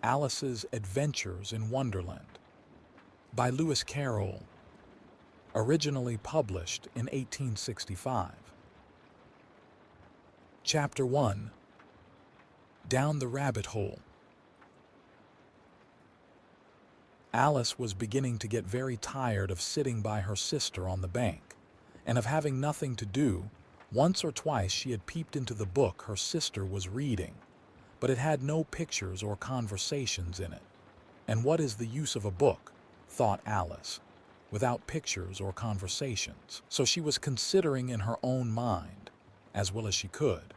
Alice's Adventures in Wonderland by Lewis Carroll, originally published in 1865. Chapter 1. Down the Rabbit Hole. Alice was beginning to get very tired of sitting by her sister on the bank, and of having nothing to do. Once or twice she had peeped into the book her sister was reading, but it had no pictures or conversations in it. And what is the use of a book, thought Alice, without pictures or conversations? So she was considering in her own mind, as well as she could,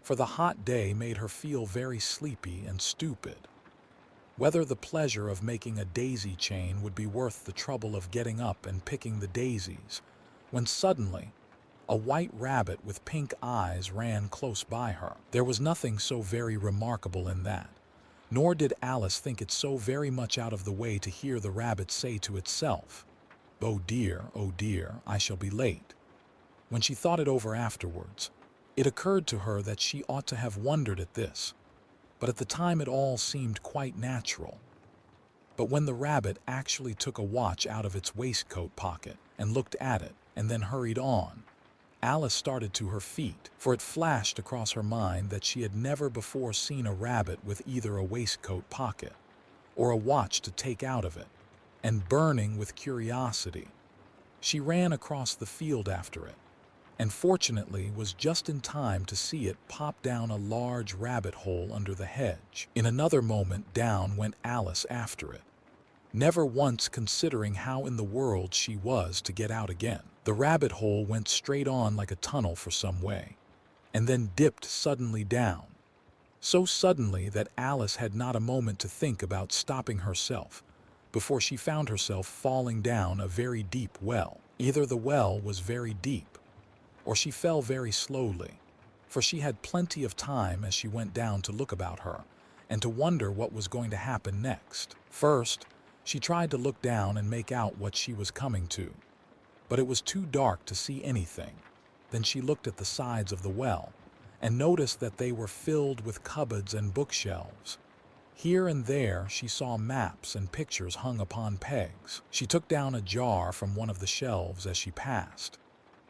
for the hot day made her feel very sleepy and stupid, whether the pleasure of making a daisy chain would be worth the trouble of getting up and picking the daisies, when suddenly a white rabbit with pink eyes ran close by her. There was nothing so very remarkable in that, nor did Alice think it so very much out of the way to hear the rabbit say to itself, oh dear, I shall be late." When she thought it over afterwards, it occurred to her that she ought to have wondered at this, but at the time it all seemed quite natural. But when the rabbit actually took a watch out of its waistcoat pocket and looked at it and then hurried on, Alice started to her feet, for it flashed across her mind that she had never before seen a rabbit with either a waistcoat pocket or a watch to take out of it, and burning with curiosity, she ran across the field after it, and fortunately was just in time to see it pop down a large rabbit hole under the hedge. In another moment down went Alice after it, never once considering how in the world she was to get out again. The rabbit hole went straight on like a tunnel for some way, and then dipped suddenly down, so suddenly that Alice had not a moment to think about stopping herself before she found herself falling down a very deep well. Either the well was very deep, or she fell very slowly, for she had plenty of time as she went down to look about her and to wonder what was going to happen next. First, she tried to look down and make out what she was coming to, but it was too dark to see anything. Then she looked at the sides of the well and noticed that they were filled with cupboards and bookshelves. Here and there she saw maps and pictures hung upon pegs. She took down a jar from one of the shelves as she passed.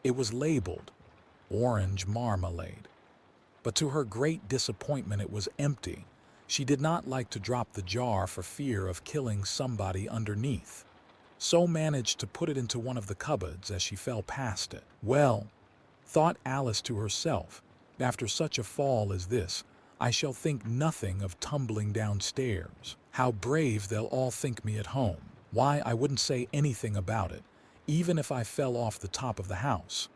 It was labeled orange marmalade, but to her great disappointment it was empty. She did not like to drop the jar for fear of killing somebody underneath, so managed to put it into one of the cupboards as she fell past it. Well, thought Alice to herself, after such a fall as this, I shall think nothing of tumbling downstairs. How brave they'll all think me at home. Why, I wouldn't say anything about it, even if I fell off the top of the house,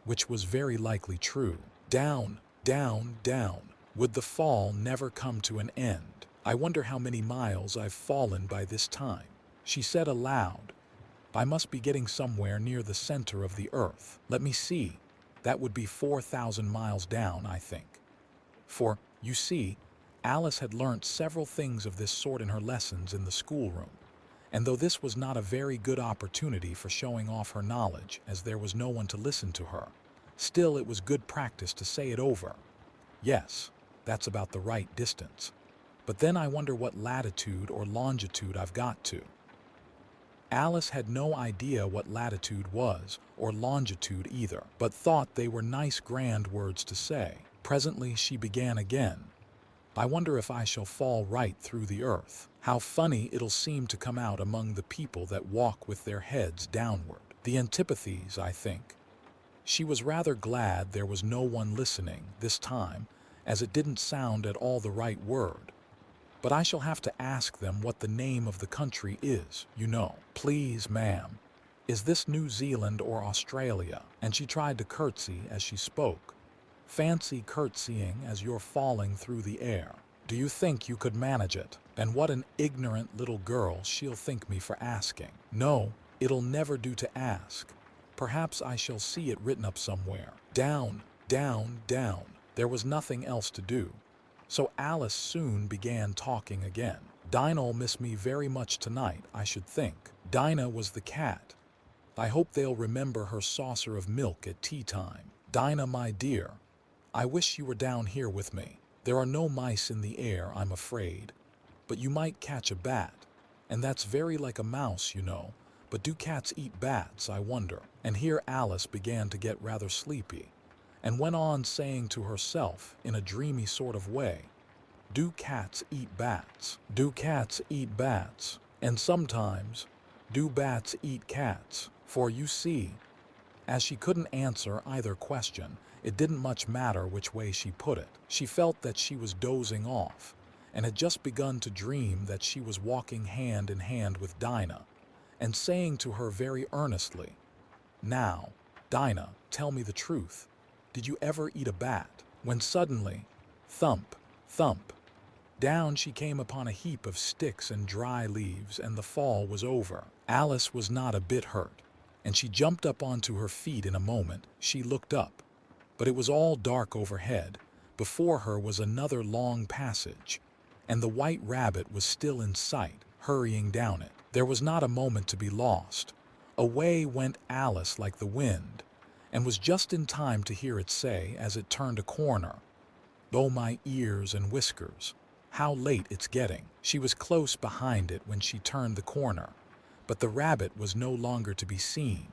which was very likely true. Down, down, down. Would the fall never come to an end? I wonder how many miles I've fallen by this time, she said aloud. I must be getting somewhere near the center of the earth. Let me see. That would be 4,000 miles down, I think. For, you see, Alice had learnt several things of this sort in her lessons in the schoolroom, and though this was not a very good opportunity for showing off her knowledge, as there was no one to listen to her, still it was good practice to say it over. Yes, that's about the right distance. But then I wonder what latitude or longitude I've got to. Alice had no idea what latitude was, or longitude either, but thought they were nice grand words to say. Presently she began again. I wonder if I shall fall right through the earth. How funny it'll seem to come out among the people that walk with their heads downward. The antipathies, I think. She was rather glad there was no one listening this time, as it didn't sound at all the right word. But I shall have to ask them what the name of the country is, you know. Please, ma'am, is this New Zealand or Australia? And she tried to curtsy as she spoke. Fancy curtsying as you're falling through the air. Do you think you could manage it? And what an ignorant little girl she'll think me for asking. No, it'll never do to ask. Perhaps I shall see it written up somewhere. Down, down, down. There was nothing else to do, so Alice soon began talking again. Dinah'll miss me very much tonight, I should think. Dinah was the cat. I hope they'll remember her saucer of milk at tea time. Dinah, my dear, I wish you were down here with me. There are no mice in the air, I'm afraid. but you might catch a bat. And that's very like a mouse, you know. But do cats eat bats, I wonder? And here Alice began to get rather sleepy, and went on saying to herself in a dreamy sort of way, do cats eat bats? Do cats eat bats? And sometimes, do bats eat cats? For you see, as she couldn't answer either question, it didn't much matter which way she put it. She felt that she was dozing off, and had just begun to dream that she was walking hand in hand with Dinah, and saying to her very earnestly, now, Dinah, tell me the truth. Did you ever eat a bat? When suddenly, thump, thump, down she came upon a heap of sticks and dry leaves, and the fall was over. Alice was not a bit hurt, and she jumped up onto her feet in a moment. She looked up, but it was all dark overhead. Before her was another long passage, and the white rabbit was still in sight, hurrying down it. There was not a moment to be lost. Away went Alice like the wind, and was just in time to hear it say as it turned a corner, "Oh, my ears and whiskers, how late it's getting." She was close behind it when she turned the corner, but the rabbit was no longer to be seen.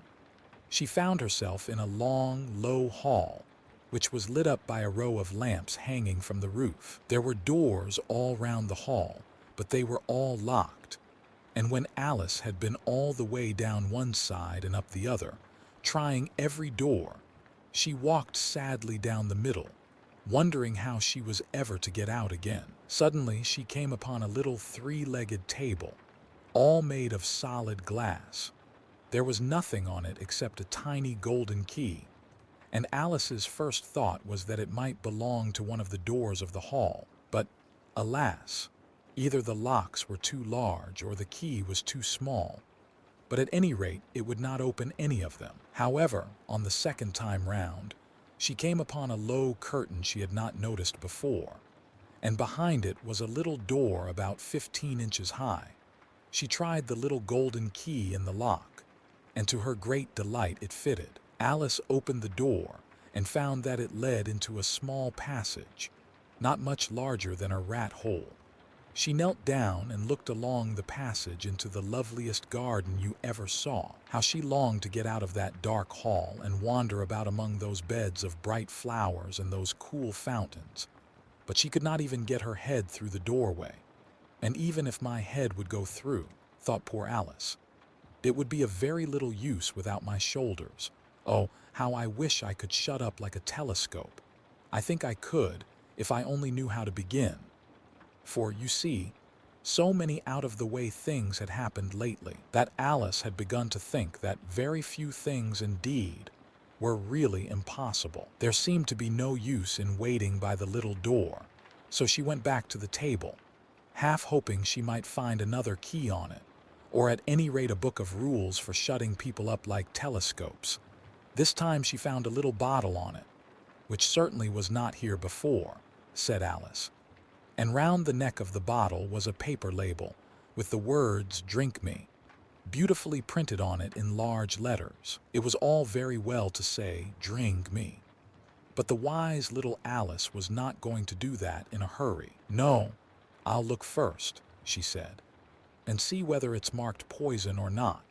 She found herself in a long, low hall, which was lit up by a row of lamps hanging from the roof. There were doors all round the hall, but they were all locked. And when Alice had been all the way down one side and up the other, trying every door, she walked sadly down the middle, wondering how she was ever to get out again. Suddenly she came upon a little three-legged table, all made of solid glass. There was nothing on it except a tiny golden key, and Alice's first thought was that it might belong to one of the doors of the hall. But, alas, either the locks were too large or the key was too small. But at any rate, it would not open any of them. However, on the second time round, she came upon a low curtain she had not noticed before, and behind it was a little door about 15 inches high. She tried the little golden key in the lock, and to her great delight it fitted. Alice opened the door and found that it led into a small passage, not much larger than a rat hole. She knelt down and looked along the passage into the loveliest garden you ever saw. How she longed to get out of that dark hall and wander about among those beds of bright flowers and those cool fountains. But she could not even get her head through the doorway. And even if my head would go through, thought poor Alice, it would be of very little use without my shoulders. Oh, how I wish I could shut up like a telescope. I think I could, if I only knew how to begin. For, you see, so many out-of-the-way things had happened lately that Alice had begun to think that very few things indeed were really impossible. There seemed to be no use in waiting by the little door, so she went back to the table, half hoping she might find another key on it, or at any rate a book of rules for shutting people up like telescopes. This time she found a little bottle on it, which certainly was not here before, said Alice. And round the neck of the bottle was a paper label with the words "Drink me" beautifully printed on it in large letters. It was all very well to say "Drink me," but the wise little Alice was not going to do that in a hurry. "No, I'll look first," she said, "and see whether it's marked poison or not."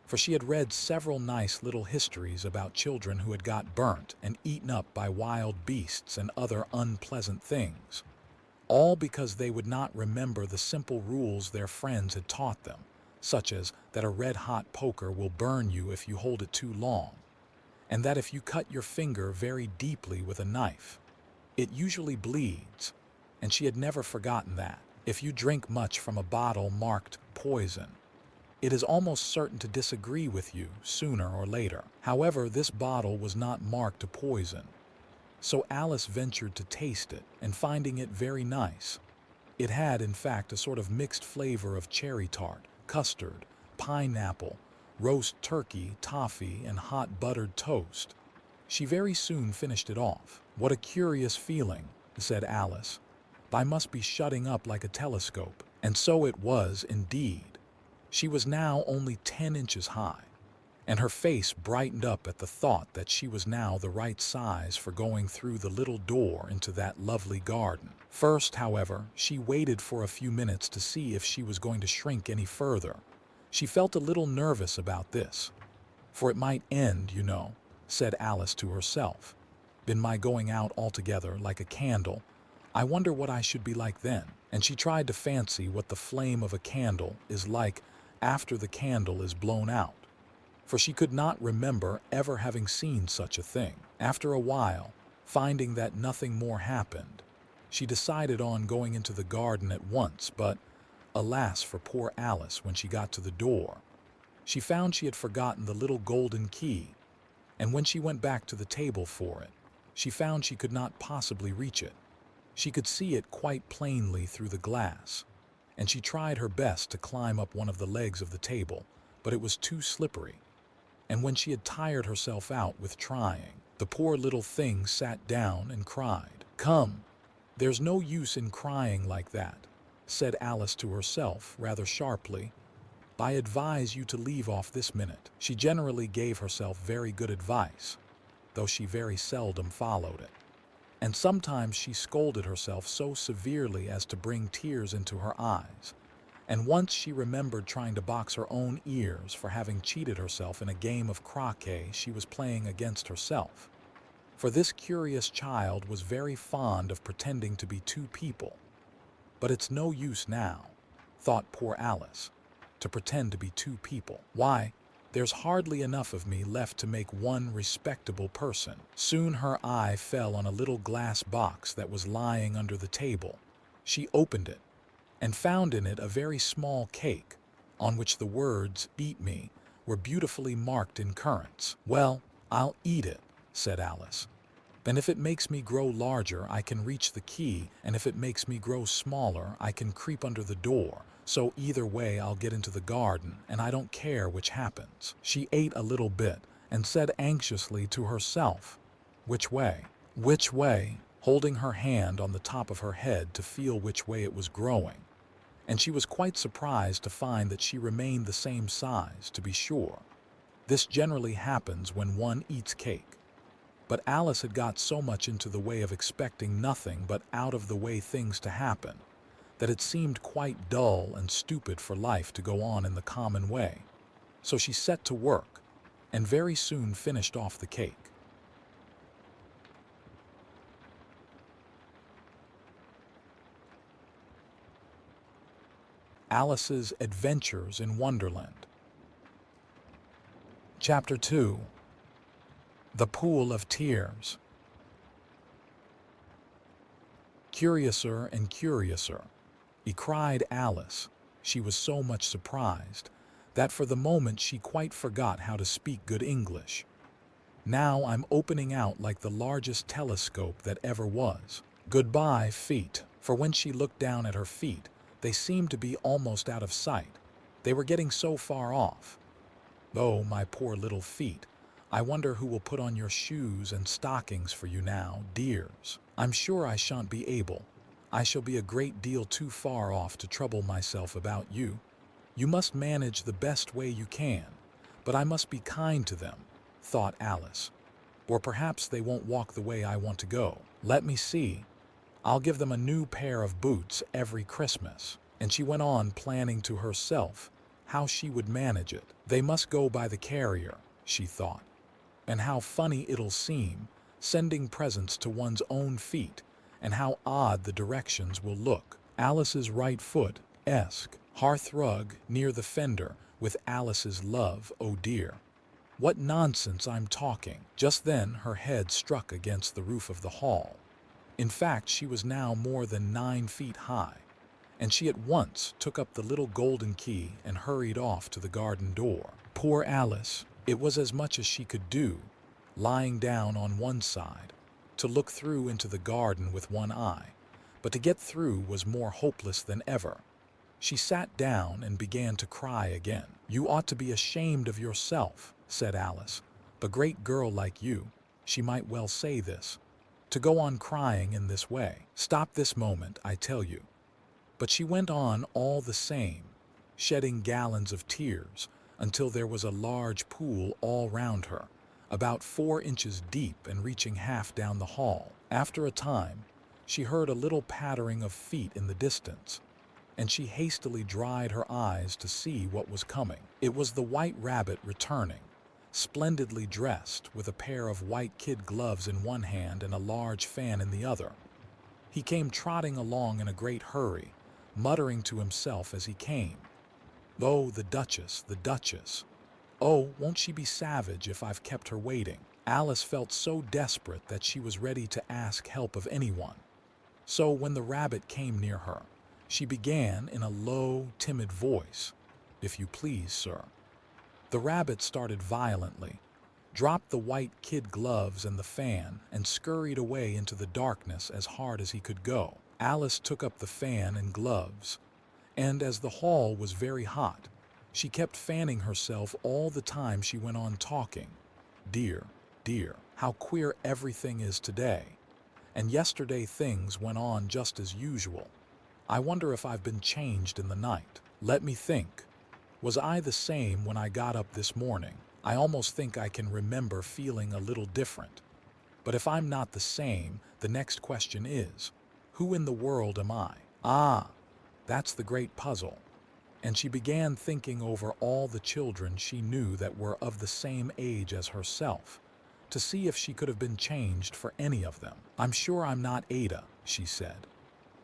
For she had read several nice little histories about children who had got burnt and eaten up by wild beasts and other unpleasant things, all because they would not remember the simple rules their friends had taught them, such as that a red-hot poker will burn you if you hold it too long, and that if you cut your finger very deeply with a knife, it usually bleeds, and she had never forgotten that. If you drink much from a bottle marked poison, it is almost certain to disagree with you sooner or later. However, this bottle was not marked a poison, so Alice ventured to taste it, and finding it very nice. It had, in fact, a sort of mixed flavor of cherry tart, custard, pineapple, roast turkey, toffee, and hot buttered toast. She very soon finished it off. "What a curious feeling," said Alice. "I must be shutting up like a telescope." And so it was indeed. She was now only 10 inches high, and her face brightened up at the thought that she was now the right size for going through the little door into that lovely garden. First, however, she waited for a few minutes to see if she was going to shrink any further. She felt a little nervous about this, for it might end, you know, said Alice to herself. In my going out altogether like a candle, I wonder what I should be like then. And she tried to fancy what the flame of a candle is like after the candle is blown out, for she could not remember ever having seen such a thing. After a while, finding that nothing more happened, she decided on going into the garden at once, but alas for poor Alice, when she got to the door, she found she had forgotten the little golden key, and when she went back to the table for it, she found she could not possibly reach it. She could see it quite plainly through the glass, and she tried her best to climb up one of the legs of the table, but it was too slippery. And when she had tired herself out with trying, the poor little thing sat down and cried. "Come, there's no use in crying like that," said Alice to herself rather sharply. "I advise you to leave off this minute." She generally gave herself very good advice, though she very seldom followed it. And sometimes she scolded herself so severely as to bring tears into her eyes. And once she remembered trying to box her own ears for having cheated herself in a game of croquet she was playing against herself. For this curious child was very fond of pretending to be two people. But it's no use now, thought poor Alice, to pretend to be two people. Why, there's hardly enough of me left to make one respectable person. Soon her eye fell on a little glass box that was lying under the table. She opened it, and found in it a very small cake, on which the words, "Eat me," were beautifully marked in currants. "Well, I'll eat it," said Alice. "And if it makes me grow larger, I can reach the key, and if it makes me grow smaller, I can creep under the door. So either way I'll get into the garden, and I don't care which happens." She ate a little bit, and said anxiously to herself, "Which way? Which way?" holding her hand on the top of her head to feel which way it was growing. And she was quite surprised to find that she remained the same size, to be sure. This generally happens when one eats cake. But Alice had got so much into the way of expecting nothing but out-of-the-way things to happen, that it seemed quite dull and stupid for life to go on in the common way. So she set to work, and very soon finished off the cake. Alice's Adventures in Wonderland. Chapter 2. The Pool of Tears. Curiouser and curiouser, cried Alice. She was so much surprised that for the moment she quite forgot how to speak good English. "Now I'm opening out like the largest telescope that ever was. Goodbye, feet." For when she looked down at her feet, they seemed to be almost out of sight. They were getting so far off. "Oh, my poor little feet. I wonder who will put on your shoes and stockings for you now, dears. I'm sure I shan't be able. I shall be a great deal too far off to trouble myself about you. You must manage the best way you can, but I must be kind to them," thought Alice. "Or perhaps they won't walk the way I want to go. Let me see. I'll give them a new pair of boots every Christmas." And she went on planning to herself how she would manage it. "They must go by the carrier," she thought. "And how funny it'll seem, sending presents to one's own feet, and how odd the directions will look. Alice's right foot, hearthrug near the fender, with Alice's love, oh dear. What nonsense I'm talking." Just then her head struck against the roof of the hall. In fact, she was now more than 9 feet high, and she at once took up the little golden key and hurried off to the garden door. Poor Alice! It was as much as she could do, lying down on one side, to look through into the garden with one eye, but to get through was more hopeless than ever. She sat down and began to cry again. "You ought to be ashamed of yourself," said Alice. "A great girl like you," she might well say this, "to go on crying in this way. Stop this moment, I tell you." But she went on all the same, shedding gallons of tears, until there was a large pool all round her, about 4 inches deep and reaching half down the hall. After a time, she heard a little pattering of feet in the distance, and she hastily dried her eyes to see what was coming. It was the White Rabbit returning, splendidly dressed, with a pair of white kid gloves in one hand and a large fan in the other. He came trotting along in a great hurry, muttering to himself as he came, "Oh, the Duchess, the Duchess! Oh, won't she be savage if I've kept her waiting?" Alice felt so desperate that she was ready to ask help of anyone. So when the rabbit came near her, she began in a low, timid voice, "If you please, sir." The rabbit started violently, dropped the white kid gloves and the fan, and scurried away into the darkness as hard as he could go. Alice took up the fan and gloves, and as the hall was very hot, she kept fanning herself all the time she went on talking. "Dear, dear, how queer everything is today. And yesterday things went on just as usual. I wonder if I've been changed in the night. Let me think. Was I the same when I got up this morning? I almost think I can remember feeling a little different. But if I'm not the same, the next question is, who in the world am I? Ah, that's the great puzzle." And she began thinking over all the children she knew that were of the same age as herself, to see if she could have been changed for any of them. "I'm sure I'm not Ada," she said,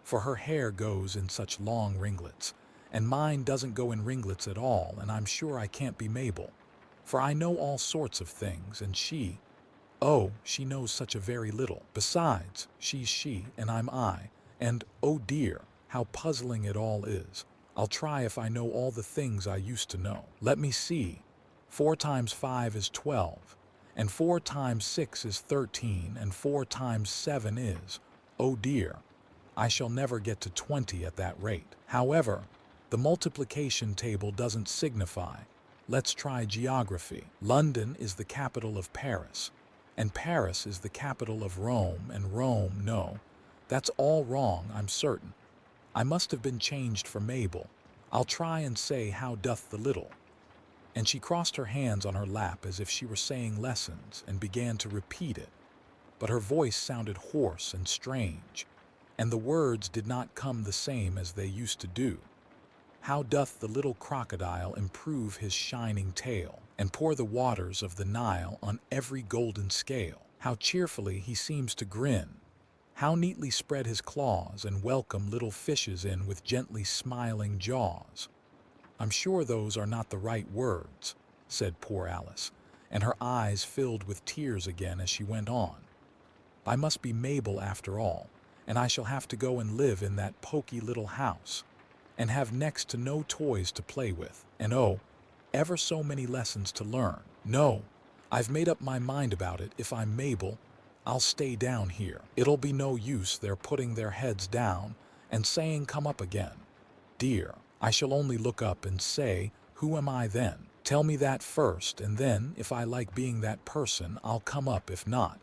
"for her hair goes in such long ringlets, and mine doesn't go in ringlets at all, and I'm sure I can't be Mabel, for I know all sorts of things, and oh, she knows such a very little. Besides, she's she, and I'm I, and, oh dear, how puzzling it all is. I'll try if I know all the things I used to know. Let me see. 4 times 5 is 12, and 4 times 6 is 13, and 4 times 7 is, oh dear, I shall never get to 20 at that rate. However, the multiplication table doesn't signify. Let's try geography. London is the capital of Paris, and Paris is the capital of Rome, and Rome, no, that's all wrong, I'm certain. I must have been changed for Mabel. I'll try and say, how doth the little?" And she crossed her hands on her lap as if she were saying lessons and began to repeat it. But her voice sounded hoarse and strange, and the words did not come the same as they used to do. "How doth the little crocodile improve his shining tail, and pour the waters of the Nile on every golden scale? How cheerfully he seems to grin, how neatly spread his claws and welcome little fishes in with gently smiling jaws." "I'm sure those are not the right words," said poor Alice, and her eyes filled with tears again as she went on. "I must be Mabel after all, and I shall have to go and live in that poky little house, and have next to no toys to play with, and oh, ever so many lessons to learn. No, I've made up my mind about it. If I'm Mabel, I'll stay down here. It'll be no use their putting their heads down and saying come up again. Dear, I shall only look up and say, who am I then? Tell me that first, and then if I like being that person, I'll come up. If not,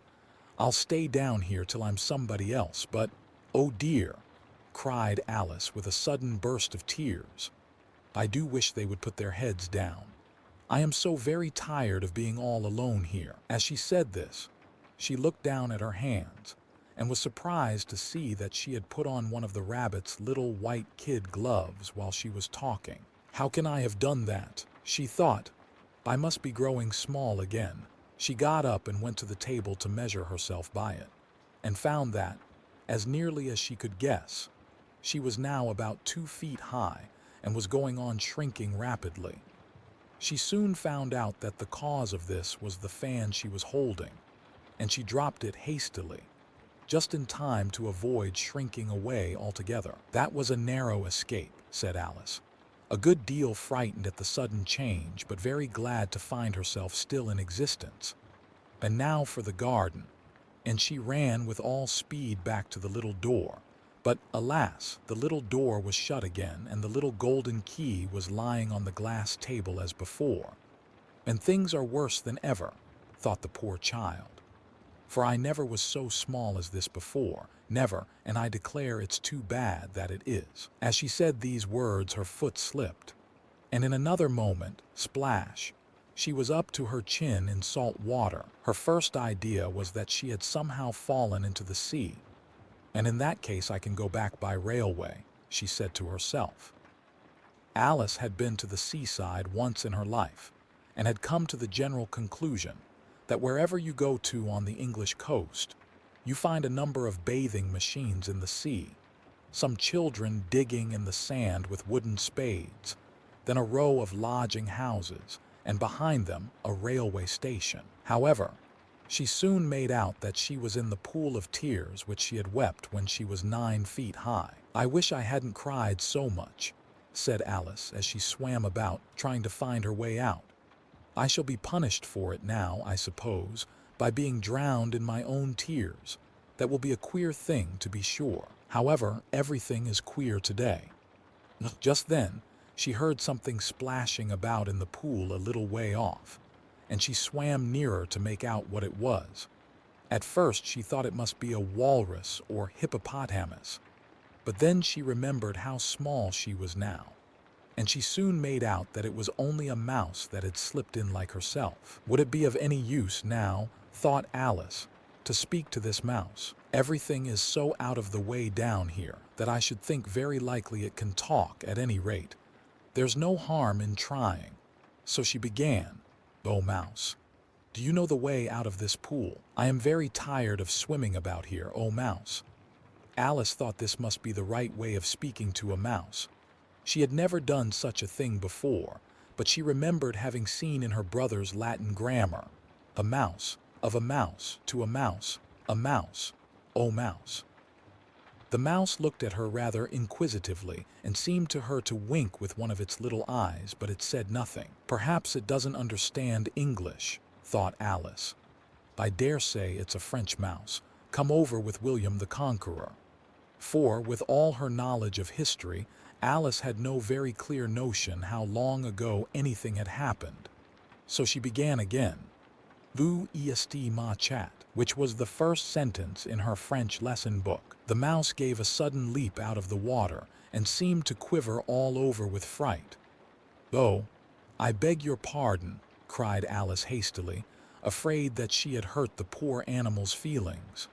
I'll stay down here till I'm somebody else. But, oh dear," cried Alice with a sudden burst of tears, "I do wish they would put their heads down. I am so very tired of being all alone here." As she said this, she looked down at her hands and was surprised to see that she had put on one of the rabbit's little white kid gloves while she was talking. "How can I have done that?" she thought. "I must be growing small again." She got up and went to the table to measure herself by it, and found that, as nearly as she could guess, she was now about 2 feet high and was going on shrinking rapidly. She soon found out that the cause of this was the fan she was holding, and she dropped it hastily, just in time to avoid shrinking away altogether. "That was a narrow escape," said Alice, a good deal frightened at the sudden change, but very glad to find herself still in existence. "And now for the garden," and she ran with all speed back to the little door. But alas, the little door was shut again, and the little golden key was lying on the glass table as before. "And things are worse than ever," thought the poor child. "For I never was so small as this before, never, and I declare it's too bad that it is." As she said these words, her foot slipped, And in another moment, splash, she was up to her chin in salt water. Her first idea was that she had somehow fallen into the sea. And in that case I can go back by railway, she said to herself. Alice had been to the seaside once in her life, and had come to the general conclusion that wherever you go to on the English coast, you find a number of bathing machines in the sea, some children digging in the sand with wooden spades, then a row of lodging houses, and behind them a railway station. However, she soon made out that she was in the pool of tears which she had wept when she was 9 feet high. "I wish I hadn't cried so much," said Alice as she swam about, trying to find her way out. "I shall be punished for it now, I suppose, by being drowned in my own tears. That will be a queer thing, to be sure. However, everything is queer today." Just then, she heard something splashing about in the pool a little way off, and she swam nearer to make out what it was. At first she thought it must be a walrus or hippopotamus, but then she remembered how small she was now, and she soon made out that it was only a mouse that had slipped in like herself. Would it be of any use now, thought Alice, to speak to this mouse? Everything is so out of the way down here that I should think very likely it can talk at any rate. There's no harm in trying. So she began, "Oh, mouse, do you know the way out of this pool? I am very tired of swimming about here, oh mouse." Alice thought this must be the right way of speaking to a mouse. She had never done such a thing before, but she remembered having seen in her brother's Latin grammar, "A mouse, of a mouse, to a mouse, oh mouse." The mouse looked at her rather inquisitively and seemed to her to wink with one of its little eyes, but it said nothing. "Perhaps it doesn't understand English," thought Alice. "I dare say it's a French mouse, come over with William the Conqueror." For, with all her knowledge of history, Alice had no very clear notion how long ago anything had happened. So she began again, "Vous est ma chat," which was the first sentence in her French lesson book. The mouse gave a sudden leap out of the water and seemed to quiver all over with fright. "Oh, I beg your pardon," cried Alice hastily, afraid that she had hurt the poor animal's feelings.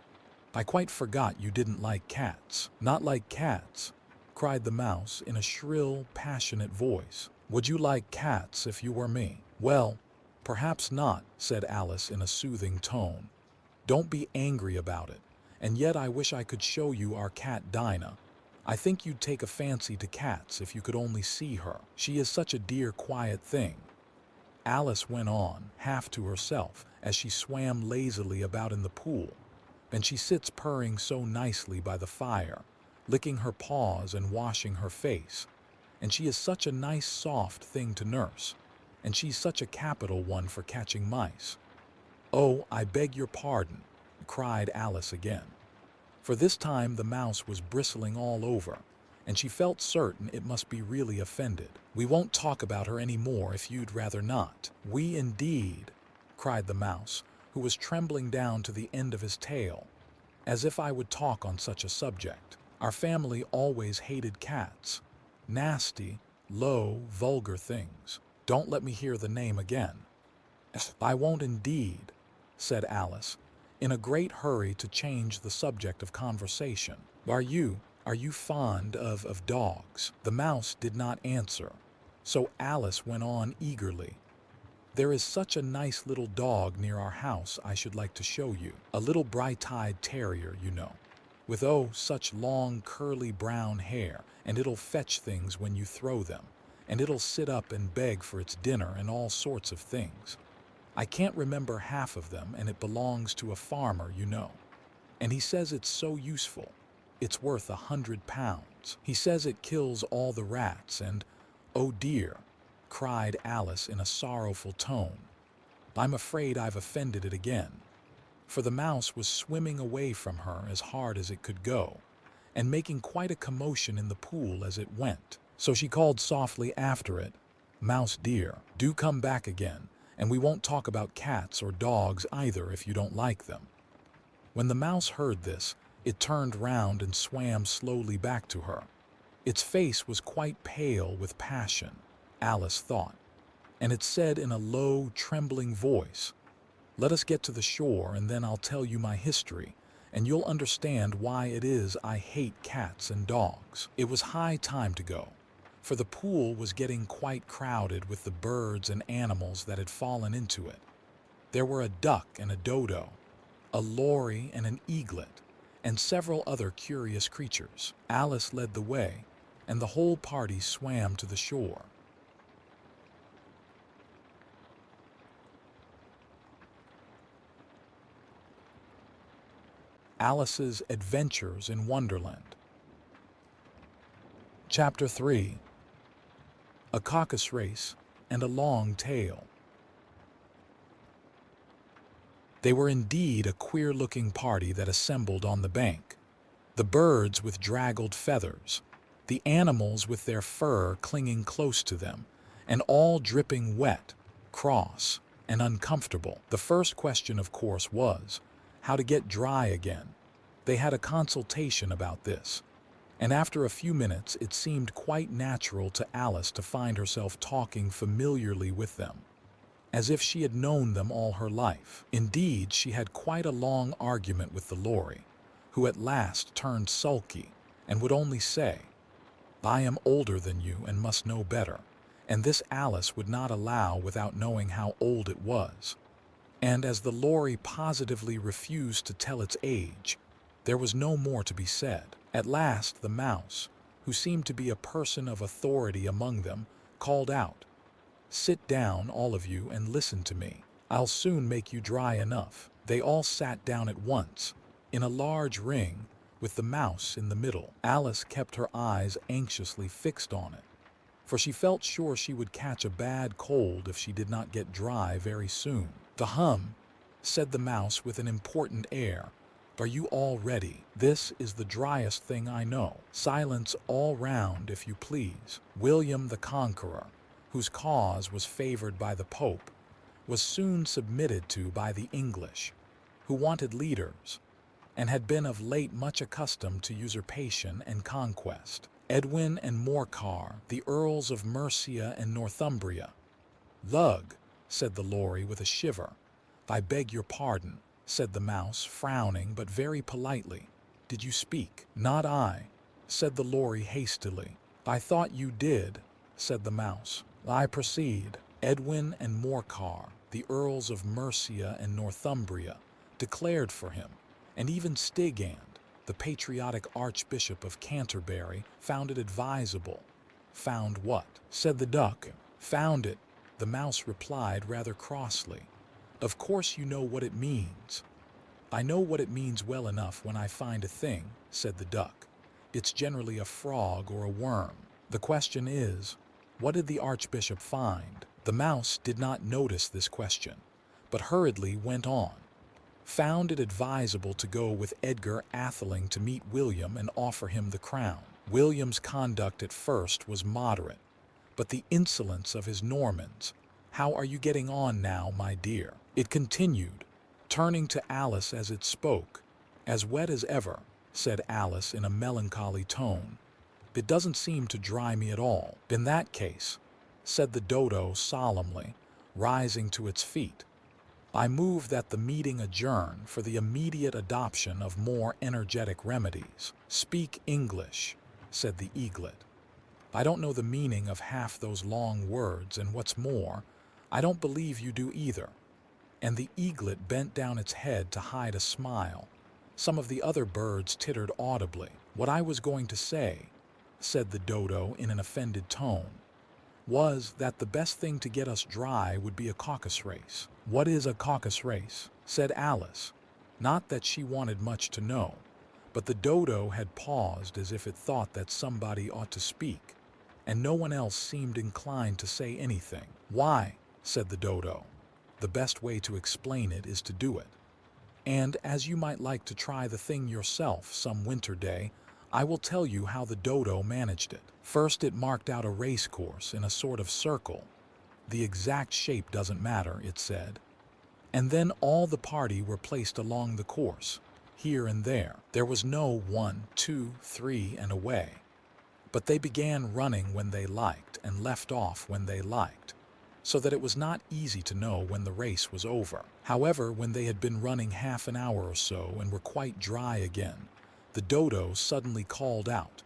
"I quite forgot you didn't like cats." "Not like cats?" cried the mouse in a shrill, passionate voice. "Would you like cats if you were me?" "Well, perhaps not," said Alice in a soothing tone. "Don't be angry about it. And yet I wish I could show you our cat Dinah. I think you'd take a fancy to cats if you could only see her. She is such a dear, quiet thing." Alice went on, half to herself, as she swam lazily about in the pool. "And she sits purring so nicely by the fire, licking her paws and washing her face. And she is such a nice, soft thing to nurse. And she's such a capital one for catching mice." "Oh, I beg your pardon," cried Alice again. For this time the mouse was bristling all over, and she felt certain it must be really offended. "We won't talk about her any more if you'd rather not." "We indeed," cried the mouse, who was trembling down to the end of his tail. "As if I would talk on such a subject. Our family always hated cats. Nasty, low, vulgar things. Don't let me hear the name again." "I won't indeed," said Alice, in a great hurry to change the subject of conversation. Are you fond of dogs?" The mouse did not answer, so Alice went on eagerly. "There is such a nice little dog near our house I should like to show you. A little bright-eyed terrier, you know, with such long curly brown hair, and it'll fetch things when you throw them, and it'll sit up and beg for its dinner and all sorts of things. I can't remember half of them, and it belongs to a farmer, you know. And he says it's so useful. It's worth £100. He says it kills all the rats, and, oh dear," cried Alice in a sorrowful tone, "I'm afraid I've offended it again." For the mouse was swimming away from her as hard as it could go, and making quite a commotion in the pool as it went. So she called softly after it, "Mouse dear, do come back again, and we won't talk about cats or dogs either if you don't like them." When the mouse heard this, it turned round and swam slowly back to her. Its face was quite pale with passion, Alice thought, and it said in a low, trembling voice, "Let us get to the shore and then I'll tell you my history, and you'll understand why it is I hate cats and dogs." It was high time to go, for the pool was getting quite crowded with the birds and animals that had fallen into it. There were a duck and a dodo, a lory and an eaglet, and several other curious creatures. Alice led the way, and the whole party swam to the shore. Alice's Adventures in Wonderland. Chapter 3. A Caucus Race and a Long Tail. They were indeed a queer-looking party that assembled on the bank. The birds with draggled feathers, the animals with their fur clinging close to them, and all dripping wet, cross, and uncomfortable. The first question, of course, was how to get dry again. They had a consultation about this, and after a few minutes it seemed quite natural to Alice to find herself talking familiarly with them, as if she had known them all her life. Indeed, she had quite a long argument with the lory, who at last turned sulky and would only say, "I am older than you and must know better," and this Alice would not allow without knowing how old it was. And as the lory positively refused to tell its age, there was no more to be said. At last the mouse, who seemed to be a person of authority among them, called out, "Sit down, all of you, and listen to me. I'll soon make you dry enough." They all sat down at once, in a large ring, with the mouse in the middle. Alice kept her eyes anxiously fixed on it, for she felt sure she would catch a bad cold if she did not get dry very soon. "The hum," said the mouse with an important air. "Are you all ready? This is the driest thing I know. Silence all round, if you please." William the Conqueror, whose cause was favored by the Pope, was soon submitted to by the English, who wanted leaders, and had been of late much accustomed to usurpation and conquest. Edwin and Morcar, the Earls of Mercia and Northumbria. "Lug," said the lory with a shiver. "I beg your pardon," said the mouse, frowning but very politely. "Did you speak?" "Not I," said the lory hastily. "I thought you did," said the mouse. "I proceed." Edwin and Morcar, the Earls of Mercia and Northumbria, declared for him, and even Stigand, the patriotic Archbishop of Canterbury, found it advisable. "Found what?" said the duck. "Found it," the mouse replied rather crossly. "Of course you know what it means." "I know what it means well enough when I find a thing," said the duck. "It's generally a frog or a worm. The question is, what did the Archbishop find?" The mouse did not notice this question, but hurriedly went on. "Found it advisable to go with Edgar Atheling to meet William and offer him the crown. William's conduct at first was moderate, but the insolence of his Normans— How are you getting on now, my dear?" it continued, turning to Alice as it spoke. "As wet as ever," said Alice in a melancholy tone. "It doesn't seem to dry me at all." "In that case," said the dodo solemnly, rising to its feet, "I move that the meeting adjourn for the immediate adoption of more energetic remedies." "Speak English," said the eaglet. "I don't know the meaning of half those long words, and what's more, I don't believe you do either." And the eaglet bent down its head to hide a smile. Some of the other birds tittered audibly. "What I was going to say," said the dodo in an offended tone, "was that the best thing to get us dry would be a caucus race." "What is a caucus race?" said Alice. Not that she wanted much to know, but the dodo had paused as if it thought that somebody ought to speak, and no one else seemed inclined to say anything. "Why," said the dodo, "the best way to explain it is to do it. And as you might like to try the thing yourself some winter day, I will tell you how the dodo managed it. First it marked out a race course in a sort of circle. The exact shape doesn't matter, it said. And then all the party were placed along the course, here and there. There was no 1, 2, 3, and away. But they began running when they liked and left off when they liked, so that it was not easy to know when the race was over. However, when they had been running half an hour or so and were quite dry again, the dodo suddenly called out,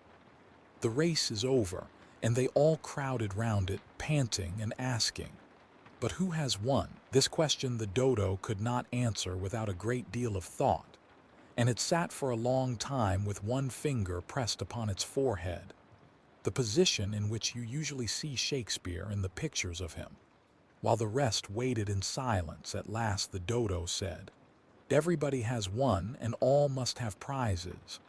"The race is over," and they all crowded round it, panting and asking, "But who has won?" This question the dodo could not answer without a great deal of thought, and it sat for a long time with one finger pressed upon its forehead, the position in which you usually see Shakespeare in the pictures of him. While the rest waited in silence, at last the dodo said, "Everybody has won and all must have prizes.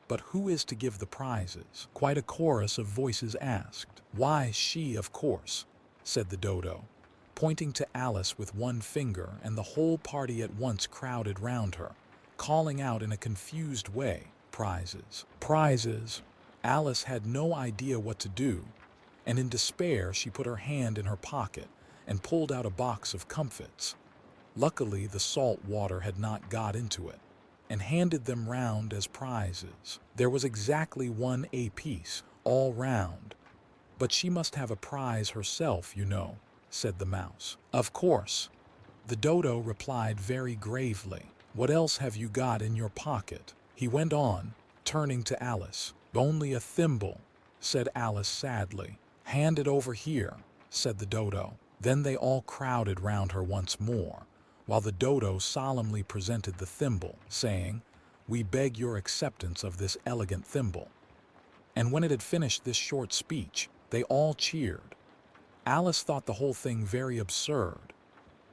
But who is to give the prizes?" Quite a chorus of voices asked. "Why, she, of course," said the dodo, pointing to Alice with one finger, and the whole party at once crowded round her, calling out in a confused way, "Prizes! Prizes!" Alice had no idea what to do, and in despair she put her hand in her pocket and pulled out a box of comfits. Luckily the salt water had not got into it, and handed them round as prizes. There was exactly one apiece, all round. "But she must have a prize herself, you know," said the mouse. "Of course," the dodo replied very gravely. "What else have you got in your pocket?" he went on, turning to Alice. "Only a thimble," said Alice sadly. "Hand it over here," said the dodo. Then they all crowded round her once more, while the dodo solemnly presented the thimble, saying, "We beg your acceptance of this elegant thimble." And when it had finished this short speech, they all cheered. Alice thought the whole thing very absurd,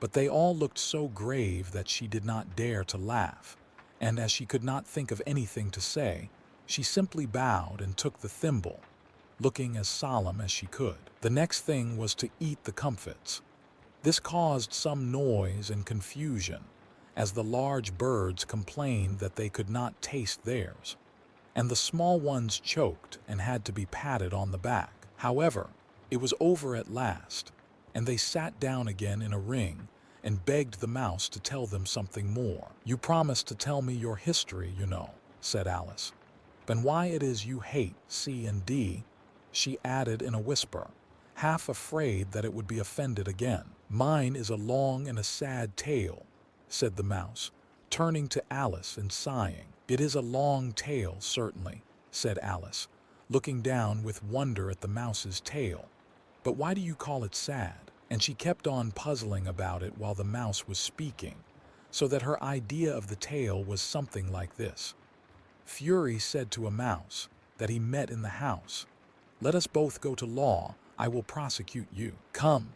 but they all looked so grave that she did not dare to laugh, and as she could not think of anything to say, she simply bowed and took the thimble, looking as solemn as she could. The next thing was to eat the comfits. This caused some noise and confusion, as the large birds complained that they could not taste theirs, and the small ones choked and had to be patted on the back. However, it was over at last, and they sat down again in a ring and begged the mouse to tell them something more. "You promised to tell me your history, you know," said Alice. "And why it is you hate C and D," she added in a whisper, half afraid that it would be offended again. "Mine is a long and a sad tale," said the mouse, turning to Alice and sighing. "It is a long tale, certainly," said Alice, looking down with wonder at the mouse's tail. "But why do you call it sad?" And she kept on puzzling about it while the mouse was speaking, so that her idea of the tale was something like this. Fury said to a mouse that he met in the house, "Let us both go to law, I will prosecute you. Come,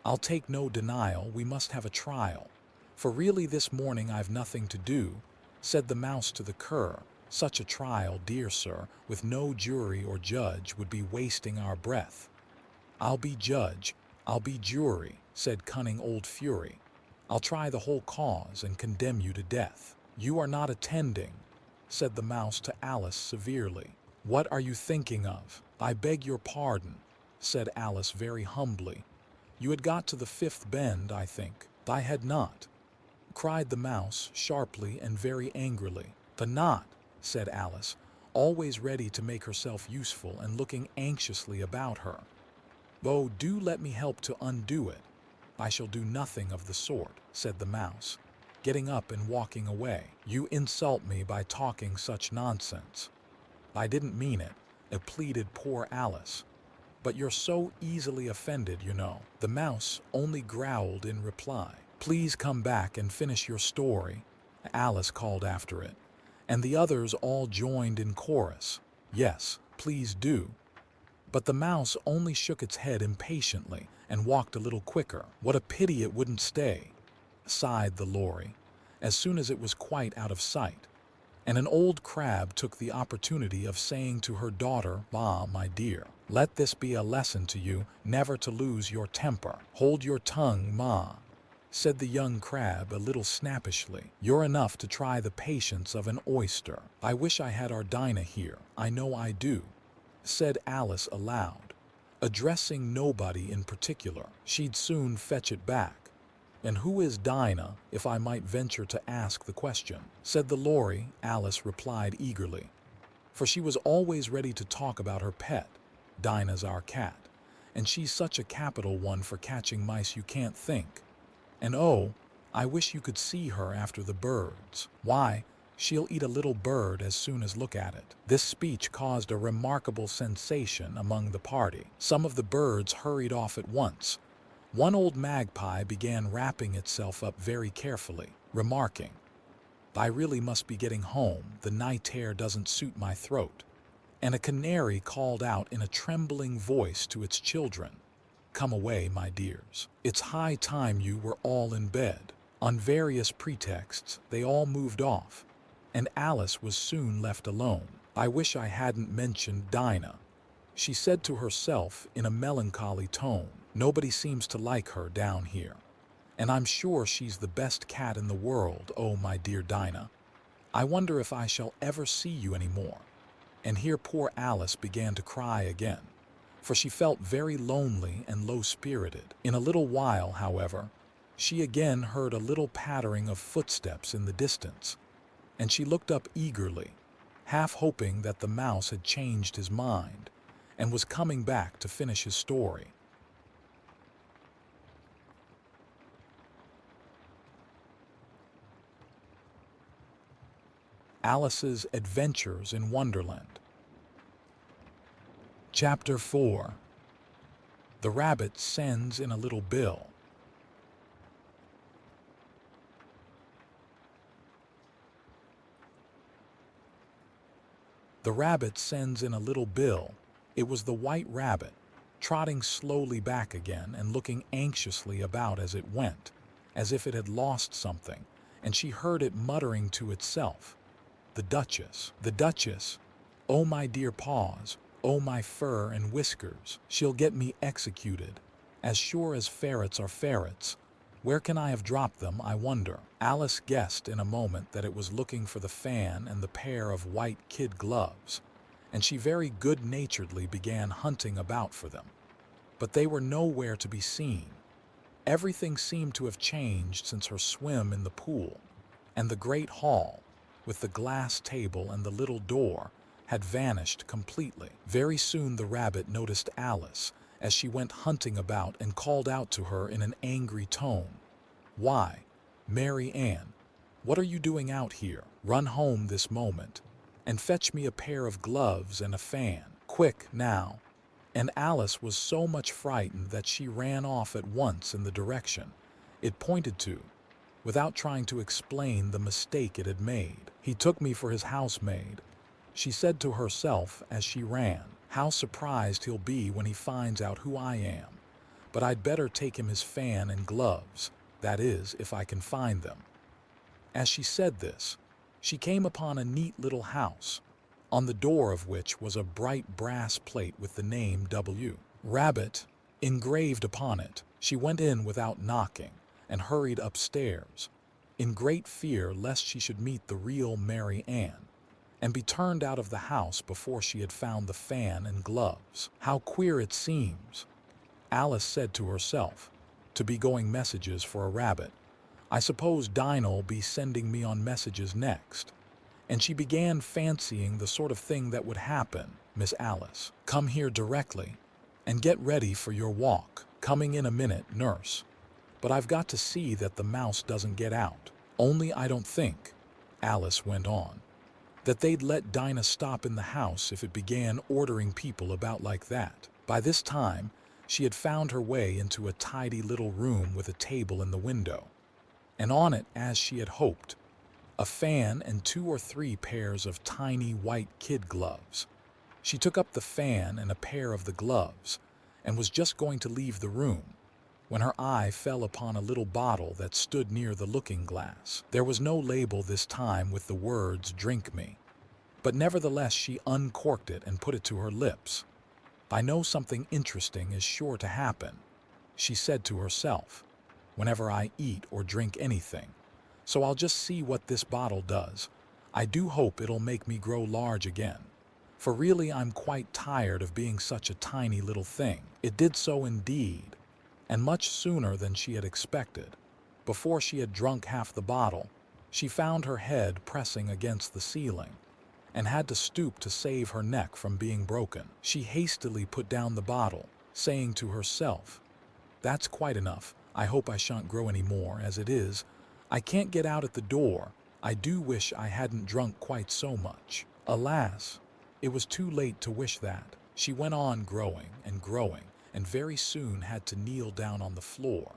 I'll take no denial, we must have a trial. For really this morning I've nothing to do," said the mouse to the cur. "Such a trial, dear sir, with no jury or judge would be wasting our breath." "I'll be judge, I'll be jury," said cunning old Fury. "I'll try the whole cause and condemn you to death." "You are not attending," said the mouse to Alice severely. "What are you thinking of?" "I beg your pardon," said Alice very humbly. "You had got to the fifth bend, I think." "I had not," cried the mouse sharply and very angrily. "The not," said Alice, always ready to make herself useful and looking anxiously about her. "Oh, do let me help to undo it." "I shall do nothing of the sort," said the mouse, getting up and walking away. "You insult me by talking such nonsense." "I didn't mean it," pleaded poor Alice. "But you're so easily offended, you know." The mouse only growled in reply. "Please come back and finish your story," Alice called after it, and the others all joined in chorus. "Yes, please do." But the mouse only shook its head impatiently and walked a little quicker. "What a pity it wouldn't stay," sighed the lory, as soon as it was quite out of sight. And an old crab took the opportunity of saying to her daughter, "Ah, my dear, let this be a lesson to you never to lose your temper." "Hold your tongue, ma," said the young crab a little snappishly. "You're enough to try the patience of an oyster." "I wish I had our Dinah here, I know I do," said Alice aloud, addressing nobody in particular. "She'd soon fetch it back." "And who is Dinah, if I might venture to ask the question?" said the lory. Alice replied eagerly, for she was always ready to talk about her pet. Dinah's our cat, and she's such a capital one for catching mice you can't think. And oh, I wish you could see her after the birds. Why, she'll eat a little bird as soon as look at it. This speech caused a remarkable sensation among the party. Some of the birds hurried off at once. One old magpie began wrapping itself up very carefully, remarking, "I really must be getting home, the night air doesn't suit my throat." And a canary called out in a trembling voice to its children, "Come away, my dears. It's high time you were all in bed." On various pretexts, they all moved off, and Alice was soon left alone. "I wish I hadn't mentioned Dinah," she said to herself in a melancholy tone. "Nobody seems to like her down here, and I'm sure she's the best cat in the world. Oh, my dear Dinah, I wonder if I shall ever see you any more." And here poor Alice began to cry again, for she felt very lonely and low-spirited. In a little while, however, she again heard a little pattering of footsteps in the distance, and she looked up eagerly, half hoping that the mouse had changed his mind and was coming back to finish his story. Alice's Adventures in Wonderland. Chapter 4. The Rabbit Sends in a Little Bill. The rabbit sends in a little bill. It was the white rabbit, trotting slowly back again and looking anxiously about as it went, as if it had lost something, and she heard it muttering to itself, "The Duchess, the Duchess, oh my dear paws, oh my fur and whiskers, she'll get me executed, as sure as ferrets are ferrets. Where can I have dropped them, I wonder?" Alice guessed in a moment that it was looking for the fan and the pair of white kid gloves, and she very good-naturedly began hunting about for them. But they were nowhere to be seen. Everything seemed to have changed since her swim in the pool, and the great hall, with the glass table and the little door, had vanished completely. Very soon the rabbit noticed Alice as she went hunting about and called out to her in an angry tone, "Why, Mary Ann, what are you doing out here? Run home this moment, and fetch me a pair of gloves and a fan. Quick, now." And Alice was so much frightened that she ran off at once in the direction it pointed to, without trying to explain the mistake it had made. "He took me for his housemaid," she said to herself as she ran. "How surprised he'll be when he finds out who I am. But I'd better take him his fan and gloves, that is, if I can find them." As she said this, she came upon a neat little house, on the door of which was a bright brass plate with the name W. Rabbit engraved upon it. She went in without knocking and hurried upstairs, in great fear lest she should meet the real Mary Ann, and be turned out of the house before she had found the fan and gloves. "How queer it seems," Alice said to herself, "to be going messages for a rabbit. I suppose Dinah'll be sending me on messages next." And she began fancying the sort of thing that would happen. "Miss Alice, come here directly, and get ready for your walk. Coming in a minute, nurse. But I've got to see that the mouse doesn't get out. Only I don't think," Alice went on, "that they'd let Dinah stop in the house if it began ordering people about like that." By this time, she had found her way into a tidy little room with a table in the window, and on it, as she had hoped, a fan and 2 or 3 pairs of tiny white kid gloves. She took up the fan and a pair of the gloves, and was just going to leave the room, when her eye fell upon a little bottle that stood near the looking-glass. There was no label this time with the words "Drink me," but nevertheless she uncorked it and put it to her lips. "I know something interesting is sure to happen," she said to herself, "whenever I eat or drink anything. So I'll just see what this bottle does. I do hope it'll make me grow large again, for really I'm quite tired of being such a tiny little thing." It did so indeed, and much sooner than she had expected. Before she had drunk half the bottle, she found her head pressing against the ceiling, and had to stoop to save her neck from being broken. She hastily put down the bottle, saying to herself, "That's quite enough. I hope I shan't grow any more. As it is, I can't get out at the door. I do wish I hadn't drunk quite so much." Alas, it was too late to wish that. She went on growing, and very soon had to kneel down on the floor.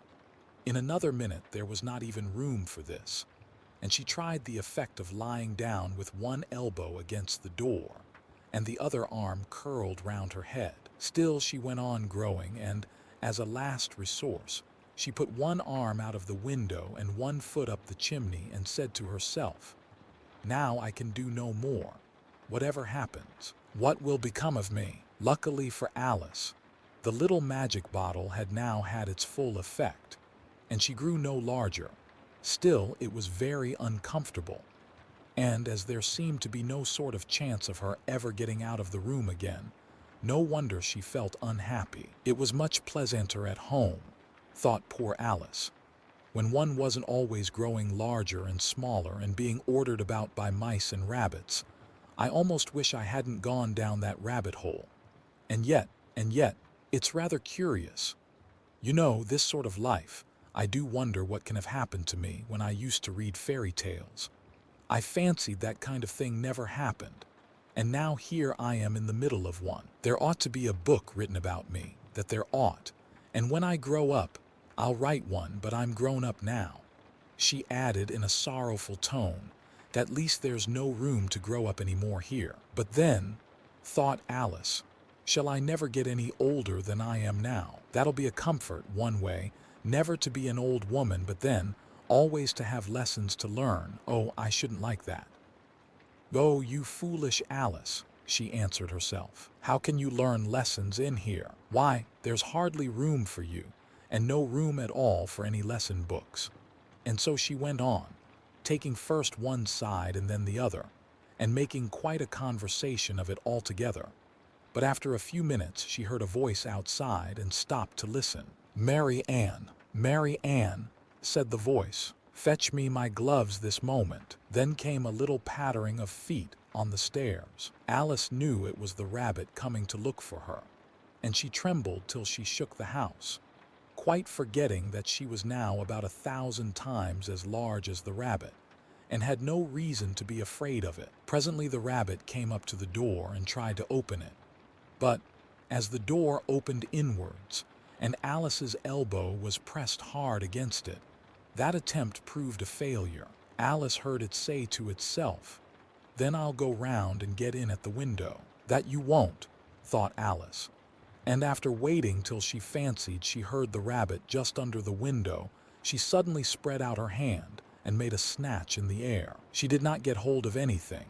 In another minute there was not even room for this, and she tried the effect of lying down with one elbow against the door and the other arm curled round her head. Still she went on growing, and, as a last resource, she put one arm out of the window and one foot up the chimney and said to herself, "Now I can do no more. Whatever happens, what will become of me?" Luckily for Alice, the little magic bottle had now had its full effect, and she grew no larger. Still, it was very uncomfortable, and as there seemed to be no sort of chance of her ever getting out of the room again, no wonder she felt unhappy. It was much pleasanter at home, thought poor Alice, when one wasn't always growing larger and smaller and being ordered about by mice and rabbits. I almost wish I hadn't gone down that rabbit hole. And yet, it's rather curious. You know, this sort of life, I do wonder what can have happened to me when I used to read fairy tales. I fancied that kind of thing never happened, and now here I am in the middle of one. There ought to be a book written about me, that there ought, and when I grow up, I'll write one, but I'm grown up now. She added in a sorrowful tone, "At least there's no room to grow up any more here." But then, thought Alice, shall I never get any older than I am now? That'll be a comfort, one way, never to be an old woman, but then, always to have lessons to learn. Oh, I shouldn't like that. "Oh, you foolish Alice," she answered herself. "How can you learn lessons in here? Why, there's hardly room for you, and no room at all for any lesson books." And so she went on, taking first one side and then the other, and making quite a conversation of it altogether. But after a few minutes she heard a voice outside and stopped to listen. "Mary Ann," said the voice, "fetch me my gloves this moment." Then came a little pattering of feet on the stairs. Alice knew it was the rabbit coming to look for her, and she trembled till she shook the house, quite forgetting that she was now about 1,000 times as large as the rabbit, and had no reason to be afraid of it. Presently the rabbit came up to the door and tried to open it, but as the door opened inwards, and Alice's elbow was pressed hard against it, that attempt proved a failure. Alice heard it say to itself, "Then I'll go round and get in at the window." "That you won't," thought Alice, and after waiting till she fancied she heard the rabbit just under the window, she suddenly spread out her hand and made a snatch in the air. She did not get hold of anything,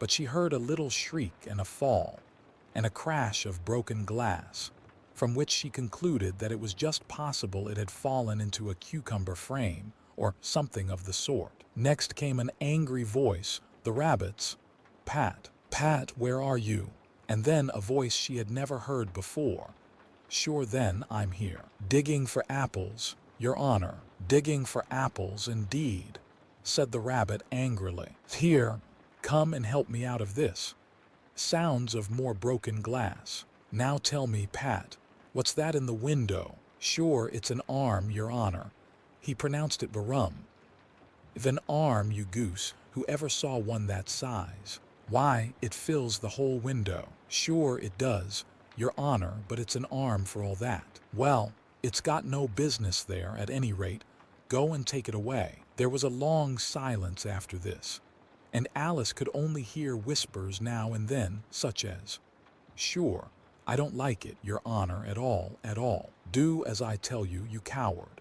but she heard a little shriek and a fall, and a crash of broken glass, from which she concluded that it was just possible it had fallen into a cucumber frame, or something of the sort. Next came an angry voice, the rabbit's, "Pat, Pat, where are you?" And then a voice she had never heard before, "Sure then, I'm here." "Digging for apples, Your Honor." "Digging for apples, indeed," said the rabbit angrily. "Here, come and help me out of this." Sounds of more broken glass. "Now tell me, Pat, what's that in the window?" "Sure, it's an arm, Your Honor." He pronounced it barum. "An arm, you goose, who ever saw one that size? Why, it fills the whole window." "Sure it does, Your Honor, but it's an arm for all that." "Well, it's got no business there, at any rate. Go and take it away." There was a long silence after this, and Alice could only hear whispers now and then, such as, "Sure, I don't like it, Your Honor, at all, at all. Do as I tell you, you coward."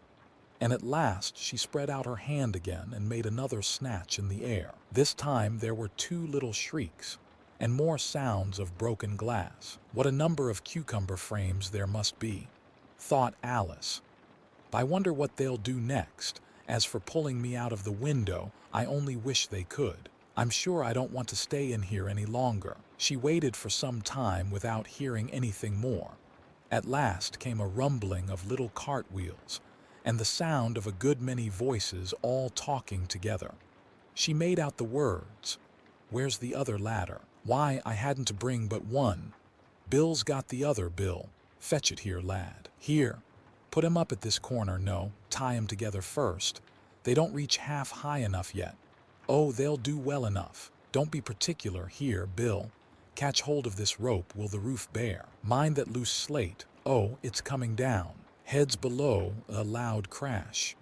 And at last she spread out her hand again and made another snatch in the air. This time there were 2 little shrieks, and more sounds of broken glass. What a number of cucumber frames there must be, thought Alice. I wonder what they'll do next. As for pulling me out of the window, I only wish they could. I'm sure I don't want to stay in here any longer. She waited for some time without hearing anything more. At last came a rumbling of little cartwheels, and the sound of a good many voices all talking together. She made out the words, Where's the other ladder? Why, I hadn't to bring but one. Bill's got the other, Bill. Fetch it here, lad. Here. Put him up at this corner, no, tie 'em together first. They don't reach half high enough yet. Oh, they'll do well enough. Don't be particular. Here, Bill. Catch hold of this rope. Will the roof bear? Mind that loose slate. Oh, it's coming down. Heads below, a loud crash.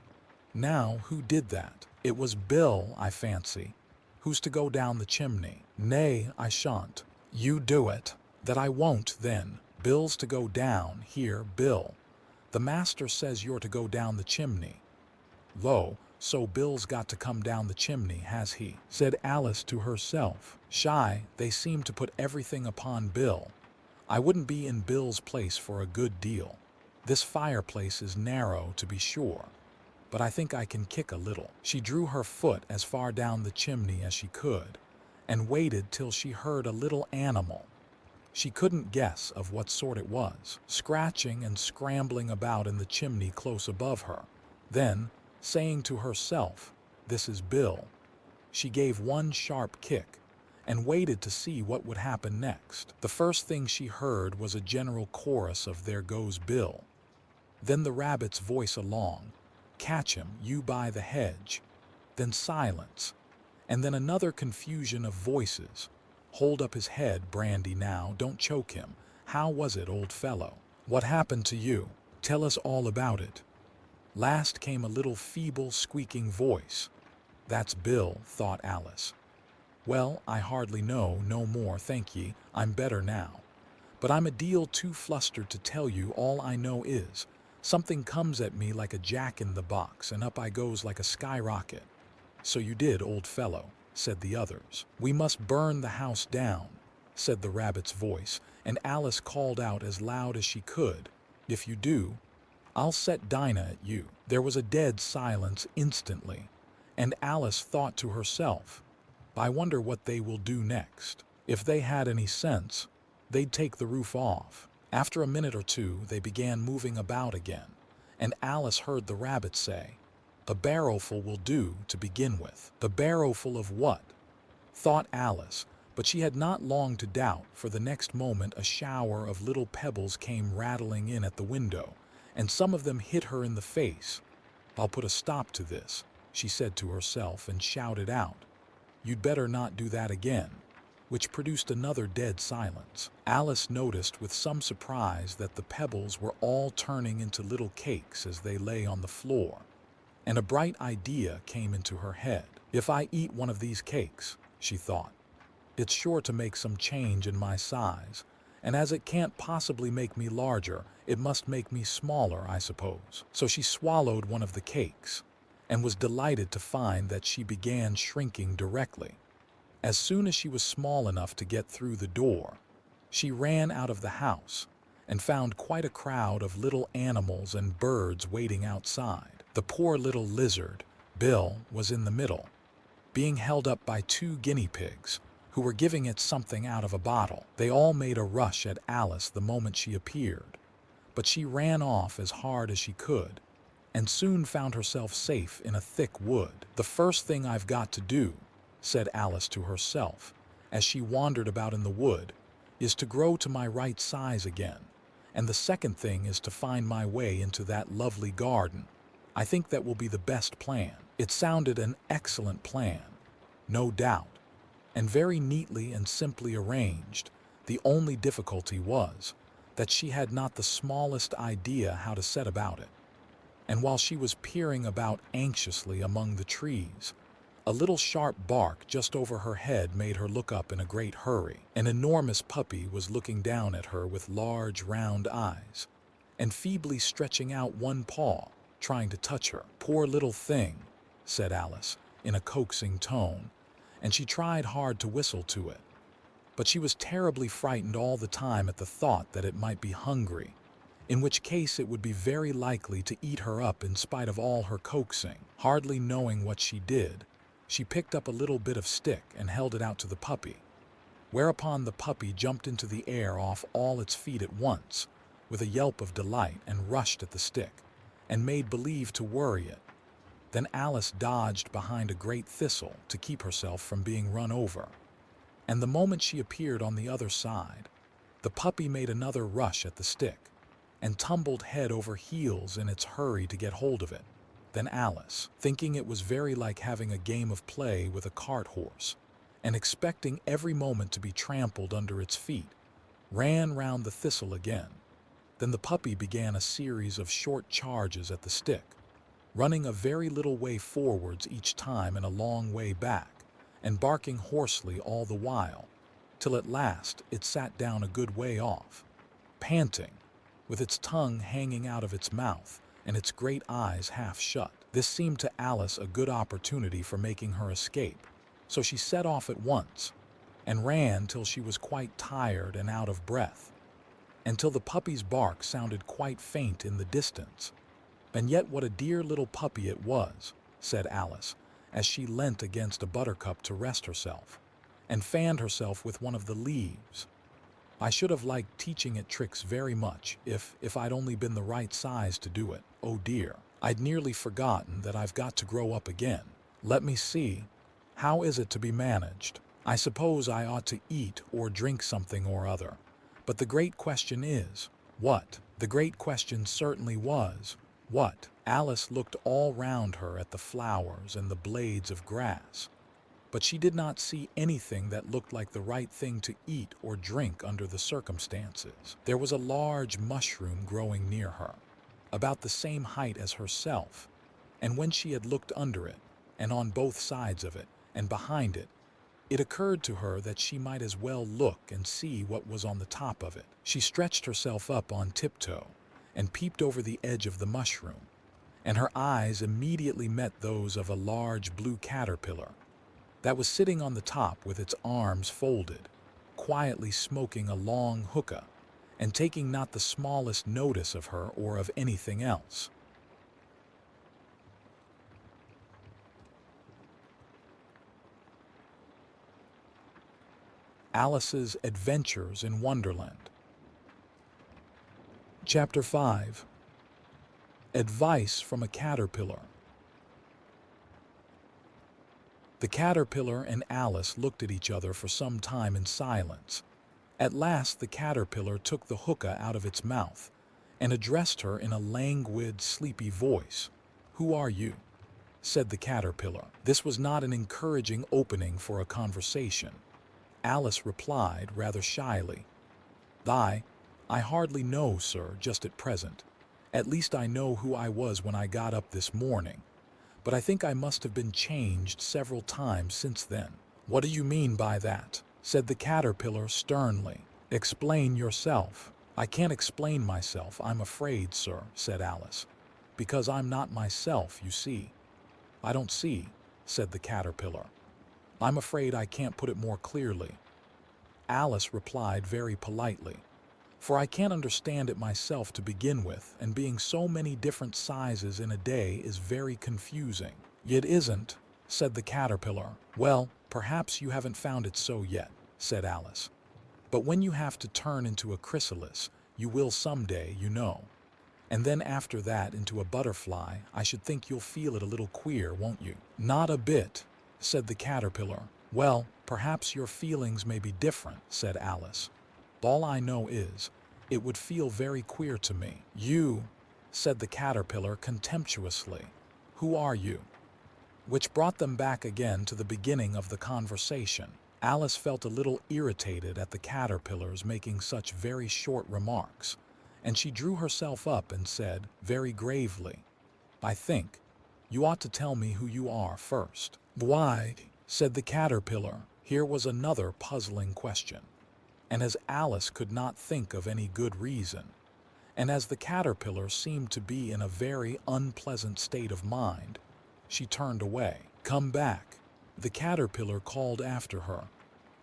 Now, who did that? It was Bill, I fancy. Who's to go down the chimney? Nay, I shan't. You do it. That I won't, then. Bill's to go down. Here, Bill. The master says you're to go down the chimney. Lo, so Bill's got to come down the chimney, has he? Said Alice to herself. Shy, they seem to put everything upon Bill. I wouldn't be in Bill's place for a good deal. This fireplace is narrow, to be sure, but I think I can kick a little. She drew her foot as far down the chimney as she could, and waited till she heard a little animal. She couldn't guess of what sort it was, scratching and scrambling about in the chimney close above her. Then, saying to herself, "This is Bill," she gave one sharp kick and waited to see what would happen next. The first thing she heard was a general chorus of "There goes Bill." Then the rabbit's voice along, "Catch him, you by the hedge." Then silence, and then another confusion of voices. "Hold up his head, Brandy, now, don't choke him. How was it, old fellow? What happened to you? Tell us all about it." Last came a little feeble, squeaking voice. "That's Bill," thought Alice. "Well, I hardly know, no more, thank ye, I'm better now. But I'm a deal too flustered to tell you. All I know is, something comes at me like a jack-in-the-box, and up I goes like a skyrocket." "So you did, old fellow," said the others. "We must burn the house down," said the rabbit's voice, and Alice called out as loud as she could, "If you do, I'll set Dinah at you." There was a dead silence instantly, and Alice thought to herself, "I wonder what they will do next. If they had any sense, they'd take the roof off." After a minute or two, they began moving about again, and Alice heard the rabbit say, "A barrowful will do to begin with." "The barrowful of what?" thought Alice, but she had not long to doubt, for the next moment a shower of little pebbles came rattling in at the window, and some of them hit her in the face. "I'll put a stop to this," she said to herself, and shouted out, "You'd better not do that again," which produced another dead silence. Alice noticed with some surprise that the pebbles were all turning into little cakes as they lay on the floor, and a bright idea came into her head. "If I eat one of these cakes," she thought, "it's sure to make some change in my size, and as it can't possibly make me larger, it must make me smaller, I suppose." So she swallowed one of the cakes, and was delighted to find that she began shrinking directly. As soon as she was small enough to get through the door, she ran out of the house and found quite a crowd of little animals and birds waiting outside. The poor little lizard, Bill, was in the middle, being held up by two guinea pigs, who were giving it something out of a bottle. They all made a rush at Alice the moment she appeared, but she ran off as hard as she could, and soon found herself safe in a thick wood. "The first thing I've got to do," said Alice to herself, as she wandered about in the wood, "is to grow to my right size again, and the second thing is to find my way into that lovely garden. I think that will be the best plan." It sounded an excellent plan, no doubt, and very neatly and simply arranged. The only difficulty was that she had not the smallest idea how to set about it. And while she was peering about anxiously among the trees, a little sharp bark just over her head made her look up in a great hurry. An enormous puppy was looking down at her with large round eyes, and feebly stretching out one paw, trying to touch her. "Poor little thing," said Alice, in a coaxing tone, and she tried hard to whistle to it. But she was terribly frightened all the time at the thought that it might be hungry, in which case it would be very likely to eat her up in spite of all her coaxing. Hardly knowing what she did, she picked up a little bit of stick and held it out to the puppy, whereupon the puppy jumped into the air off all its feet at once, with a yelp of delight, and rushed at the stick, and made believe to worry it. Then Alice dodged behind a great thistle to keep herself from being run over, and the moment she appeared on the other side, the puppy made another rush at the stick and tumbled head over heels in its hurry to get hold of it. Then Alice, thinking it was very like having a game of play with a cart horse, and expecting every moment to be trampled under its feet, ran round the thistle again. Then the puppy began a series of short charges at the stick, running a very little way forwards each time and a long way back, and barking hoarsely all the while, till at last it sat down a good way off, panting, with its tongue hanging out of its mouth and its great eyes half shut. This seemed to Alice a good opportunity for making her escape, so she set off at once, and ran till she was quite tired and out of breath, until the puppy's bark sounded quite faint in the distance. "And yet what a dear little puppy it was," said Alice, as she leant against a buttercup to rest herself, and fanned herself with one of the leaves. "I should have liked teaching it tricks very much if I'd only been the right size to do it. Oh dear, I'd nearly forgotten that I've got to grow up again. Let me see. How is it to be managed? I suppose I ought to eat or drink something or other. But the great question is, what?" The great question certainly was, what? Alice looked all round her at the flowers and the blades of grass, but she did not see anything that looked like the right thing to eat or drink under the circumstances. There was a large mushroom growing near her, about the same height as herself, and when she had looked under it, and on both sides of it, and behind it, it occurred to her that she might as well look and see what was on the top of it. She stretched herself up on tiptoe and peeped over the edge of the mushroom, and her eyes immediately met those of a large blue caterpillar that was sitting on the top with its arms folded, quietly smoking a long hookah, and taking not the smallest notice of her or of anything else. Alice's Adventures in Wonderland. Chapter 5. Advice from a Caterpillar. The caterpillar and Alice looked at each other for some time in silence. At last the caterpillar took the hookah out of its mouth and addressed her in a languid, sleepy voice. "Who are you?" said the caterpillar. This was not an encouraging opening for a conversation. Alice replied rather shyly, I hardly know, sir, just at present. At least I know who I was when I got up this morning, but I think I must have been changed several times since then." "What do you mean by that?" said the caterpillar sternly. "Explain yourself." "I can't explain myself, I'm afraid, sir," said Alice, "because I'm not myself, you see." "I don't see," said the caterpillar. "I'm afraid I can't put it more clearly." Alice replied very politely, "For I can't understand it myself to begin with, and being so many different sizes in a day is very confusing." "It isn't," said the caterpillar. "Well, perhaps you haven't found it so yet," said Alice. "But when you have to turn into a chrysalis, you will someday, you know. And then after that into a butterfly, I should think you'll feel it a little queer, won't you?" "Not a bit," said the caterpillar. "Well, perhaps your feelings may be different," said Alice. "All I know is, it would feel very queer to me." "You," said the caterpillar contemptuously. "Who are you?" Which brought them back again to the beginning of the conversation. Alice felt a little irritated at the caterpillars making such very short remarks, and she drew herself up and said, very gravely, "I think you ought to tell me who you are first." "Why?" said the caterpillar. Here was another puzzling question, and as Alice could not think of any good reason, and as the caterpillar seemed to be in a very unpleasant state of mind, she turned away. "Come back," the caterpillar called after her.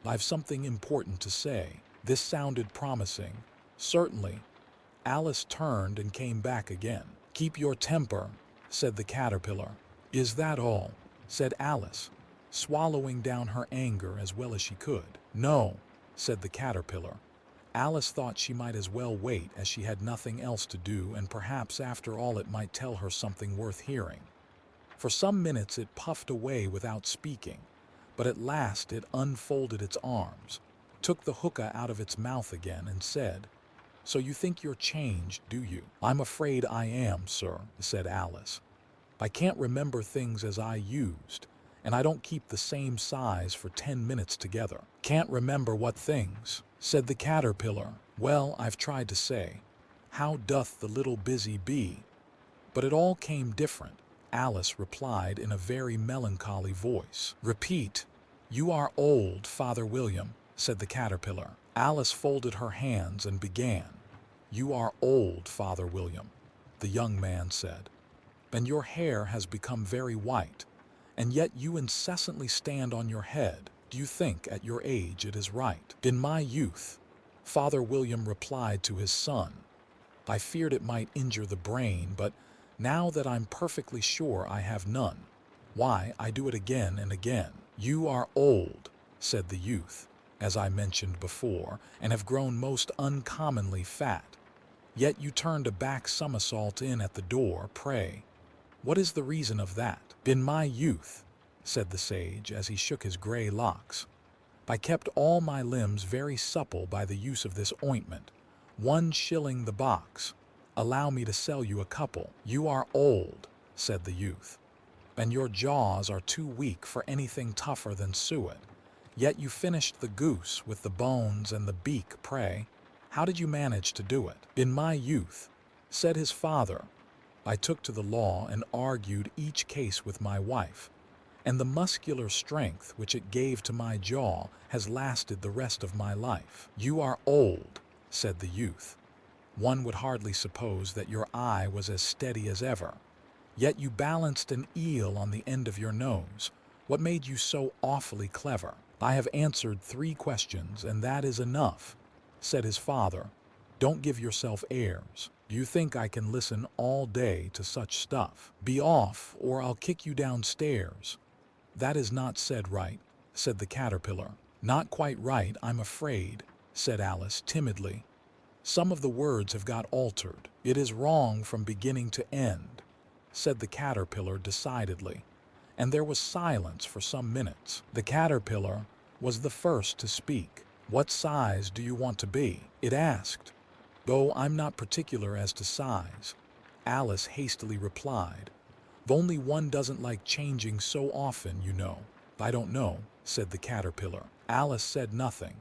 "I've something important to say." This sounded promising. "Certainly." Alice turned and came back again. "Keep your temper," said the caterpillar. "Is that all?" said Alice, swallowing down her anger as well as she could. "No," said the caterpillar. Alice thought she might as well wait, as she had nothing else to do, and perhaps after all it might tell her something worth hearing. For some minutes it puffed away without speaking, but at last it unfolded its arms, took the hookah out of its mouth again, and said, "So you think you're changed, do you?" "I'm afraid I am, sir," said Alice. "I can't remember things as I used, and I don't keep the same size for 10 minutes together." "Can't remember what things?" said the caterpillar. "Well, I've tried to say, how doth the little busy bee? But it all came different," Alice replied in a very melancholy voice. "Repeat, 'You are old, Father William,'" said the caterpillar. Alice folded her hands and began. "You are old, Father William," the young man said, "and your hair has become very white, and yet you incessantly stand on your head. Do you think at your age it is right?" "In my youth," Father William replied to his son, "I feared it might injure the brain, but now that I'm perfectly sure I have none, why, I do it again and again." "You are old," said the youth, "as I mentioned before, and have grown most uncommonly fat. Yet you turned a back somersault in at the door. Pray, what is the reason of that?" "In my youth," said the sage as he shook his gray locks, "I kept all my limbs very supple by the use of this ointment. 1 shilling the box. Allow me to sell you a couple." "You are old," said the youth, "and your jaws are too weak for anything tougher than suet. Yet you finished the goose with the bones and the beak. Pray, how did you manage to do it?" "In my youth," said his father, "I took to the law and argued each case with my wife, and the muscular strength which it gave to my jaw has lasted the rest of my life." "You are old," said the youth. "One would hardly suppose that your eye was as steady as ever. Yet you balanced an eel on the end of your nose. What made you so awfully clever?" "I have answered 3 questions, and that is enough," said his father. "Don't give yourself airs. Do you think I can listen all day to such stuff? Be off, or I'll kick you downstairs." "That is not said right," said the caterpillar. "Not quite right, I'm afraid," said Alice timidly. "Some of the words have got altered. It is wrong from beginning to end," said the caterpillar decidedly, and there was silence for some minutes. The caterpillar was the first to speak. "What size do you want to be?" it asked. "Oh, I'm not particular as to size," Alice hastily replied. "Only one doesn't like changing so often, you know." "I don't know," said the caterpillar. Alice said nothing.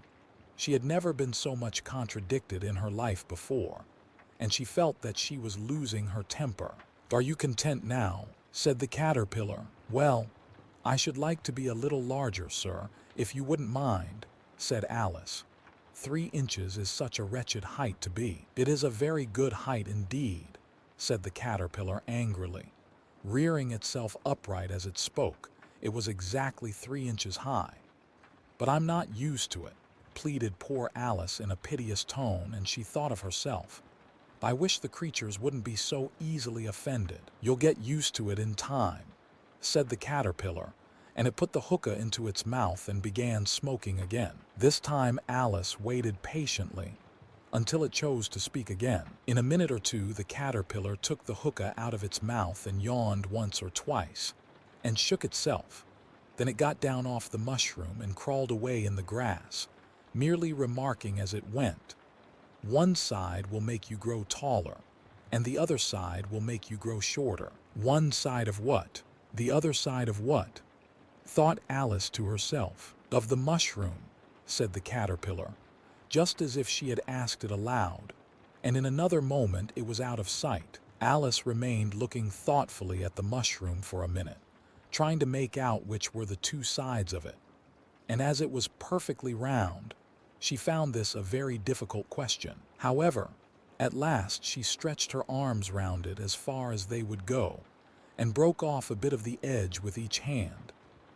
She had never been so much contradicted in her life before, and she felt that she was losing her temper. "Are you content now?" said the caterpillar. "Well, I should like to be a little larger, sir, if you wouldn't mind," said Alice. 3 inches is such a wretched height to be." "It is a very good height indeed," said the caterpillar angrily, rearing itself upright as it spoke. It was exactly 3 inches high. "But I'm not used to it," pleaded poor Alice in a piteous tone, and she thought of herself. "I wish the creatures wouldn't be so easily offended." "You'll get used to it in time," said the caterpillar, and it put the hookah into its mouth and began smoking again. This time Alice waited patiently until it chose to speak again. In a minute or two the caterpillar took the hookah out of its mouth and yawned once or twice, and shook itself. Then it got down off the mushroom and crawled away in the grass, merely remarking as it went, "One side will make you grow taller, and the other side will make you grow shorter." "One side of what? The other side of what?" thought Alice to herself. "Of the mushroom," said the caterpillar, just as if she had asked it aloud, and in another moment it was out of sight. Alice remained looking thoughtfully at the mushroom for a minute, trying to make out which were the 2 sides of it, and as it was perfectly round, she found this a very difficult question. However, at last she stretched her arms round it as far as they would go, and broke off a bit of the edge with each hand.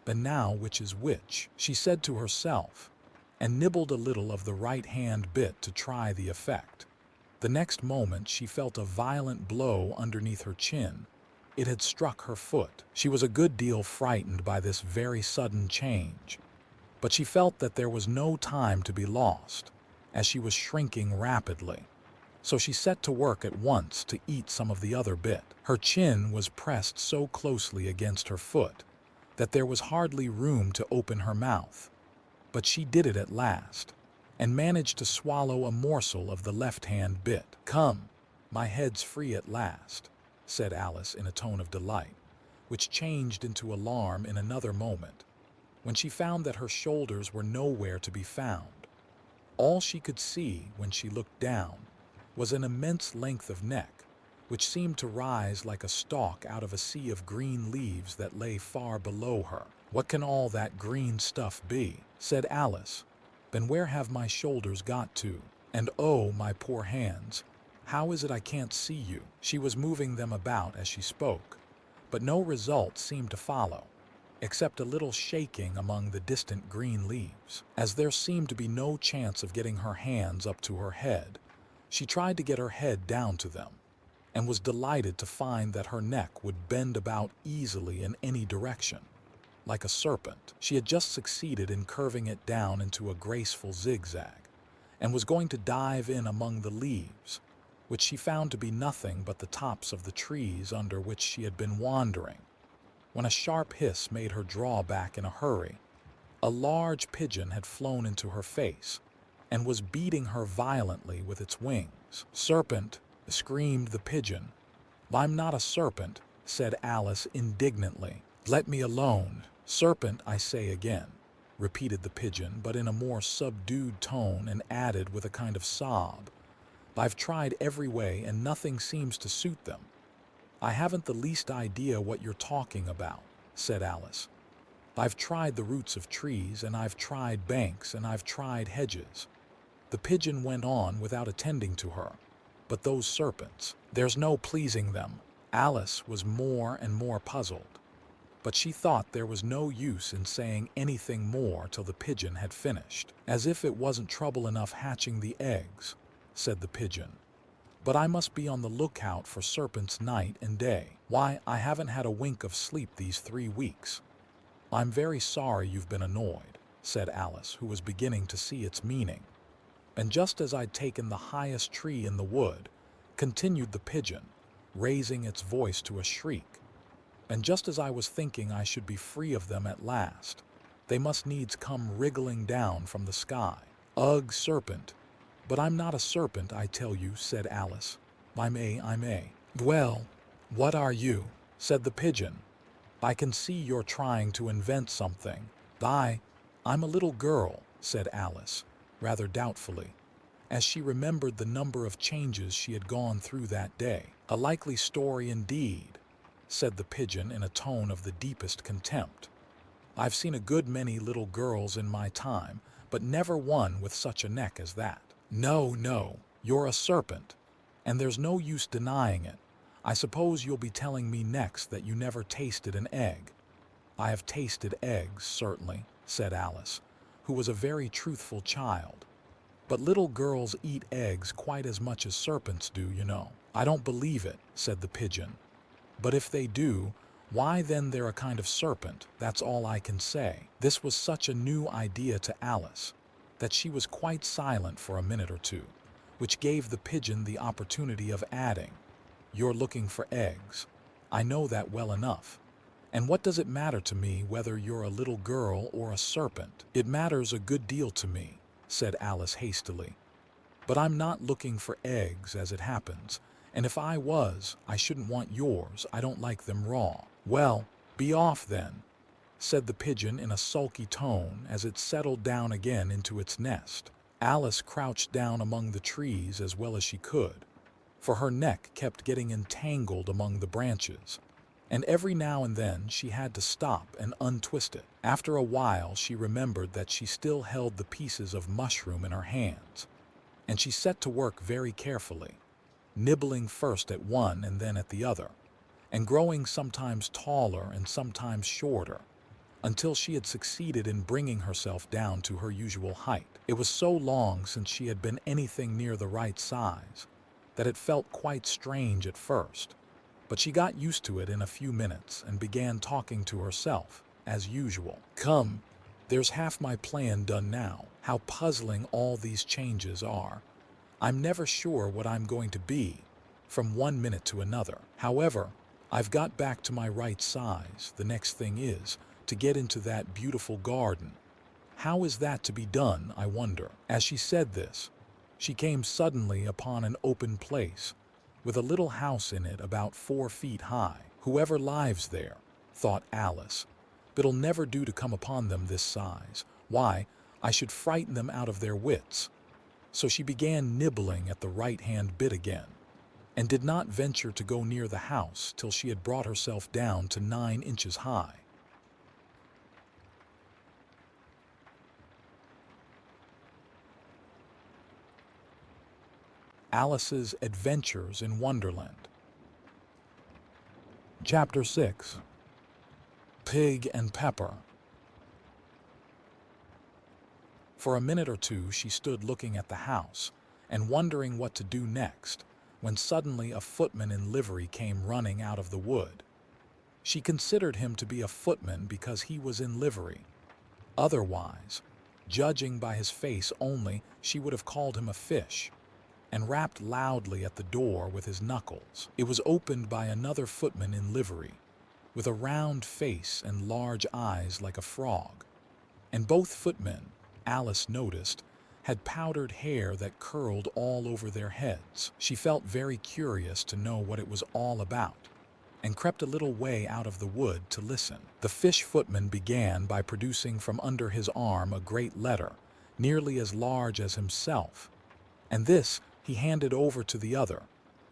"And now which is which?" she said to herself, and nibbled a little of the right-hand bit to try the effect. The next moment she felt a violent blow underneath her chin. It had struck her foot. She was a good deal frightened by this very sudden change, but she felt that there was no time to be lost, as she was shrinking rapidly. So she set to work at once to eat some of the other bit. Her chin was pressed so closely against her foot that there was hardly room to open her mouth. But she did it at last, and managed to swallow a morsel of the left-hand bit. "Come, my head's free at last," said Alice in a tone of delight, which changed into alarm in another moment, when she found that her shoulders were nowhere to be found. All she could see when she looked down was an immense length of neck, which seemed to rise like a stalk out of a sea of green leaves that lay far below her. "What can all that green stuff be?" said Alice. "Then where have my shoulders got to? And oh, my poor hands, how is it I can't see you?" She was moving them about as she spoke, but no result seemed to follow, except a little shaking among the distant green leaves. As there seemed to be no chance of getting her hands up to her head, she tried to get her head down to them, and was delighted to find that her neck would bend about easily in any direction. Like a serpent, she had just succeeded in curving it down into a graceful zigzag, and was going to dive in among the leaves, which she found to be nothing but the tops of the trees under which she had been wandering, when a sharp hiss made her draw back in a hurry. A large pigeon had flown into her face, and was beating her violently with its wings. "Serpent!" screamed the pigeon. "I'm not a serpent," said Alice indignantly. "Let me alone. Serpent, I say again," repeated the pigeon, but in a more subdued tone, and added with a kind of sob, "I've tried every way and nothing seems to suit them." "I haven't the least idea what you're talking about," said Alice. "I've tried the roots of trees, and I've tried banks, and I've tried hedges." The pigeon went on without attending to her. "But those serpents, there's no pleasing them." Alice was more and more puzzled, but she thought there was no use in saying anything more till the pigeon had finished. "As if it wasn't trouble enough hatching the eggs," said the pigeon. "But I must be on the lookout for serpents night and day. Why, I haven't had a wink of sleep these 3 weeks." "I'm very sorry you've been annoyed," said Alice, who was beginning to see its meaning. "And just as I'd taken the highest tree in the wood," continued the pigeon, raising its voice to a shriek, "and just as I was thinking I should be free of them at last, they must needs come wriggling down from the sky. Ugh, serpent! But I'm not a serpent, I tell you," said Alice. I'm a. "Well, what are you?" said the pigeon. "I can see you're trying to invent something." I'm a little girl," said Alice, rather doubtfully, as she remembered the number of changes she had gone through that day. "A likely story indeed," said the pigeon in a tone of the deepest contempt. "I've seen a good many little girls in my time, but never one with such a neck as that. No, you're a serpent, and there's no use denying it. I suppose you'll be telling me next that you never tasted an egg." "I have tasted eggs, certainly," said Alice, who was a very truthful child. "But little girls eat eggs quite as much as serpents do, you know." "I don't believe it," said the pigeon. "But if they do, why then they're a kind of serpent, that's all I can say." This was such a new idea to Alice that she was quite silent for a minute or two, which gave the pigeon the opportunity of adding, "You're looking for eggs. I know that well enough. And what does it matter to me whether you're a little girl or a serpent?" "It matters a good deal to me," said Alice hastily. "But I'm not looking for eggs, as it happens, and if I was, I shouldn't want yours. I don't like them raw." "Well, be off then," said the pigeon in a sulky tone as it settled down again into its nest. Alice crouched down among the trees as well as she could, for her neck kept getting entangled among the branches, and every now and then she had to stop and untwist it. After a while she remembered that she still held the pieces of mushroom in her hands, and she set to work very carefully, nibbling first at one and then at the other, and growing sometimes taller and sometimes shorter, until she had succeeded in bringing herself down to her usual height. It was so long since she had been anything near the right size that it felt quite strange at first, but she got used to it in a few minutes and began talking to herself, as usual. "Come, there's half my plan done now. How puzzling all these changes are. I'm never sure what I'm going to be from one minute to another. However, I've got back to my right size. The next thing is to get into that beautiful garden. How is that to be done, I wonder?" As she said this, she came suddenly upon an open place, with a little house in it about 4 feet high. "Whoever lives there," thought Alice, "it'll never do to come upon them this size. Why, I should frighten them out of their wits." So she began nibbling at the right-hand bit again, and did not venture to go near the house till she had brought herself down to 9 inches high. Alice's Adventures in Wonderland. Chapter 6. Pig and Pepper. For a minute or two she stood looking at the house and wondering what to do next, when suddenly a footman in livery came running out of the wood. She considered him to be a footman because he was in livery. Otherwise, judging by his face only, she would have called him a fish, and rapped loudly at the door with his knuckles. It was opened by another footman in livery, with a round face and large eyes like a frog. And both footmen, Alice noticed, had powdered hair that curled all over their heads. She felt very curious to know what it was all about, and crept a little way out of the wood to listen. The fish footman began by producing from under his arm a great letter, nearly as large as himself, and this he handed over to the other,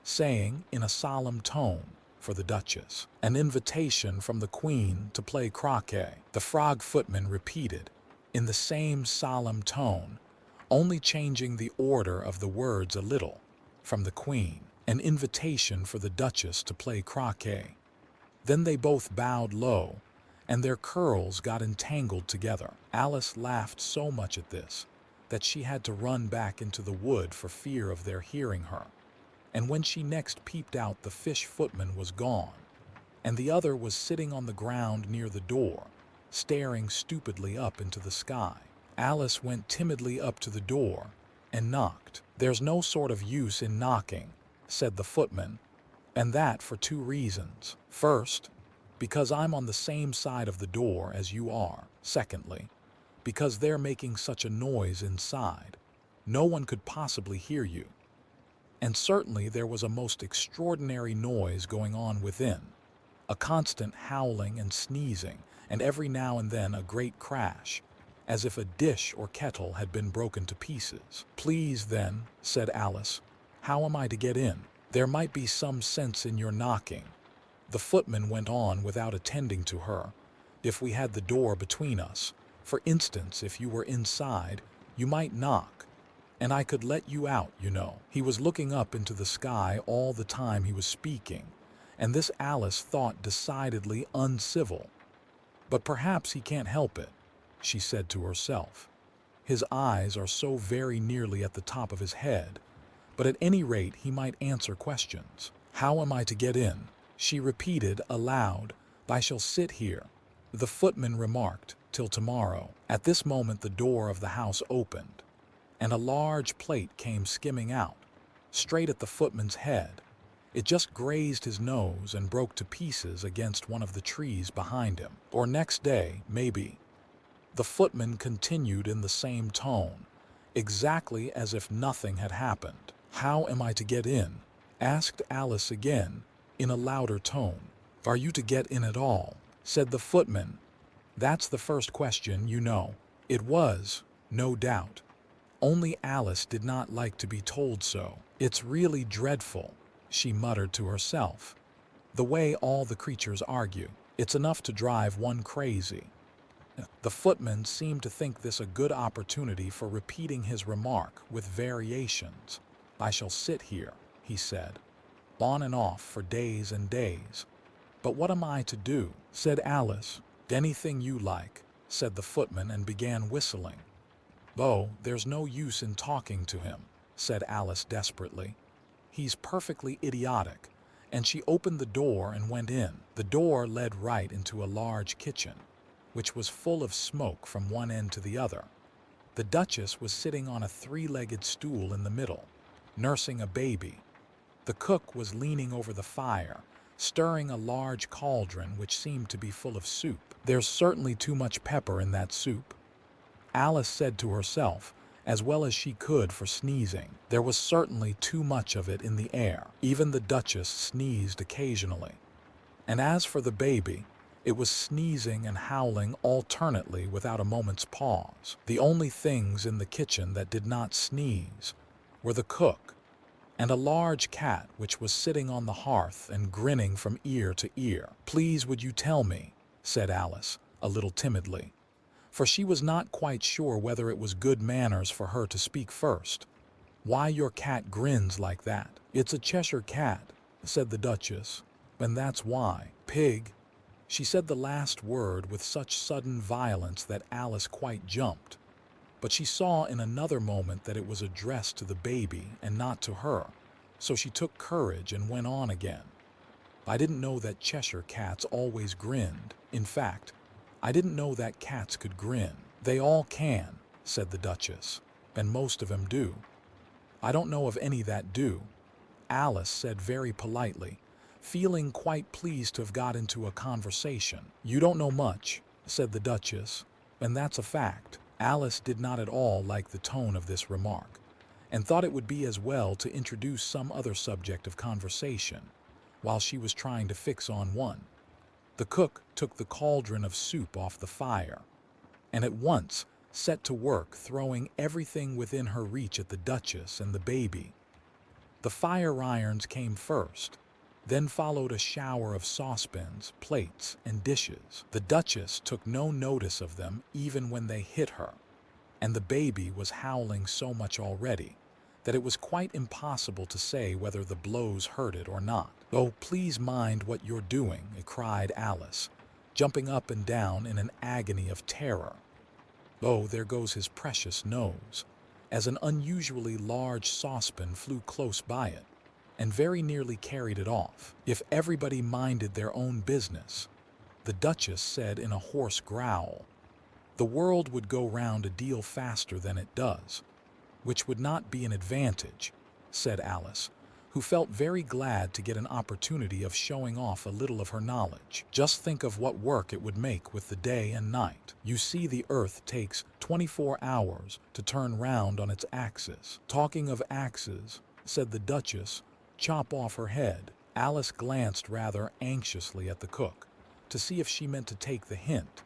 saying in a solemn tone, for the Duchess, "An invitation from the Queen to play croquet." The frog footman repeated, in the same solemn tone, only changing the order of the words a little, "From the Queen, an invitation for the Duchess to play croquet." Then they both bowed low, and their curls got entangled together. Alice laughed so much at this that she had to run back into the wood for fear of their hearing her. And when she next peeped out, the fish footman was gone, and the other was sitting on the ground near the door, staring stupidly up into the sky. Alice went timidly up to the door and knocked. "There's no sort of use in knocking," said the footman, "and that for 2 reasons. First, because I'm on the same side of the door as you are. Secondly, because they're making such a noise inside. No one could possibly hear you." And certainly there was a most extraordinary noise going on within, a constant howling and sneezing, and every now and then a great crash, as if a dish or kettle had been broken to pieces. "Please then," said Alice, "how am I to get in?" "There might be some sense in your knocking," the footman went on without attending to her, "if we had the door between us. For instance, if you were inside, you might knock, and I could let you out, you know." He was looking up into the sky all the time he was speaking, and this Alice thought decidedly uncivil. "But perhaps he can't help it," she said to herself. "His eyes are so very nearly at the top of his head, but at any rate he might answer questions. How am I to get in?" She repeated aloud, "I shall sit here." The footman remarked, "Till tomorrow." At this moment the door of the house opened, and a large plate came skimming out, straight at the footman's head. It just grazed his nose and broke to pieces against one of the trees behind him. "Or next day, maybe." The footman continued in the same tone, exactly as if nothing had happened. "How am I to get in?" asked Alice again, in a louder tone. "Are you to get in at all?" said the footman. "That's the first question, you know." It was, no doubt. Only Alice did not like to be told so. "It's really dreadful," she muttered to herself, "the way all the creatures argue. It's enough to drive one crazy." The footman seemed to think this a good opportunity for repeating his remark with variations. "I shall sit here," he said, "on and off for days and days." "But what am I to do?" said Alice. "Anything you like," said the footman, and began whistling. "Oh, there's no use in talking to him," said Alice desperately. "He's perfectly idiotic." And she opened the door and went in. The door led right into a large kitchen, which was full of smoke from one end to the other. The Duchess was sitting on a 3-legged stool in the middle, nursing a baby. The cook was leaning over the fire, stirring a large cauldron which seemed to be full of soup. "There's certainly too much pepper in that soup," Alice said to herself, as well as she could for sneezing. There was certainly too much of it in the air. Even the Duchess sneezed occasionally. And as for the baby, it was sneezing and howling alternately without a moment's pause. The only things in the kitchen that did not sneeze were the cook and a large cat which was sitting on the hearth and grinning from ear to ear. "Please would you tell me," said Alice, a little timidly, for she was not quite sure whether it was good manners for her to speak first, "why your cat grins like that?" "It's a Cheshire cat," said the Duchess, "and that's why." "Pig." She said the last word with such sudden violence that Alice quite jumped, but she saw in another moment that it was addressed to the baby and not to her, so she took courage and went on again. "I didn't know that Cheshire cats always grinned. In fact, I didn't know that cats could grin." "They all can," said the Duchess, "and most of 'em do." "I don't know of any that do," Alice said very politely, feeling quite pleased to have got into a conversation. "You don't know much," said the Duchess, "and that's a fact." Alice did not at all like the tone of this remark, and thought it would be as well to introduce some other subject of conversation, while she was trying to fix on one. The cook took the cauldron of soup off the fire, and at once set to work throwing everything within her reach at the Duchess and the baby. The fire irons came first, then followed a shower of saucepans, plates, and dishes. The Duchess took no notice of them even when they hit her, and the baby was howling so much already that it was quite impossible to say whether the blows hurt it or not. "Oh, please mind what you're doing," cried Alice, jumping up and down in an agony of terror. "Oh, there goes his precious nose," as an unusually large saucepan flew close by it, and very nearly carried it off. "If everybody minded their own business," the Duchess said in a hoarse growl, "the world would go round a deal faster than it does." "Which would not be an advantage," said Alice, who felt very glad to get an opportunity of showing off a little of her knowledge. "Just think of what work it would make with the day and night. You see, the earth takes 24 hours to turn round on its axis." "Talking of axes," said the Duchess, "chop off her head." Alice glanced rather anxiously at the cook to see if she meant to take the hint,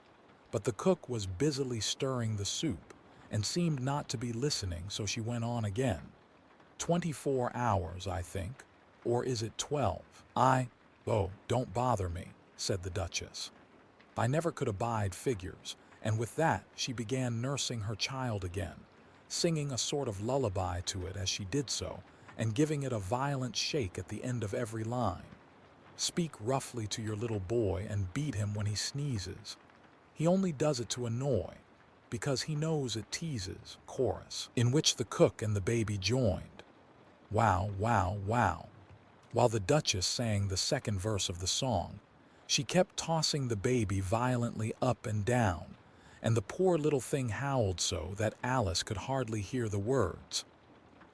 but the cook was busily stirring the soup and seemed not to be listening, so she went on again. "24 hours, I think, or is it 12? Oh, don't bother me," said the Duchess. "I never could abide figures," and with that she began nursing her child again, singing a sort of lullaby to it as she did so, and giving it a violent shake at the end of every line. "Speak roughly to your little boy and beat him when he sneezes. He only does it to annoy, because he knows it teases." Chorus, in which the cook and the baby joined. Wow, wow, wow. While the Duchess sang the second verse of the song, she kept tossing the baby violently up and down, and the poor little thing howled so that Alice could hardly hear the words.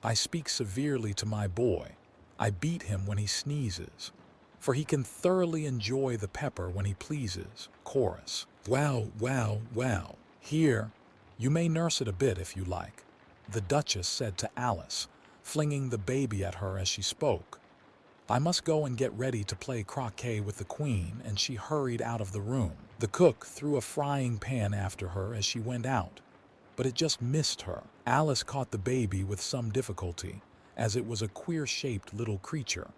"I speak severely to my boy. I beat him when he sneezes, for he can thoroughly enjoy the pepper when he pleases." Chorus. Wow, wow, wow. "Here, you may nurse it a bit if you like," the Duchess said to Alice, flinging the baby at her as she spoke. "I must go and get ready to play croquet with the Queen," and she hurried out of the room. The cook threw a frying pan after her as she went out, but it just missed her. Alice caught the baby with some difficulty, as it was a queer-shaped little creature,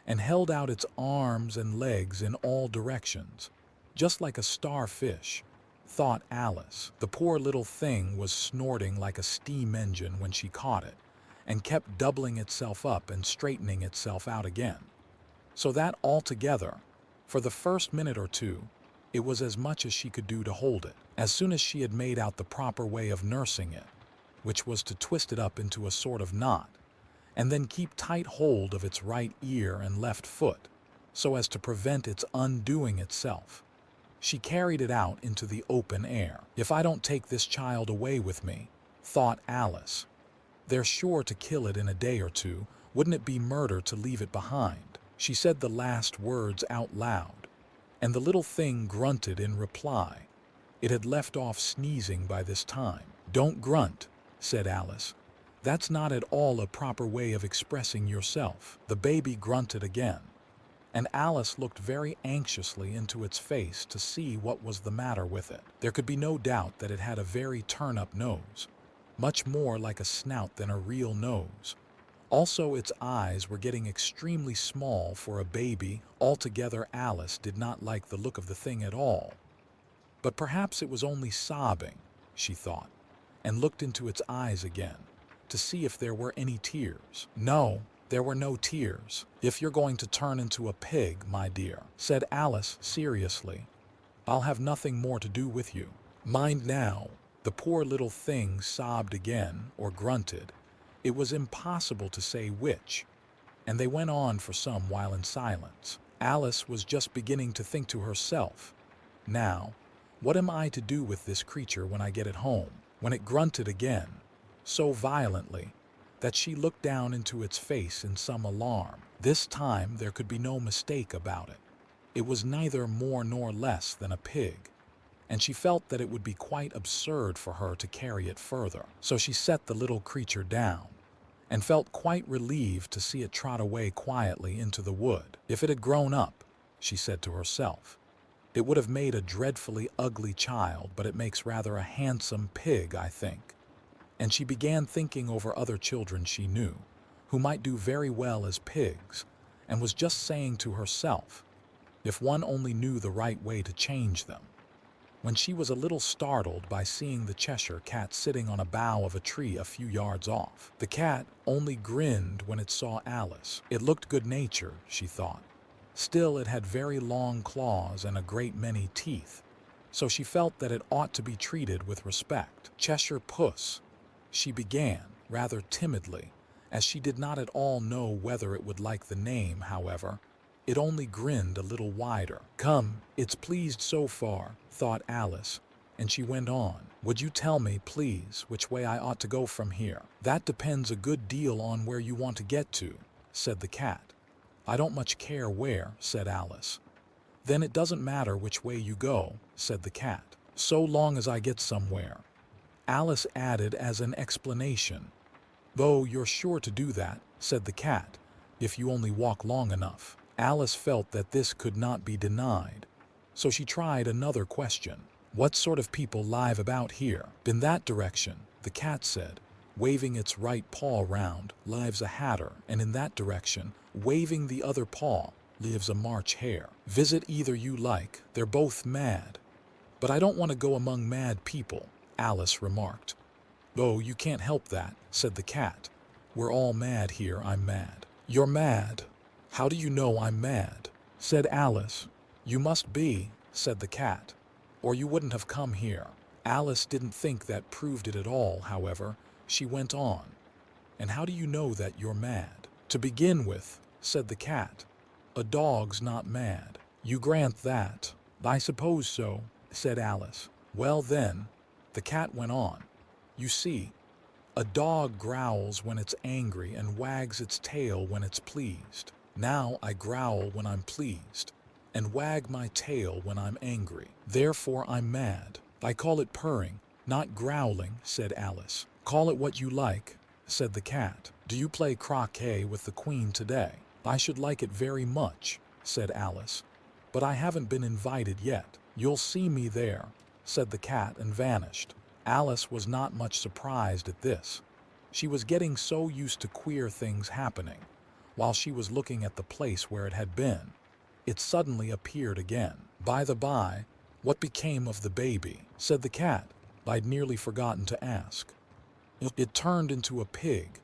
and held out its arms and legs in all directions, just like a starfish, thought Alice. The poor little thing was snorting like a steam engine when she caught it, and kept doubling itself up and straightening itself out again. So that altogether, for the first minute or two, it was as much as she could do to hold it. As soon as she had made out the proper way of nursing it, which was to twist it up into a sort of knot, and then keep tight hold of its right ear and left foot, so as to prevent its undoing itself, she carried it out into the open air. "If I don't take this child away with me," thought Alice, "they're sure to kill it in a day or two. Wouldn't it be murder to leave it behind?" She said the last words out loud, and the little thing grunted in reply. It had left off sneezing by this time. "Don't grunt," said Alice. "That's not at all a proper way of expressing yourself." The baby grunted again, and Alice looked very anxiously into its face to see what was the matter with it. There could be no doubt that it had a very turn-up nose, much more like a snout than a real nose. Also, its eyes were getting extremely small for a baby. Altogether, Alice did not like the look of the thing at all. But perhaps it was only sobbing, she thought, and looked into its eyes again to see if there were any tears. No, there were no tears. "If you're going to turn into a pig, my dear," said Alice seriously, "I'll have nothing more to do with you. Mind now." The poor little thing sobbed again, or grunted. It was impossible to say which, and they went on for some while in silence. Alice was just beginning to think to herself, "Now, what am I to do with this creature when I get it home?" when it grunted again, so violently that she looked down into its face in some alarm. This time there could be no mistake about it. It was neither more nor less than a pig, and she felt that it would be quite absurd for her to carry it further. So she set the little creature down, and felt quite relieved to see it trot away quietly into the wood. "If it had grown up," she said to herself, "it would have made a dreadfully ugly child, but it makes rather a handsome pig, I think." And she began thinking over other children she knew, who might do very well as pigs, and was just saying to herself, if one only knew the right way to change them, when she was a little startled by seeing the Cheshire Cat sitting on a bough of a tree a few yards off. The cat only grinned when it saw Alice. It looked good-natured, she thought. Still, it had very long claws and a great many teeth, so she felt that it ought to be treated with respect. "Cheshire Puss," she began, rather timidly, as she did not at all know whether it would like the name. However, it only grinned a little wider. "Come, it's pleased so far," thought Alice, and she went on. "Would you tell me, please, which way I ought to go from here?" "That depends a good deal on where you want to get to," said the cat. "I don't much care where," said Alice. "Then it doesn't matter which way you go," said the cat, "so long as I get somewhere," Alice added as an explanation. "Though you're sure to do that," said the cat, "if you only walk long enough." Alice felt that this could not be denied, so she tried another question. "What sort of people live about here?" "In that direction," the cat said, waving its right paw round, "lives a hatter, and in that direction, waving the other paw, lives a March hare. Visit either you like, they're both mad." "But I don't want to go among mad people," Alice remarked. "Oh, you can't help that," said the cat. "We're all mad here. I'm mad." "You're mad? How do you know I'm mad?" said Alice. "You must be," said the cat, "or you wouldn't have come here." Alice didn't think that proved it at all, however. She went on. "And how do you know that you're mad?" "To begin with," said the cat, "a dog's not mad." "You grant that?" "I suppose so," said Alice. "Well then," the cat went on, "you see, a dog growls when it's angry and wags its tail when it's pleased. Now I growl when I'm pleased, and wag my tail when I'm angry. Therefore I'm mad. I call it purring, not growling," said Alice. "Call it what you like," said the cat. "Do you play croquet with the Queen today?" "I should like it very much," said Alice, "but I haven't been invited yet." "You'll see me there," said the cat and vanished. Alice was not much surprised at this. She was getting so used to queer things happening. While she was looking at the place where it had been, it suddenly appeared again. "By the by, what became of the baby?" said the cat. "I'd nearly forgotten to ask." "It turned into a pig,"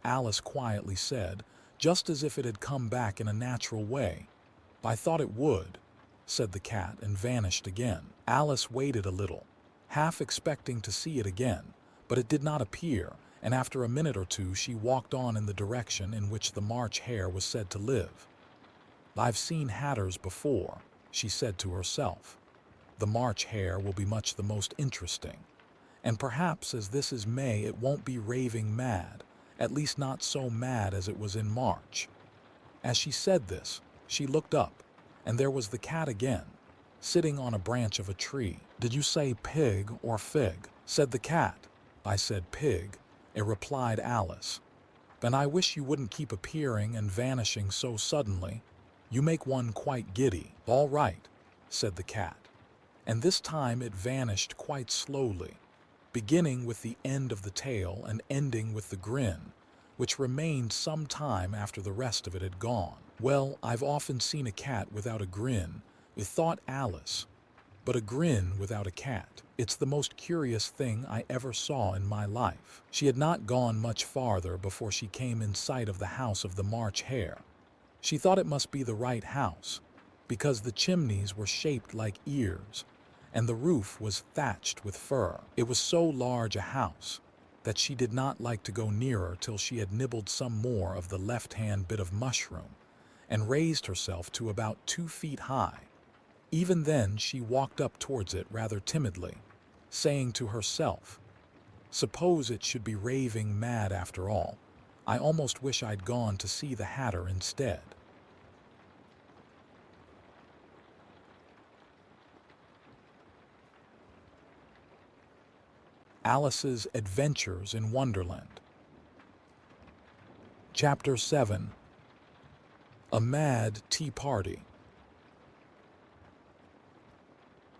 Alice quietly said, just as if it had come back in a natural way. "I thought it would," said the cat and vanished again. Alice waited a little, half expecting to see it again, but it did not appear, and after a minute or two she walked on in the direction in which the March hare was said to live. "I've seen hatters before," she said to herself. "The March hare will be much the most interesting. And perhaps as this is May it won't be raving mad, at least not so mad as it was in March." As she said this, she looked up, and there was the cat again, sitting on a branch of a tree. "Did you say pig or fig?" said the cat. "I said pig," replied Alice. "Then I wish you wouldn't keep appearing and vanishing so suddenly. You make one quite giddy." "All right," said the cat. And this time it vanished quite slowly, beginning with the end of the tail and ending with the grin, which remained some time after the rest of it had gone. "Well, I've often seen a cat without a grin," thought Alice, "but a grin without a cat. It's the most curious thing I ever saw in my life." She had not gone much farther before she came in sight of the house of the March Hare. She thought it must be the right house, because the chimneys were shaped like ears, and the roof was thatched with fur. It was so large a house that she did not like to go nearer till she had nibbled some more of the left-hand bit of mushroom and raised herself to about 2 feet high. Even then she walked up towards it rather timidly, saying to herself, "Suppose it should be raving mad after all. I almost wish I'd gone to see the Hatter instead." Alice's Adventures in Wonderland. Chapter 7. A Mad Tea Party.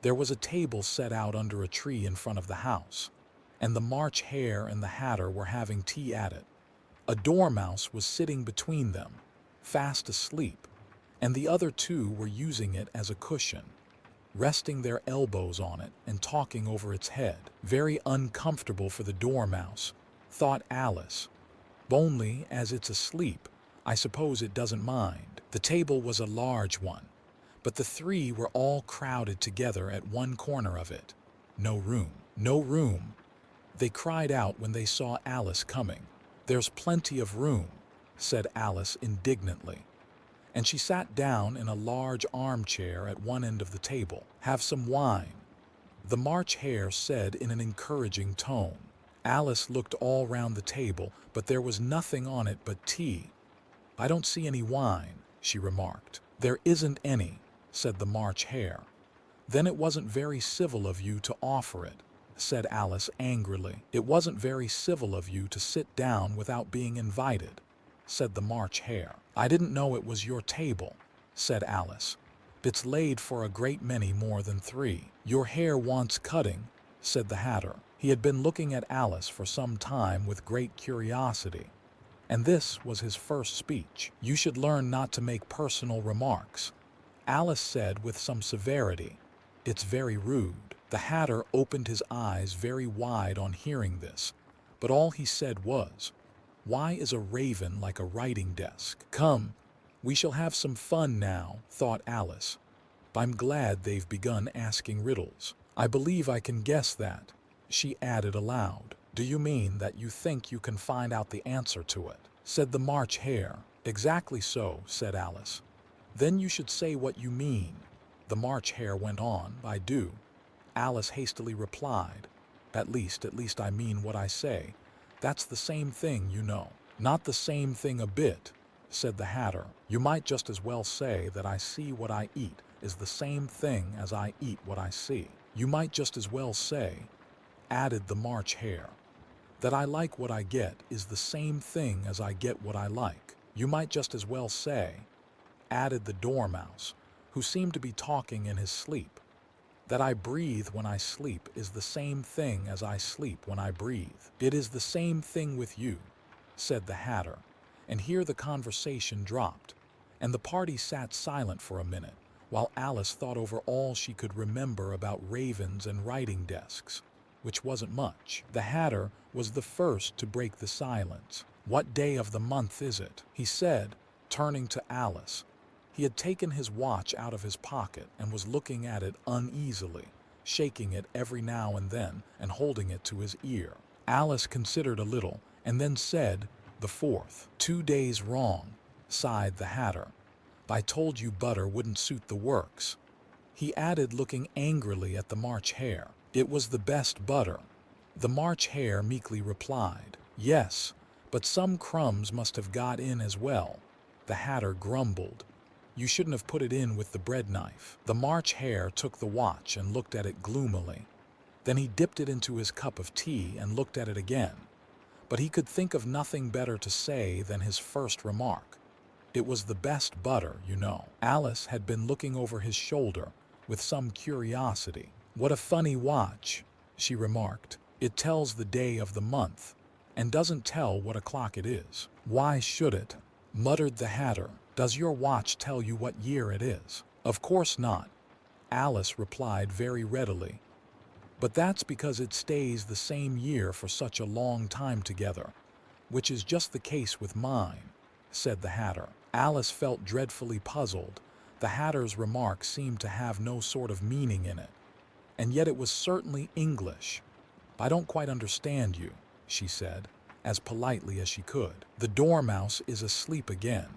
There was a table set out under a tree in front of the house, and the March Hare and the Hatter were having tea at it. A dormouse was sitting between them, fast asleep, and the other two were using it as a cushion, resting their elbows on it and talking over its head. Very uncomfortable for the dormouse, thought Alice. Only, as it's asleep, I suppose it doesn't mind. The table was a large one, but the three were all crowded together at one corner of it. No room. No room, they cried out when they saw Alice coming. "There's plenty of room," said Alice indignantly, and she sat down in a large armchair at one end of the table. "Have some wine," the March Hare said in an encouraging tone. Alice looked all round the table, but there was nothing on it but tea. "I don't see any wine," she remarked. "There isn't any," said the March Hare. "Then it wasn't very civil of you to offer it," said Alice angrily. "It wasn't very civil of you to sit down without being invited," said the March Hare. "I didn't know it was your table," said Alice. "It's laid for a great many more than 3. "Your hair wants cutting," said the Hatter. He had been looking at Alice for some time with great curiosity, and this was his first speech. "You should learn not to make personal remarks," Alice said with some severity. "It's very rude." The Hatter opened his eyes very wide on hearing this, but all he said was, "Why is a raven like a writing desk?" "Come, we shall have some fun now," thought Alice. "I'm glad they've begun asking riddles. I believe I can guess that," she added aloud. "Do you mean that you think you can find out the answer to it?" said the March Hare. "Exactly so," said Alice. "Then you should say what you mean," the March Hare went on. "I do," Alice hastily replied. At least I mean what I say. That's the same thing, you know." "Not the same thing a bit," said the Hatter. "You might just as well say that I see what I eat is the same thing as I eat what I see." "You might just as well say," added the March Hare, "that I like what I get is the same thing as I get what I like." "You might just as well say," added the Dormouse, who seemed to be talking in his sleep, "that I breathe when I sleep is the same thing as I sleep when I breathe." "It is the same thing with you," said the Hatter, and here the conversation dropped, and the party sat silent for a minute, while Alice thought over all she could remember about ravens and writing desks, which wasn't much. The Hatter was the first to break the silence. "What day of the month is it?" he said, turning to Alice. He had taken his watch out of his pocket and was looking at it uneasily, shaking it every now and then and holding it to his ear. Alice considered a little and then said, "The 4th. 2 days wrong," sighed the Hatter. "I told you butter wouldn't suit the works," he added, looking angrily at the March Hare. "It was the best butter," the March Hare meekly replied. "Yes, but some crumbs must have got in as well," The Hatter grumbled. You shouldn't have put it in with the bread knife. The March Hare took the watch and looked at it gloomily. Then he dipped it into his cup of tea and looked at it again. But he could think of nothing better to say than his first remark. It was the best butter, you know. Alice had been looking over his shoulder with some curiosity. What a funny watch, she remarked. It tells the day of the month and doesn't tell what o'clock it is. Why should it? Muttered the Hatter. Does your watch tell you what year it is? Of course not, Alice replied very readily. But that's because it stays the same year for such a long time together, which is just the case with mine, said the Hatter. Alice felt dreadfully puzzled. The Hatter's remark seemed to have no sort of meaning in it, and yet it was certainly English. I don't quite understand you, she said, as politely as she could. The Dormouse is asleep again,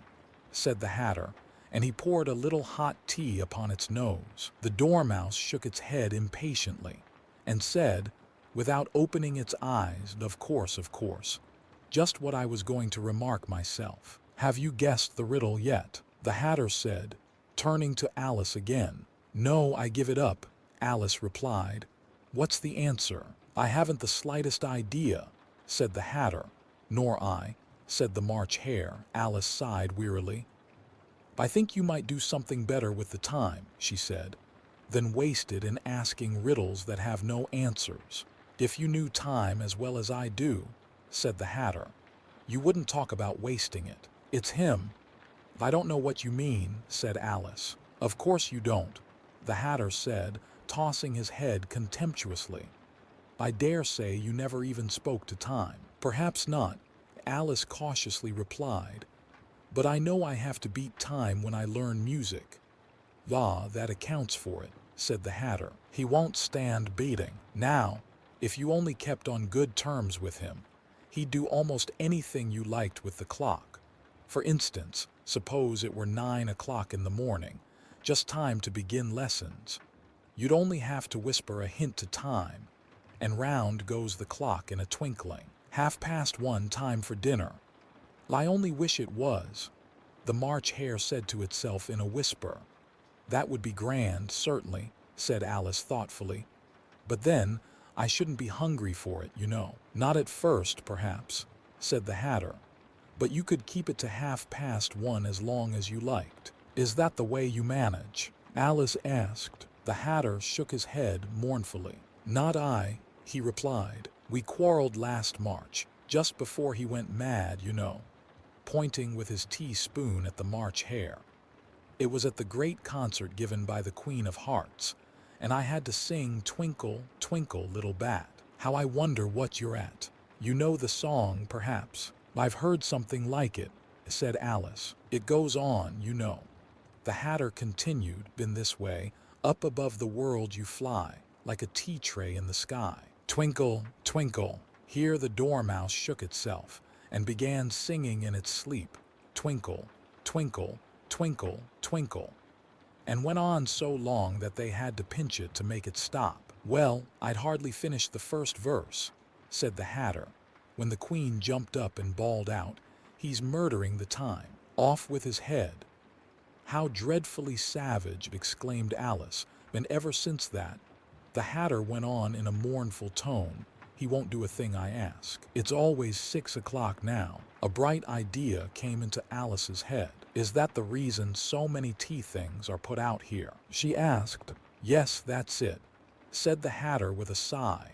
said the Hatter, and he poured a little hot tea upon its nose. The Dormouse shook its head impatiently and said, without opening its eyes, of course, just what I was going to remark myself. Have you guessed the riddle yet? The Hatter said, turning to Alice again. No, I give it up, Alice replied. What's the answer? I haven't the slightest idea, said the Hatter. Nor I, said the March Hare. Alice sighed wearily. I think you might do something better with the time, she said, than waste it in asking riddles that have no answers. If you knew time as well as I do, said the Hatter, you wouldn't talk about wasting it. It's him. I don't know what you mean, said Alice. Of course you don't, the Hatter said, tossing his head contemptuously. I dare say you never even spoke to time. Perhaps not, Alice cautiously replied. But I know I have to beat time when I learn music. Ah, that accounts for it, said the Hatter. He won't stand beating. Now, if you only kept on good terms with him, he'd do almost anything you liked with the clock. For instance, suppose it were 9 o'clock in the morning, just time to begin lessons. You'd only have to whisper a hint to time, and round goes the clock in a twinkling. 1:30, time for dinner. I only wish it was, the March Hare said to itself in a whisper. That would be grand, certainly, said Alice thoughtfully. But then, I shouldn't be hungry for it, you know. Not at first, perhaps, said the Hatter. But you could keep it to 1:30 as long as you liked. Is that the way you manage? Alice asked. The Hatter shook his head mournfully. Not I, he replied. We quarreled last March, just before he went mad, you know, pointing with his teaspoon at the March Hare. It was at the great concert given by the Queen of Hearts, and I had to sing Twinkle, Twinkle, Little Bat. How I wonder what you're at. You know the song, perhaps. I've heard something like it, said Alice. It goes on, you know. The Hatter continued, in this way, up above the world you fly, like a tea tray in the sky. Twinkle, twinkle. Here the Dormouse shook itself and began singing in its sleep. Twinkle, twinkle, twinkle, twinkle, and went on so long that they had to pinch it to make it stop. Well, I'd hardly finished the first verse, said the Hatter, when the Queen jumped up and bawled out, He's murdering the time. Off with his head. How dreadfully savage, exclaimed Alice, and ever since that, the Hatter went on in a mournful tone, he won't do a thing I ask. It's always 6 o'clock now. A bright idea came into Alice's head. Is that the reason so many tea things are put out here? She asked. Yes, that's it, said the Hatter with a sigh.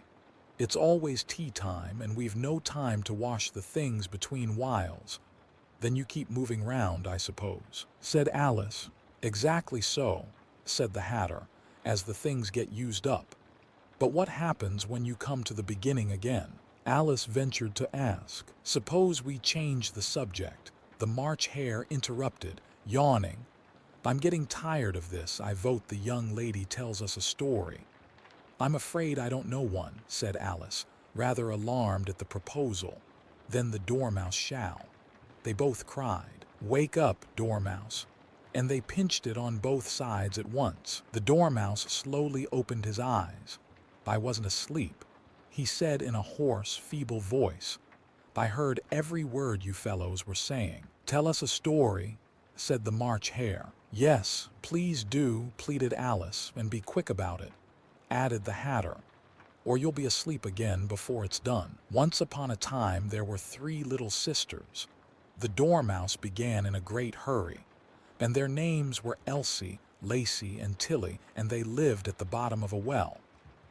It's always tea time and we've no time to wash the things between whiles. Then you keep moving round, I suppose, said Alice. Exactly so, said the Hatter, as the things get used up. But what happens when you come to the beginning again? Alice ventured to ask. Suppose we change the subject, the March Hare interrupted, yawning. I'm getting tired of this. I vote the young lady tells us a story. I'm afraid I don't know one, said Alice, rather alarmed at the proposal. Then the Dormouse shall. They both cried, Wake up, Dormouse. And they pinched it on both sides at once. The Dormouse slowly opened his eyes. I wasn't asleep, he said in a hoarse, feeble voice. I heard every word you fellows were saying. Tell us a story, said the March Hare. "Yes, please do," pleaded Alice, "and be quick about it," added the Hatter, "or you'll be asleep again before it's done." Once upon a time there were 3 little sisters. The Dormouse began in a great hurry, and their names were Elsie, Lacey, and Tilly, and they lived at the bottom of a well.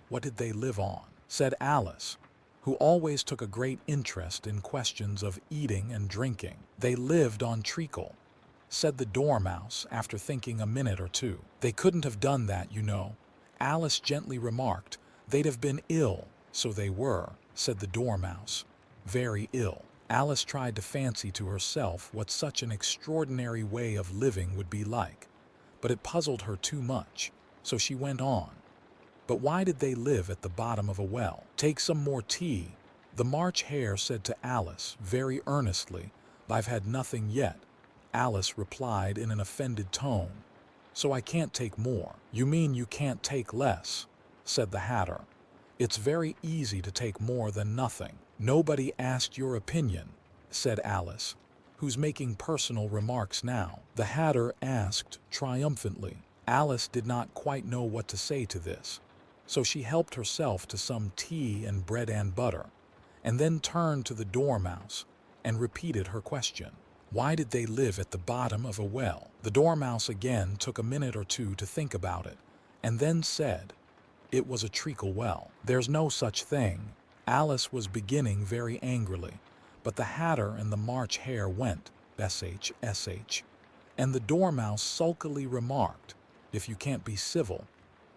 "What did they live on?" said Alice, who always took a great interest in questions of eating and drinking. "They lived on treacle," said the Dormouse after thinking a minute or two. "They couldn't have done that, you know," Alice gently remarked. "They'd have been ill." "So they were," said the Dormouse. "Very ill." Alice tried to fancy to herself what such an extraordinary way of living would be like, but it puzzled her too much, so she went on. "But why did they live at the bottom of a well?" "Take some more tea," the March Hare said to Alice very earnestly. "I've had nothing yet," Alice replied in an offended tone. "So I can't take more." "You mean you can't take less," said the Hatter. "It's very easy to take more than nothing." "Nobody asked your opinion," said Alice, who's making personal remarks now. The Hatter asked triumphantly. Alice did not quite know what to say to this, so she helped herself to some tea and bread and butter, and then turned to the Dormouse and repeated her question. "Why did they live at the bottom of a well?" The Dormouse again took a minute or two to think about it, and then said, "It was a treacle well." "There's no such thing." Alice was beginning very angrily, but the Hatter and the March Hare went, "sh," and the Dormouse sulkily remarked, "If you can't be civil,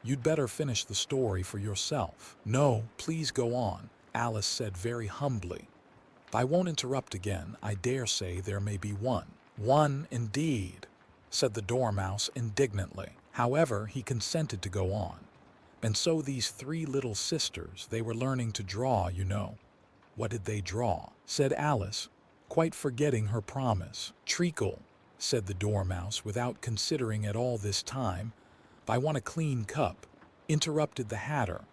you'd better finish the story for yourself." "No, please go on," Alice said very humbly. "I won't interrupt again. I dare say there may be one." "One, indeed," said the Dormouse indignantly. However, he consented to go on. "And so these 3 little sisters, they were learning to draw, you know." "What did they draw?" said Alice, quite forgetting her promise. "Treacle," said the Dormouse without considering at all this time. "I want a clean cup," interrupted the Hatter.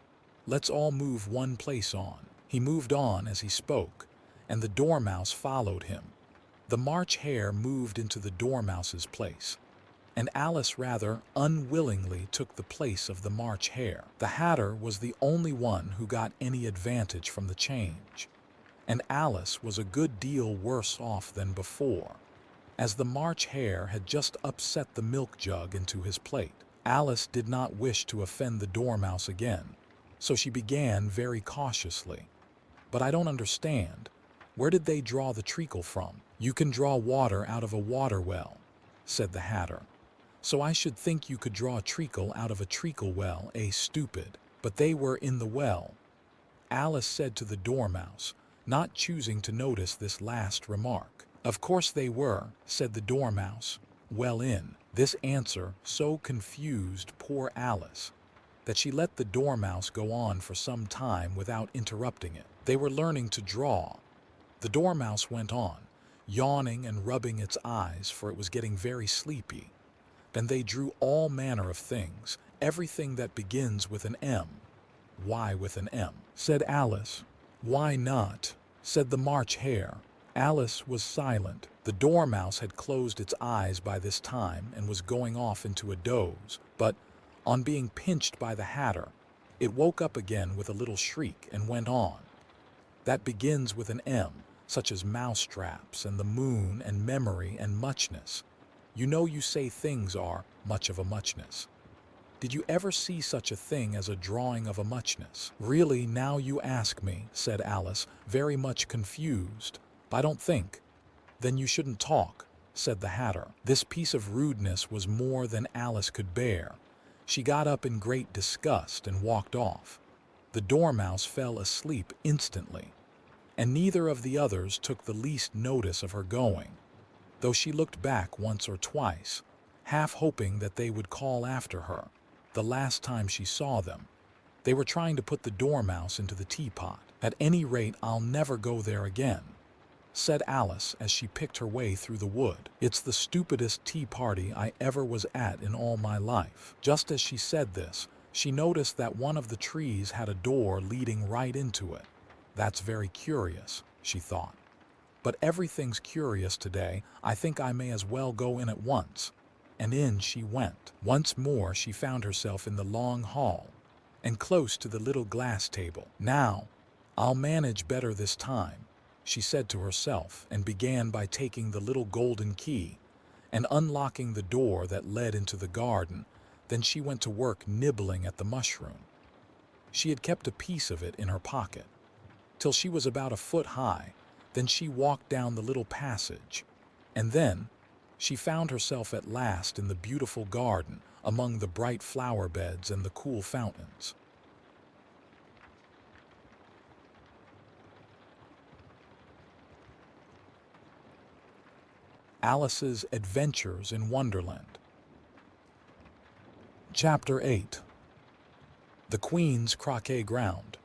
"Let's all move one place on." He moved on as he spoke, and the Dormouse followed him. The March Hare moved into the Dormouse's place, and Alice rather unwillingly took the place of the March Hare. The Hatter was the only one who got any advantage from the change, and Alice was a good deal worse off than before, as the March Hare had just upset the milk jug into his plate. Alice did not wish to offend the Dormouse again, so she began very cautiously. "But I don't understand. Where did they draw the treacle from?" "You can draw water out of a water well," said the Hatter. "So I should think you could draw a treacle out of a treacle well, stupid." "But they were in the well," Alice said to the Dormouse, not choosing to notice this last remark. "Of course they were," said the Dormouse. "Well in." This answer so confused poor Alice that she let the Dormouse go on for some time without interrupting it. "They were learning to draw," the Dormouse went on, yawning and rubbing its eyes, for it was getting very sleepy. "And they drew all manner of things, everything that begins with an M." "Why with an M?" said Alice. "Why not?" said the March Hare. Alice was silent. The Dormouse had closed its eyes by this time and was going off into a doze, but on being pinched by the Hatter, it woke up again with a little shriek and went on. "That begins with an M, such as mousetraps and the moon and memory and muchness. You know you say things are much of a muchness. Did you ever see such a thing as a drawing of a muchness?" "Really, now you ask me," said Alice, very much confused. "I don't think." "Then you shouldn't talk," said the Hatter. This piece of rudeness was more than Alice could bear. She got up in great disgust and walked off. The Dormouse fell asleep instantly, and neither of the others took the least notice of her going, though she looked back once or twice, half hoping that they would call after her. The last time she saw them, they were trying to put the Dormouse into the teapot. "At any rate, I'll never go there again," said Alice as she picked her way through the wood. "It's the stupidest tea party I ever was at in all my life." Just as she said this, she noticed that one of the trees had a door leading right into it. "That's very curious," she thought. But everything's curious today. I think I may as well go in at once." And in she went. Once more she found herself in the long hall and close to the little glass table. "Now, I'll manage better this time," she said to herself, and began by taking the little golden key and unlocking the door that led into the garden. Then she went to work nibbling at the mushroom. She had kept a piece of it in her pocket till she was about a foot high. Then she walked down the little passage, and then she found herself at last in the beautiful garden among the bright flower beds and the cool fountains. Alice's Adventures in Wonderland. Chapter 8. The Queen's Croquet Ground.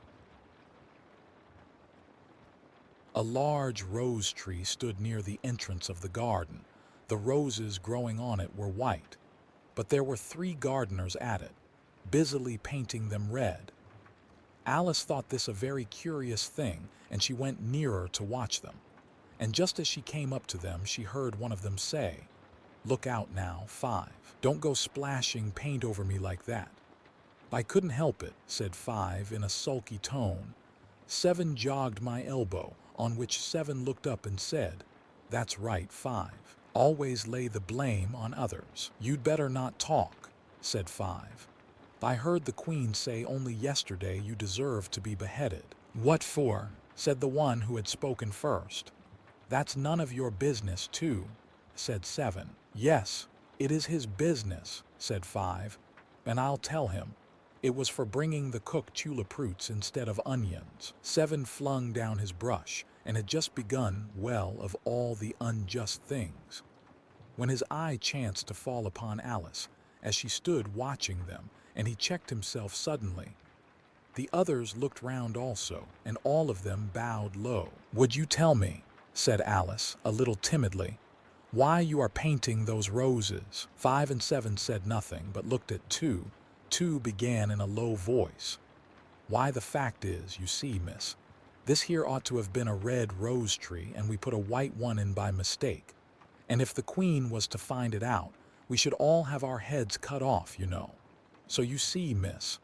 A large rose tree stood near the entrance of the garden. The roses growing on it were white, but there were 3 gardeners at it, busily painting them red. Alice thought this a very curious thing, and she went nearer to watch them. And just as she came up to them, she heard one of them say, "Look out now, 5. Don't go splashing paint over me like that." "I couldn't help it," said 5 in a sulky tone. 7 jogged my elbow, on which 7 looked up and said, "That's right, 5. Always lay the blame on others." "You'd better not talk," said 5. "I heard the Queen say only yesterday you deserved to be beheaded." "What for?" said the one who had spoken first. "That's none of your business, too," said 7. "Yes, it is his business," said 5, "and I'll tell him. It was for bringing the cook tulip roots instead of onions." 7 flung down his brush and had just begun, well, of all the unjust things, when his eye chanced to fall upon Alice as she stood watching them, and he checked himself suddenly. The others looked round also, and all of them bowed low. "Would you tell me," said Alice, a little timidly, "why you are painting those roses?" 5 and 7 said nothing, but looked at 2. 2 began in a low voice. "Why, the fact is, you see, miss, this here ought to have been a red rose tree, and we put a white one in by mistake. And if the Queen was to find it out, we should all have our heads cut off, you know. So you see, miss,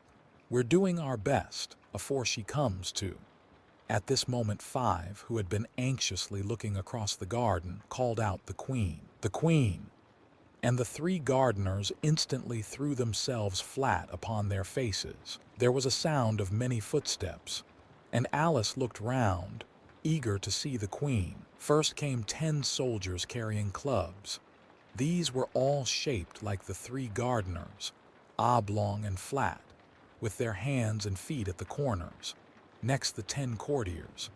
we're doing our best, afore she comes to." At this moment 5, who had been anxiously looking across the garden, called out, "The Queen! The Queen!" And the 3 gardeners instantly threw themselves flat upon their faces. There was a sound of many footsteps, and Alice looked round, eager to see the Queen. First came 10 soldiers carrying clubs. These were all shaped like the 3 gardeners, oblong and flat, with their hands and feet at the corners. Next the 10 courtiers.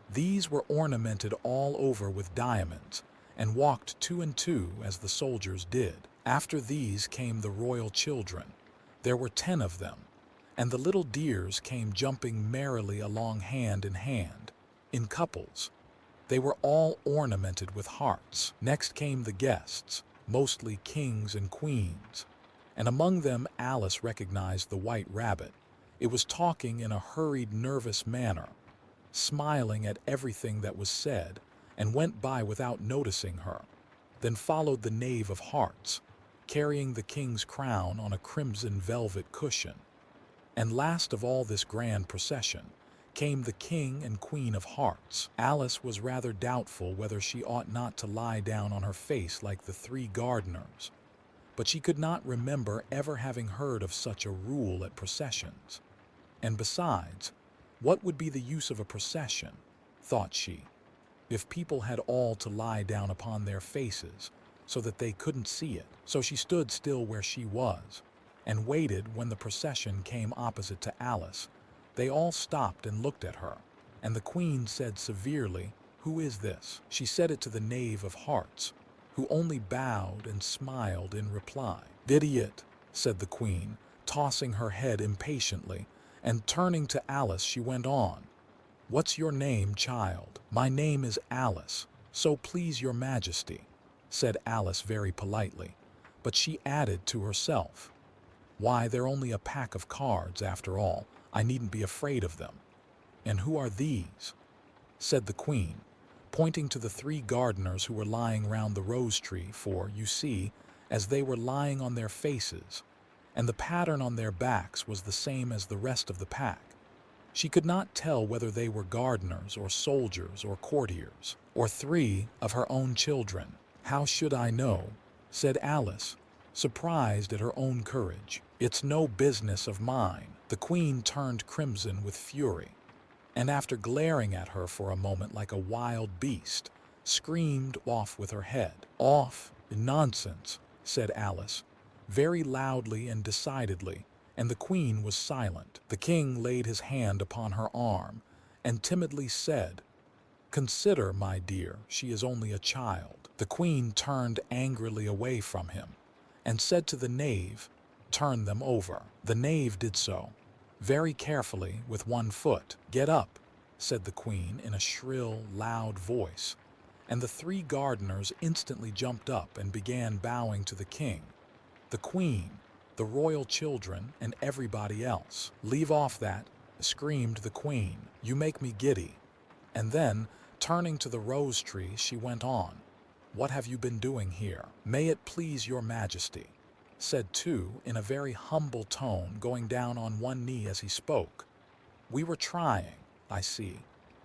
These were ornamented all over with diamonds, and walked 2 and 2 as the soldiers did. After these came the royal children. There were 10 of them, and the little dears came jumping merrily along hand in hand, in couples. They were all ornamented with hearts. Next came the guests, mostly kings and queens, and among them Alice recognized the White Rabbit. It was talking in a hurried, nervous manner, smiling at everything that was said, and went by without noticing her. Then followed the Knave of Hearts, carrying the king's crown on a crimson velvet cushion. And last of all this grand procession came the King and Queen of Hearts. Alice was rather doubtful whether she ought not to lie down on her face like the 3 gardeners, but she could not remember ever having heard of such a rule at processions. And besides, what would be the use of a procession, thought she, if people had all to lie down upon their faces so that they couldn't see it? So she stood still where she was and waited. When the procession came opposite to Alice, they all stopped and looked at her, and the Queen said severely, "Who is this?" She said it to the Knave of Hearts, who only bowed and smiled in reply. "Idiot," said the Queen, tossing her head impatiently, and turning to Alice she went on, "What's your name, child?" "My name is Alice, so please your Majesty," said Alice very politely, but she added to herself, "Why, they're only a pack of cards after all. I needn't be afraid of them." "And who are these?" said the Queen, pointing to the 3 gardeners who were lying round the rose tree, for, you see, as they were lying on their faces, and the pattern on their backs was the same as the rest of the pack, she could not tell whether they were gardeners or soldiers or courtiers, or 3 of her own children. "How should I know?" said Alice, surprised at her own courage. "It's no business of mine." The queen turned crimson with fury, and after glaring at her for a moment like a wild beast, screamed off with her head. "Off? Nonsense," said Alice, very loudly and decidedly, and the queen was silent. The king laid his hand upon her arm and timidly said, "Consider, my dear, she is only a child." The queen turned angrily away from him and said to the knave, "Turn them over." The knave did so, very carefully with one foot. "Get up," said the queen in a shrill, loud voice, and the 3 gardeners instantly jumped up and began bowing to the king, the queen, the royal children, and everybody else. "Leave off that," screamed the queen. "You make me giddy." And then, turning to the rose tree, she went on, "What have you been doing here?" "May it please your majesty," said 2 in a very humble tone, going down on one knee as he spoke. "We were trying, I see,"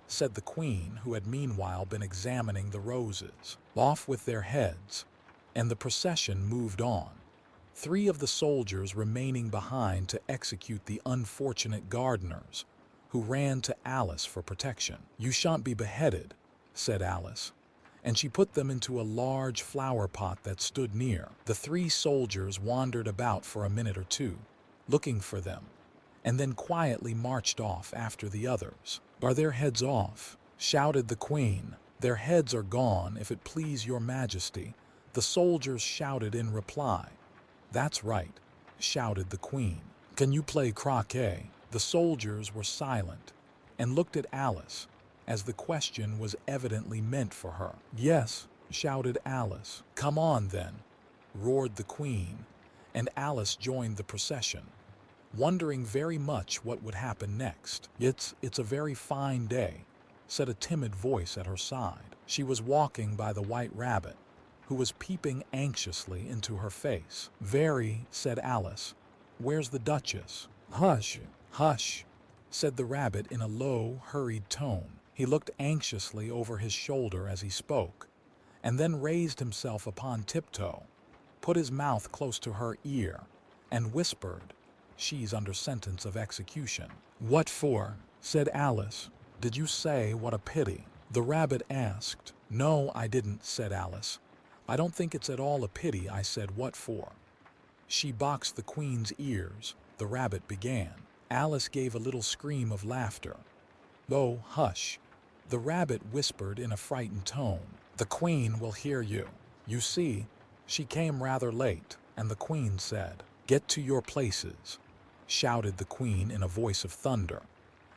said the queen, who had meanwhile been examining the roses. Off with their heads, and the procession moved on, 3 of the soldiers remaining behind to execute the unfortunate gardeners, who ran to Alice for protection. "You shan't be beheaded," said Alice, and she put them into a large flower pot that stood near. The 3 soldiers wandered about for a minute or 2, looking for them, and then quietly marched off after the others. "Are their heads off?" shouted the queen. "Their heads are gone, if it please your majesty," the soldiers shouted in reply. "That's right," shouted the queen. "Can you play croquet?" The soldiers were silent and looked at Alice, as the question was evidently meant for her. "Yes," shouted Alice. "Come on, then," roared the queen, and Alice joined the procession, wondering very much what would happen next. It's a very fine day," said a timid voice at her side. She was walking by the white rabbit, who was peeping anxiously into her face. "Very," said Alice. "Where's the Duchess?" "Hush, hush," said the rabbit in a low, hurried tone. He looked anxiously over his shoulder as he spoke, and then raised himself upon tiptoe, put his mouth close to her ear, and whispered, "She's under sentence of execution." "What for?" said Alice. "Did you say what a pity?" the rabbit asked. "No, I didn't," said Alice. "I don't think it's at all a pity. I said what for." "She boxed the queen's ears," the rabbit began. Alice gave a little scream of laughter. "Oh, hush," the rabbit whispered in a frightened tone. "The queen will hear you. You see, she came rather late." And the queen said, "Get to your places," shouted the queen in a voice of thunder,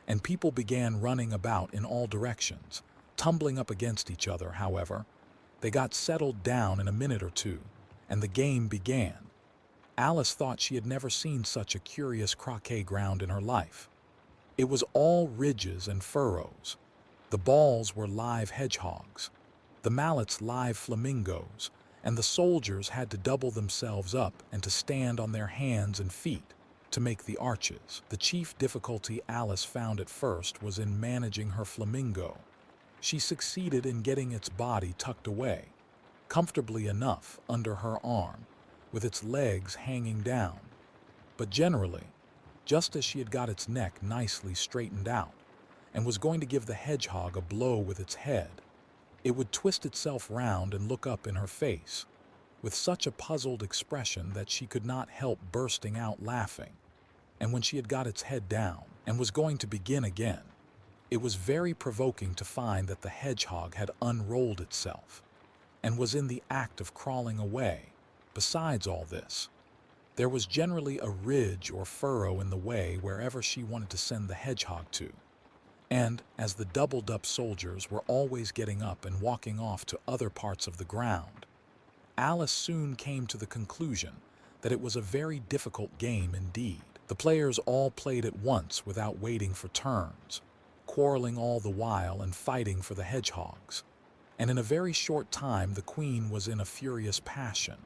and people began running about in all directions, tumbling up against each other. However, they got settled down in a minute or 2, and the game began. Alice thought she had never seen such a curious croquet ground in her life. It was all ridges and furrows. The balls were live hedgehogs, the mallets live flamingos, and the soldiers had to double themselves up and to stand on their hands and feet to make the arches. The chief difficulty Alice found at first was in managing her flamingo. She succeeded in getting its body tucked away, comfortably enough, under her arm, with its legs hanging down. But generally, just as she had got its neck nicely straightened out and was going to give the hedgehog a blow with its head, it would twist itself round and look up in her face with such a puzzled expression that she could not help bursting out laughing. And when she had got its head down and was going to begin again, it was very provoking to find that the hedgehog had unrolled itself and was in the act of crawling away. Besides all this, there was generally a ridge or furrow in the way wherever she wanted to send the hedgehog to. And, as the doubled-up soldiers were always getting up and walking off to other parts of the ground, Alice soon came to the conclusion that it was a very difficult game indeed. The players all played at once without waiting for turns, quarreling all the while and fighting for the hedgehogs. and in a very short time the queen was in a furious passion,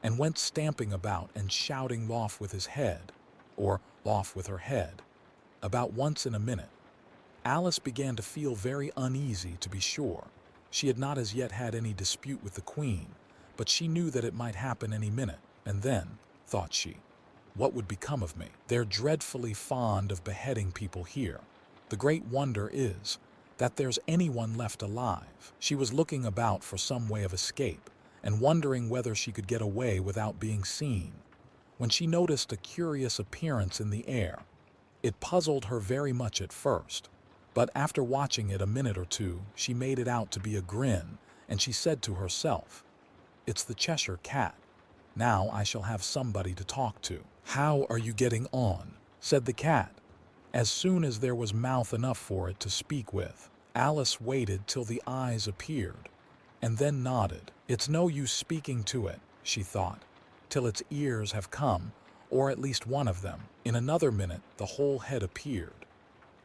and went stamping about and shouting off with his head, or off with her head, about once in a minute. Alice began to feel very uneasy, to be sure. She had not as yet had any dispute with the queen, but she knew that it might happen any minute, and then, thought she, what would become of me? They're dreadfully fond of beheading people here. The great wonder is that there's anyone left alive. She was looking about for some way of escape, and wondering whether she could get away without being seen, when she noticed a curious appearance in the air. It puzzled her very much at first, but after watching it a minute or two, she made it out to be a grin, and she said to herself, "It's the Cheshire Cat. Now I shall have somebody to talk to." "How are you getting on?" said the cat, as soon as there was mouth enough for it to speak with. Alice waited till the eyes appeared, and then nodded. "It's no use speaking to it," she thought, "till its ears have come, or at least one of them." In another minute the whole head appeared,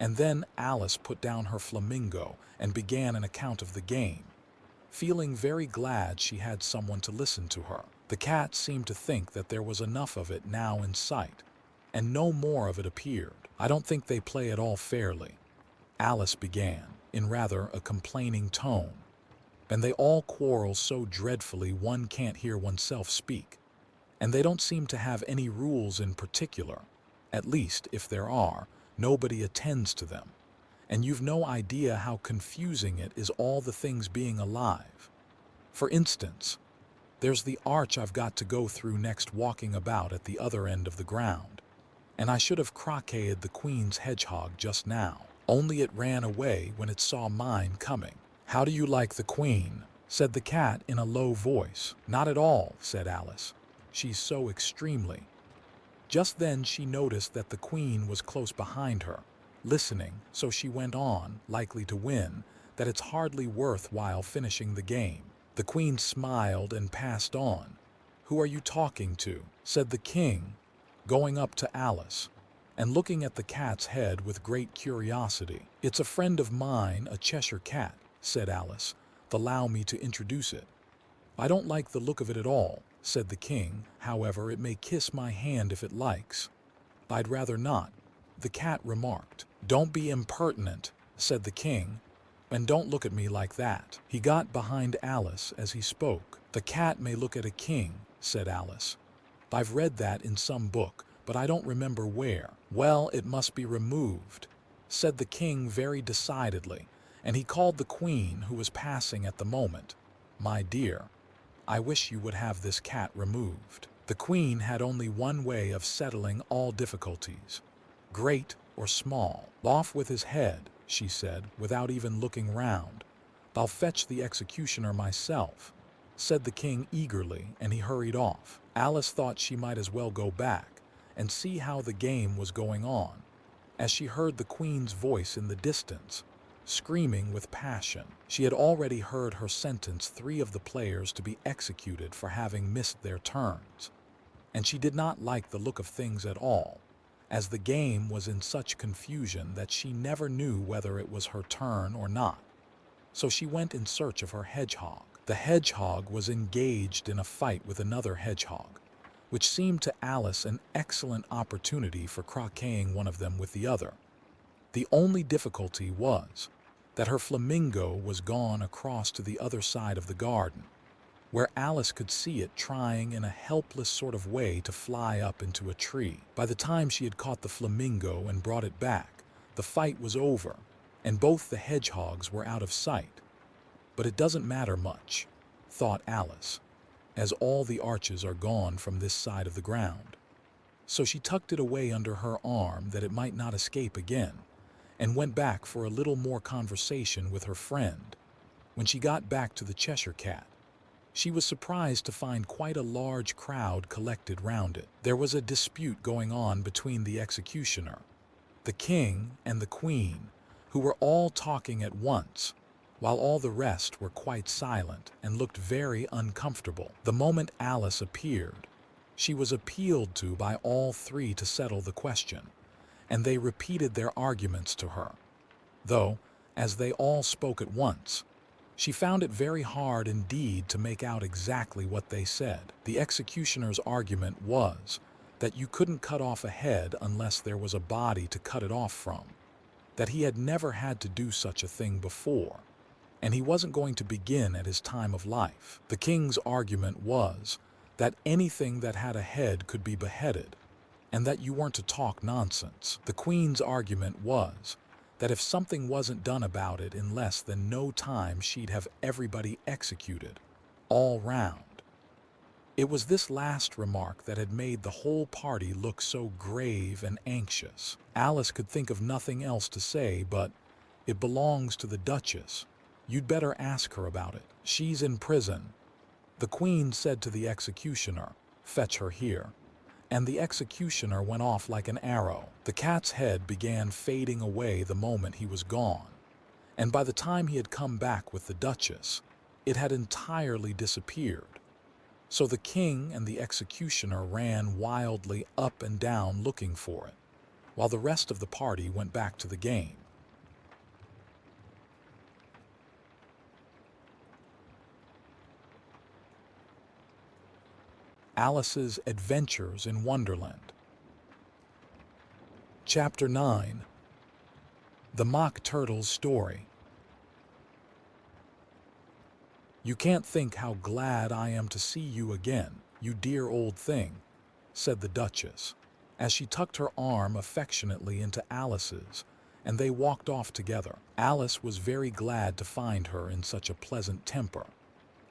and then Alice put down her flamingo and began an account of the game, feeling very glad she had someone to listen to her. The cat seemed to think that there was enough of it now in sight, and no more of it appeared. "I don't think they play at all fairly," Alice began, in rather a complaining tone, "and they all quarrel so dreadfully one can't hear oneself speak. And they don't seem to have any rules in particular. At least, if there are, nobody attends to them. And you've no idea how confusing it is, all the things being alive. For instance, there's the arch I've got to go through next, walking about at the other end of the ground. And I should have croqueted the queen's hedgehog just now, only it ran away when it saw mine coming." "How do you like the queen?" said the cat in a low voice. "Not at all," said Alice. "She's so extremely—" Just then she noticed that the queen was close behind her, listening, so she went on, likely to win, that it's hardly worth while finishing the game. The queen smiled and passed on. "Who are you talking to?" said the king, going up to Alice, and looking at the cat's head with great curiosity. "It's a friend of mine, a Cheshire cat," said Alice. "Allow me to introduce it." "I don't like the look of it at all," said the king. "However, it may kiss my hand if it likes." "I'd rather not," the cat remarked. "Don't be impertinent," said the king, "and don't look at me like that." He got behind Alice as he spoke. "The cat may look at a king," said Alice. "I've read that in some book, but I don't remember where." "Well, it must be removed," said the king very decidedly, and he called the queen, who was passing at the moment. "My dear, I wish you would have this cat removed." The queen had only one way of settling all difficulties, great or small. "Off with his head," she said, without even looking round. "I'll fetch the executioner myself," said the king eagerly, and he hurried off. Alice thought she might as well go back and see how the game was going on, as she heard the queen's voice in the distance, screaming with passion. She had already heard her sentence 3 of the players to be executed for having missed their turns, and she did not like the look of things at all, as the game was in such confusion that she never knew whether it was her turn or not. So she went in search of her hedgehog. The hedgehog was engaged in a fight with another hedgehog, which seemed to Alice an excellent opportunity for croqueting one of them with the other. The only difficulty was that her flamingo was gone across to the other side of the garden, where Alice could see it trying in a helpless sort of way to fly up into a tree. By the time she had caught the flamingo and brought it back, the fight was over, and both the hedgehogs were out of sight. "But it doesn't matter much," thought Alice, "as all the arches are gone from this side of the ground." So she tucked it away under her arm that it might not escape again, and went back for a little more conversation with her friend. When she got back to the Cheshire Cat, she was surprised to find quite a large crowd collected round it. There was a dispute going on between the executioner, the king, and the queen, who were all talking at once, while all the rest were quite silent and looked very uncomfortable. The moment Alice appeared, she was appealed to by all 3 to settle the question, and they repeated their arguments to her, though, as they all spoke at once, She found it very hard indeed to make out exactly what they said. The executioner's argument was that you couldn't cut off a head unless there was a body to cut it off from, that he had never had to do such a thing before, and he wasn't going to begin at his time of life. The king's argument was that anything that had a head could be beheaded, and that you weren't to talk nonsense. The queen's argument was that if something wasn't done about it in less than no time, she'd have everybody executed, all round. It was this last remark that had made the whole party look so grave and anxious. Alice could think of nothing else to say but, "It belongs to the Duchess. You'd better ask her about it. She's in prison." The queen said to the executioner, "Fetch her here." And the executioner went off like an arrow. The cat's head began fading away the moment he was gone, and by the time he had come back with the Duchess, it had entirely disappeared. So the king and the executioner ran wildly up and down looking for it, while the rest of the party went back to the game. Alice's Adventures in Wonderland. Chapter 9. The Mock Turtle's Story. "You can't think how glad I am to see you again, you dear old thing," said the Duchess, as she tucked her arm affectionately into Alice's, and they walked off together. Alice was very glad to find her in such a pleasant temper,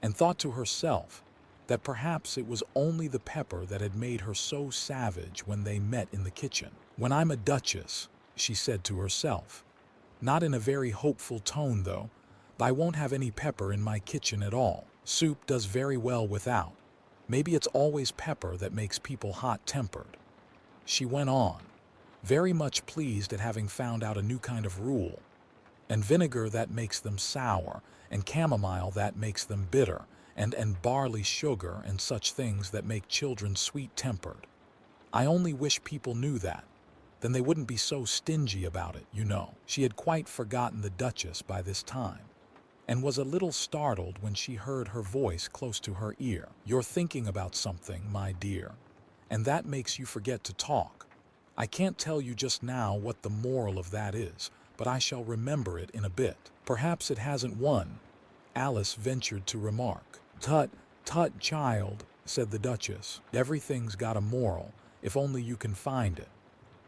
and thought to herself that perhaps it was only the pepper that had made her so savage when they met in the kitchen. "When I'm a duchess," she said to herself, not in a very hopeful tone though, "I won't have any pepper in my kitchen at all. Soup does very well without. Maybe it's always pepper that makes people hot-tempered." She went on, very much pleased at having found out a new kind of rule, and vinegar that makes them sour, and chamomile that makes them bitter, and barley sugar and such things that make children sweet-tempered. I only wish people knew that. Then they wouldn't be so stingy about it, you know. She had quite forgotten the Duchess by this time, and was a little startled when she heard her voice close to her ear. "You're thinking about something, my dear, and that makes you forget to talk. I can't tell you just now what the moral of that is, but I shall remember it in a bit." "Perhaps it hasn't one," Alice ventured to remark. "Tut, tut, child," said the Duchess. "Everything's got a moral, if only you can find it."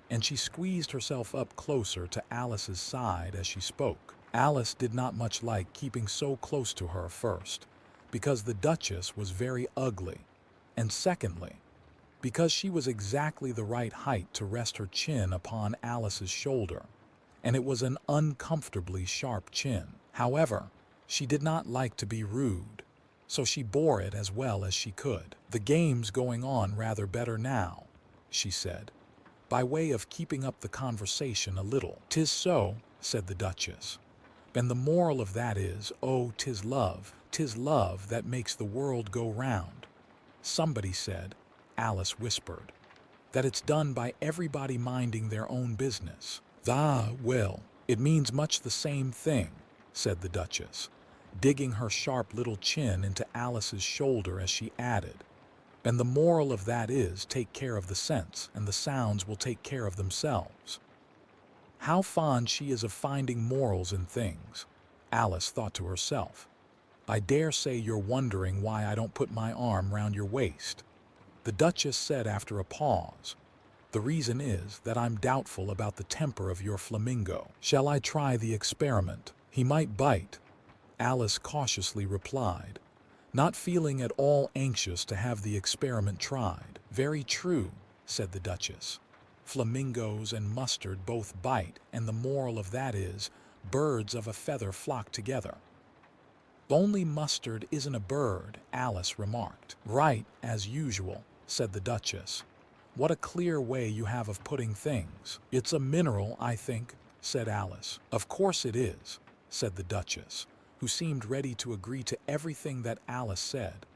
And she squeezed herself up closer to Alice's side as she spoke. Alice did not much like keeping so close to her, first, because the Duchess was very ugly, and secondly, because she was exactly the right height to rest her chin upon Alice's shoulder, and it was an uncomfortably sharp chin. However, she did not like to be rude, so she bore it as well as she could. "The game's going on rather better now," she said, by way of keeping up the conversation a little. "'Tis so," said the Duchess. "And the moral of that is, oh, 'tis love that makes the world go round." "Somebody said," Alice whispered, "that it's done by everybody minding their own business." "Ah, well, it means much the same thing," said the Duchess, digging her sharp little chin into Alice's shoulder as she added, "and the moral of that is, take care of the sense, and the sounds will take care of themselves." How fond she is of finding morals in things, Alice thought to herself. "I dare say you're wondering why I don't put my arm round your waist," the Duchess said after a pause. "The reason is that I'm doubtful about the temper of your flamingo. Shall I try the experiment? He might bite," Alice cautiously replied, not feeling at all anxious to have the experiment tried. "Very true," said the Duchess. "Flamingos and mustard both bite, and the moral of that is, birds of a feather flock together." "Only mustard isn't a bird," Alice remarked. "Right, as usual," said the Duchess. "What a clear way you have of putting things." "It's a mineral, I think," said Alice. "Of course it is," said the Duchess, who seemed ready to agree to everything that Alice said.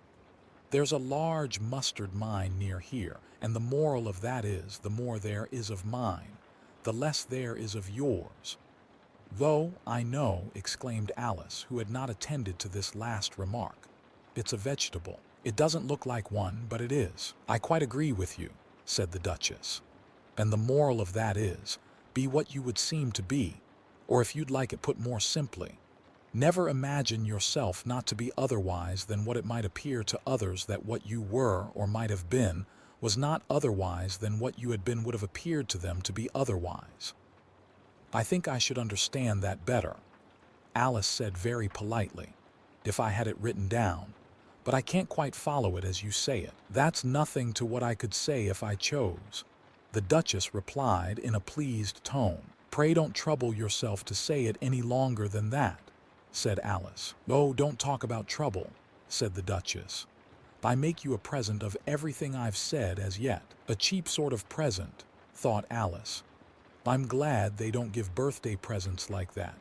"There's a large mustard mine near here, and the moral of that is, the more there is of mine, the less there is of yours." "Though, I know," exclaimed Alice, who had not attended to this last remark. "It's a vegetable. It doesn't look like one, but it is." "I quite agree with you," said the Duchess. "And the moral of that is, be what you would seem to be, or if you'd like it put more simply, never imagine yourself not to be otherwise than what it might appear to others that what you were or might have been was not otherwise than what you had been would have appeared to them to be otherwise." "I think I should understand that better," Alice said very politely, "if I had it written down, but I can't quite follow it as you say it." "That's nothing to what I could say if I chose," the Duchess replied in a pleased tone. "Pray don't trouble yourself to say it any longer than that," said Alice. "Oh, don't talk about trouble," said the Duchess. "I make you a present of everything I've said as yet." A cheap sort of present, thought Alice. I'm glad they don't give birthday presents like that.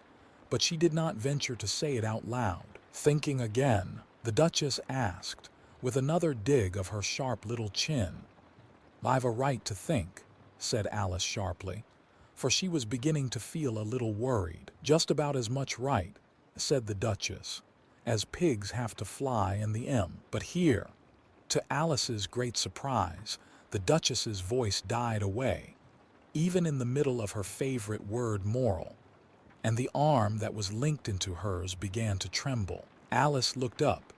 But she did not venture to say it out loud. Thinking again, the Duchess asked, with another dig of her sharp little chin. "I've a right to think," said Alice sharply, for she was beginning to feel a little worried. "Just about as much right," said the Duchess, "as pigs have to fly in the M." But here, to Alice's great surprise, the Duchess's voice died away, even in the middle of her favorite word moral, and the arm that was linked into hers began to tremble. Alice looked up,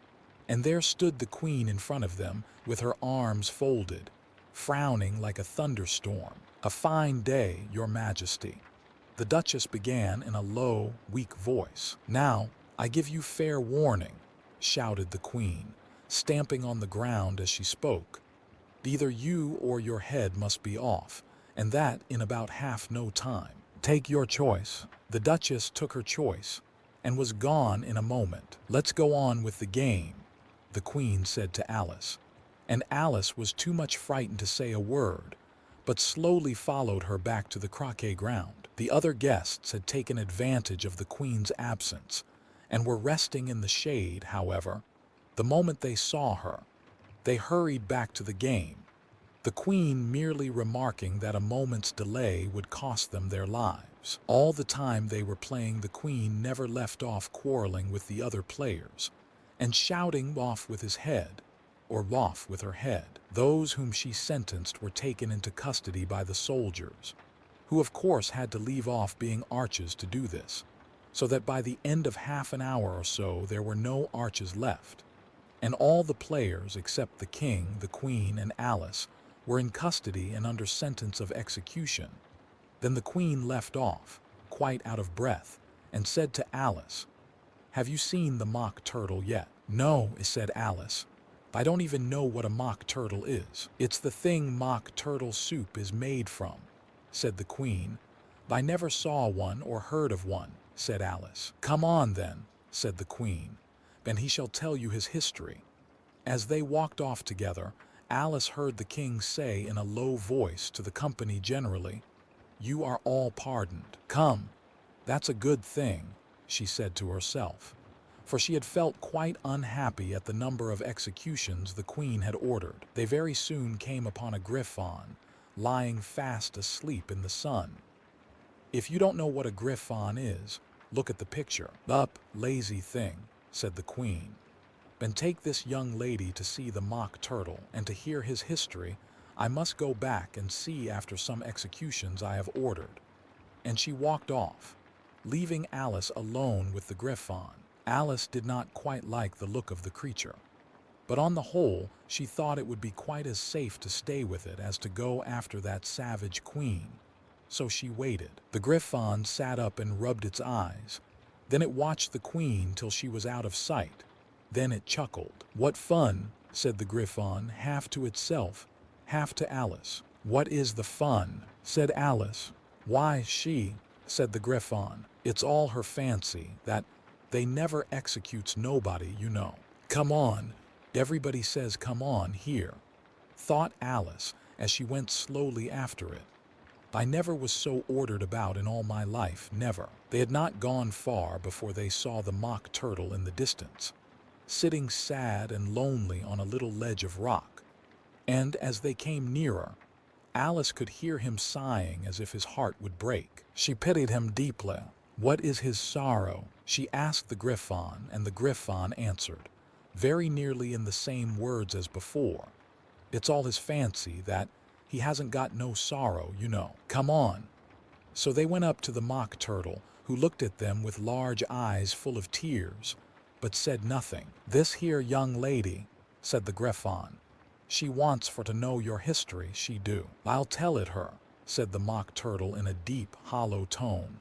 and there stood the Queen in front of them with her arms folded, frowning like a thunderstorm. "A fine day, Your Majesty," the Duchess began in a low, weak voice. "Now, I give you fair warning," shouted the Queen, stamping on the ground as she spoke. "Either you or your head must be off, and that in about half no time. Take your choice." The Duchess took her choice and was gone in a moment. "Let's go on with the game," the Queen said to Alice, and Alice was too much frightened to say a word, but slowly followed her back to the croquet ground. The other guests had taken advantage of the Queen's absence and were resting in the shade. However, the moment they saw her, they hurried back to the game, the Queen merely remarking that a moment's delay would cost them their lives. All the time they were playing, the Queen never left off quarreling with the other players and shouting "off with his head" or "off with her head." Those whom she sentenced were taken into custody by the soldiers, who of course had to leave off being arches to do this, so that by the end of half an hour or so there were no arches left, and all the players except the King, the Queen, and Alice were in custody and under sentence of execution. Then the Queen left off, quite out of breath, and said to Alice, "Have you seen the mock turtle yet?" "No," said Alice. "I don't even know what a mock turtle is." "It's the thing mock turtle soup is made from," said the Queen. "I never saw one or heard of one," said Alice. "Come on then," said the Queen, "and he shall tell you his history." As they walked off together, Alice heard the King say in a low voice to the company generally, "You are all pardoned. Come, that's a good thing," she said to herself, for she had felt quite unhappy at the number of executions the Queen had ordered. They very soon came upon a griffon, lying fast asleep in the sun. If you don't know what a griffon is, look at the picture. "Up, lazy thing," said the Queen. "And take this young lady to see the mock turtle, and to hear his history, I must go back and see after some executions I have ordered." And she walked off, leaving Alice alone with the griffon. Alice did not quite like the look of the creature, but on the whole she thought it would be quite as safe to stay with it as to go after that savage Queen. So she waited. The griffon sat up and rubbed its eyes. Then it watched the Queen till she was out of sight. Then it chuckled. "What fun," said the griffon, half to itself, half to Alice. "What is the fun?" said Alice. "Why, she," said the griffon. "It's all her fancy, that they never executes nobody, you know." "Come on, everybody says come on here," thought Alice as she went slowly after it. "I never was so ordered about in all my life, never." They had not gone far before they saw the mock turtle in the distance, sitting sad and lonely on a little ledge of rock, and as they came nearer, Alice could hear him sighing as if his heart would break. She pitied him deeply, What is his sorrow? She asked the Griffon, and the Griffon answered, very nearly in the same words as before. It's all his fancy that he hasn't got no sorrow, you know. Come on. So they went up to the Mock Turtle, who looked at them with large eyes full of tears, but said nothing. This here young lady, said the Griffon, she wants for to know your history, she do. I'll tell it her, said the Mock Turtle in a deep, hollow tone.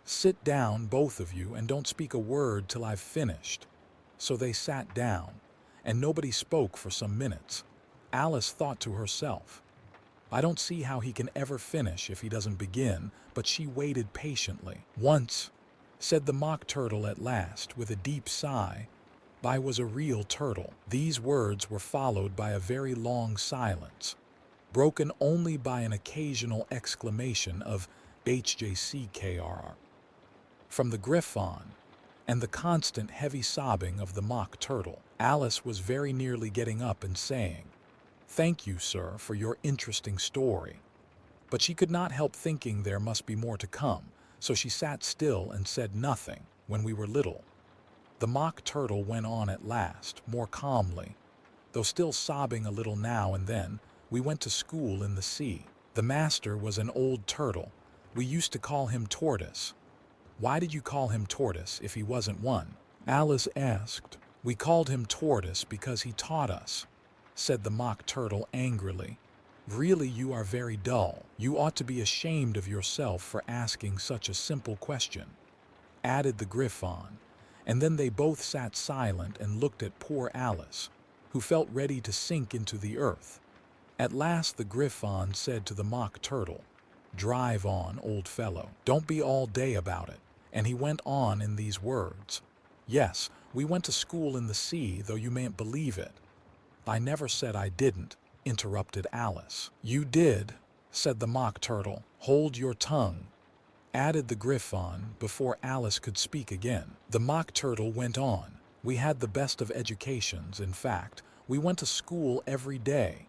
Sit down, both of you, and don't speak a word till I've finished. So they sat down, and nobody spoke for some minutes. Alice thought to herself, I don't see how he can ever finish if he doesn't begin, but she waited patiently. Once, said the Mock Turtle at last, with a deep sigh, I was a real turtle. These words were followed by a very long silence, broken only by an occasional exclamation of HJCKR from the Griffon, and the constant heavy sobbing of the Mock Turtle. Alice was very nearly getting up and saying, Thank you, sir, for your interesting story. But she could not help thinking there must be more to come, so she sat still and said nothing. When we were little, the Mock Turtle went on at last, more calmly, though still sobbing a little now and then, we went to school in the sea. The master was an old turtle. We used to call him Tortoise. Why did you call him Tortoise if he wasn't one? Alice asked. We called him Tortoise because he taught us, said the Mock Turtle angrily. Really, you are very dull. You ought to be ashamed of yourself for asking such a simple question, added the Griffon, and then they both sat silent and looked at poor Alice, who felt ready to sink into the earth. At last the Griffon said to the Mock Turtle, Drive on, old fellow. Don't be all day about it. And he went on in these words. Yes, we went to school in the sea, though you mayn't believe it. I never said I didn't, interrupted Alice. You did, said the Mock Turtle. Hold your tongue, added the Griffon before Alice could speak again. The Mock Turtle went on. We had the best of educations, in fact. We went to school every day.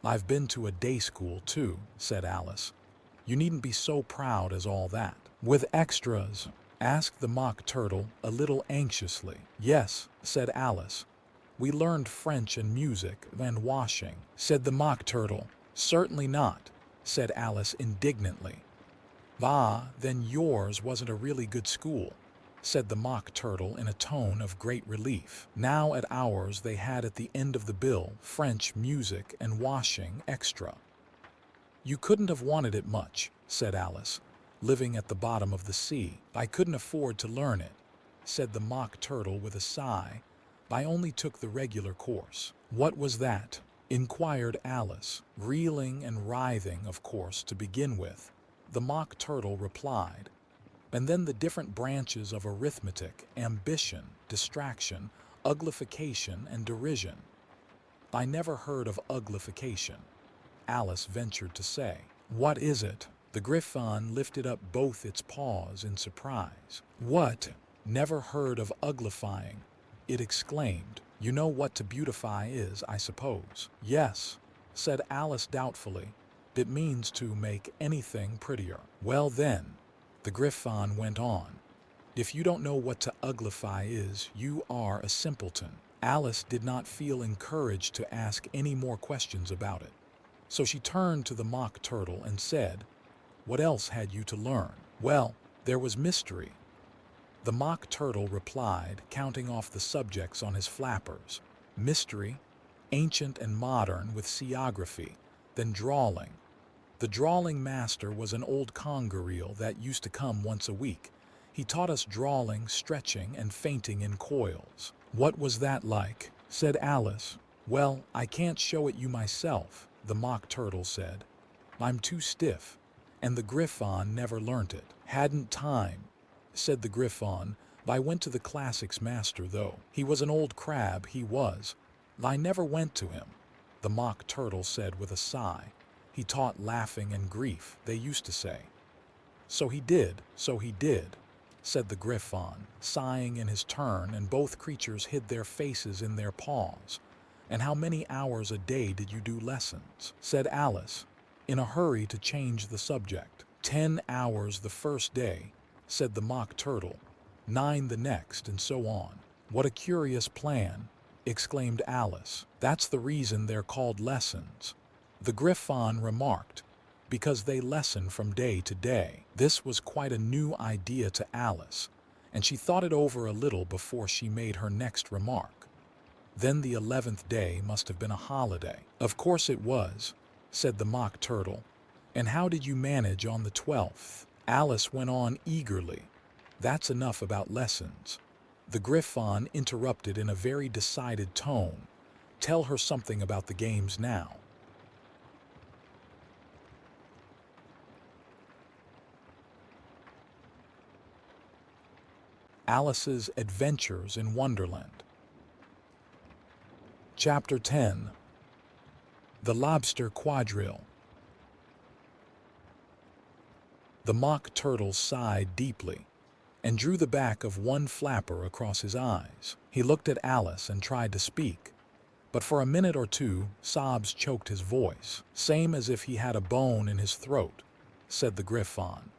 I've been to a day school too, said Alice. You needn't be so proud as all that. With extras? Asked the Mock Turtle a little anxiously. Yes, said Alice. We learned French and music and washing, said the Mock Turtle. Certainly not, said Alice indignantly. Ah, then yours wasn't a really good school, said the Mock Turtle in a tone of great relief. Now at ours they had at the end of the bill French, music, and washing extra. You couldn't have wanted it much, said Alice, living at the bottom of the sea. I couldn't afford to learn it, said the Mock Turtle with a sigh. I only took the regular course. What was that? Inquired Alice, reeling and writhing, of course, to begin with. The Mock Turtle replied, and then the different branches of arithmetic, ambition, distraction, uglification, and derision. I never heard of uglification, Alice ventured to say. What is it? The Griffon lifted up both its paws in surprise. What? Never heard of uglifying, it exclaimed. You know what to beautify is, I suppose. Yes, said Alice doubtfully. It means to make anything prettier. Well then, the Griffon went on, if you don't know what to uglify is, you are a simpleton. Alice did not feel encouraged to ask any more questions about it. So she turned to the Mock Turtle and said, What else had you to learn? Well, there was mystery. The Mock Turtle replied, counting off the subjects on his flappers. Mystery, ancient and modern with seaography, then drawling. The drawling master was an old congaree that used to come once a week. He taught us drawling, stretching, and fainting in coils. What was that like? Said Alice. Well, I can't show it you myself, the Mock Turtle said. I'm too stiff, and the Griffon never learnt it. Hadn't time, said the Griffon. I went to the classics master, though. He was an old crab, he was. I never went to him, the Mock Turtle said with a sigh. He taught laughing and grief, they used to say. So he did, said the Griffon, sighing in his turn, and both creatures hid their faces in their paws. And how many hours a day did you do lessons? Said Alice, in a hurry to change the subject. 10 hours the first day, said the Mock Turtle. 9 the next, and so on. What a curious plan, exclaimed Alice. That's the reason they're called lessons, the Griffon remarked, because they lesson from day to day. This was quite a new idea to Alice, and she thought it over a little before she made her next remark. Then the 11th day must have been a holiday. Of course it was, said the Mock Turtle. And how did you manage on the 12th? Alice went on eagerly. That's enough about lessons. The Griffon interrupted in a very decided tone. Tell her something about the games now. Alice's Adventures in Wonderland. Chapter 10. The Lobster Quadrille. The Mock Turtle sighed deeply and drew the back of one flapper across his eyes. He looked at Alice and tried to speak, but for a minute or two sobs choked his voice. Same as if he had a bone in his throat, said the Griffon,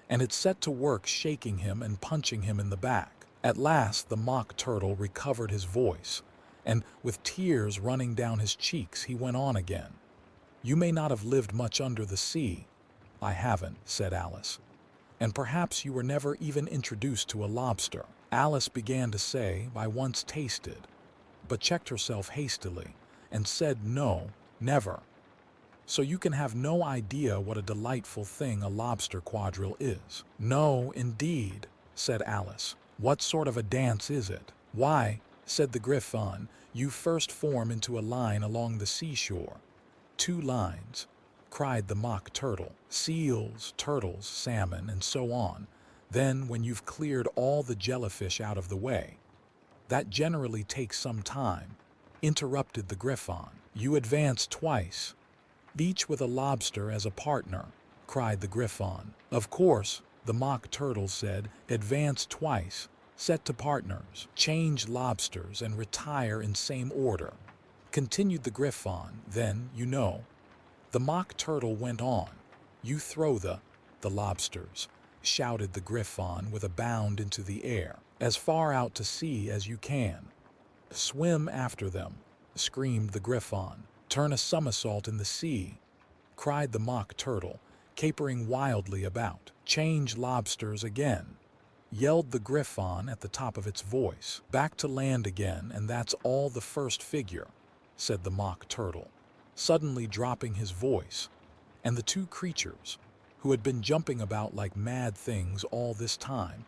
and it set to work shaking him and punching him in the back. At last the Mock Turtle recovered his voice, and with tears running down his cheeks he went on again. You may not have lived much under the sea. I haven't, said Alice. And perhaps you were never even introduced to a lobster. Alice began to say, I once tasted, but checked herself hastily and said no, never. So you can have no idea what a delightful thing a lobster quadrille is. No, indeed, said Alice. What sort of a dance is it? Why, said the Griffon, you first form into a line along the seashore. 2 lines, cried the Mock Turtle. Seals, turtles, salmon, and so on. Then, when you've cleared all the jellyfish out of the way. That generally takes some time, interrupted the Griffon. You advance twice, each with a lobster as a partner, cried the Griffon. Of course, the Mock Turtle said, advance twice, set to partners, change lobsters, and retire in same order. Continued the Griffon, then, you know. The Mock Turtle went on. You throw the lobsters, shouted the Griffon with a bound into the air, as far out to sea as you can. Swim after them, screamed the Griffon. Turn a somersault in the sea, cried the Mock Turtle, capering wildly about. Change lobsters again, yelled the Griffon at the top of its voice. Back to land again, and that's all the first figure, said the Mock Turtle, suddenly dropping his voice, and the 2 creatures, who had been jumping about like mad things all this time,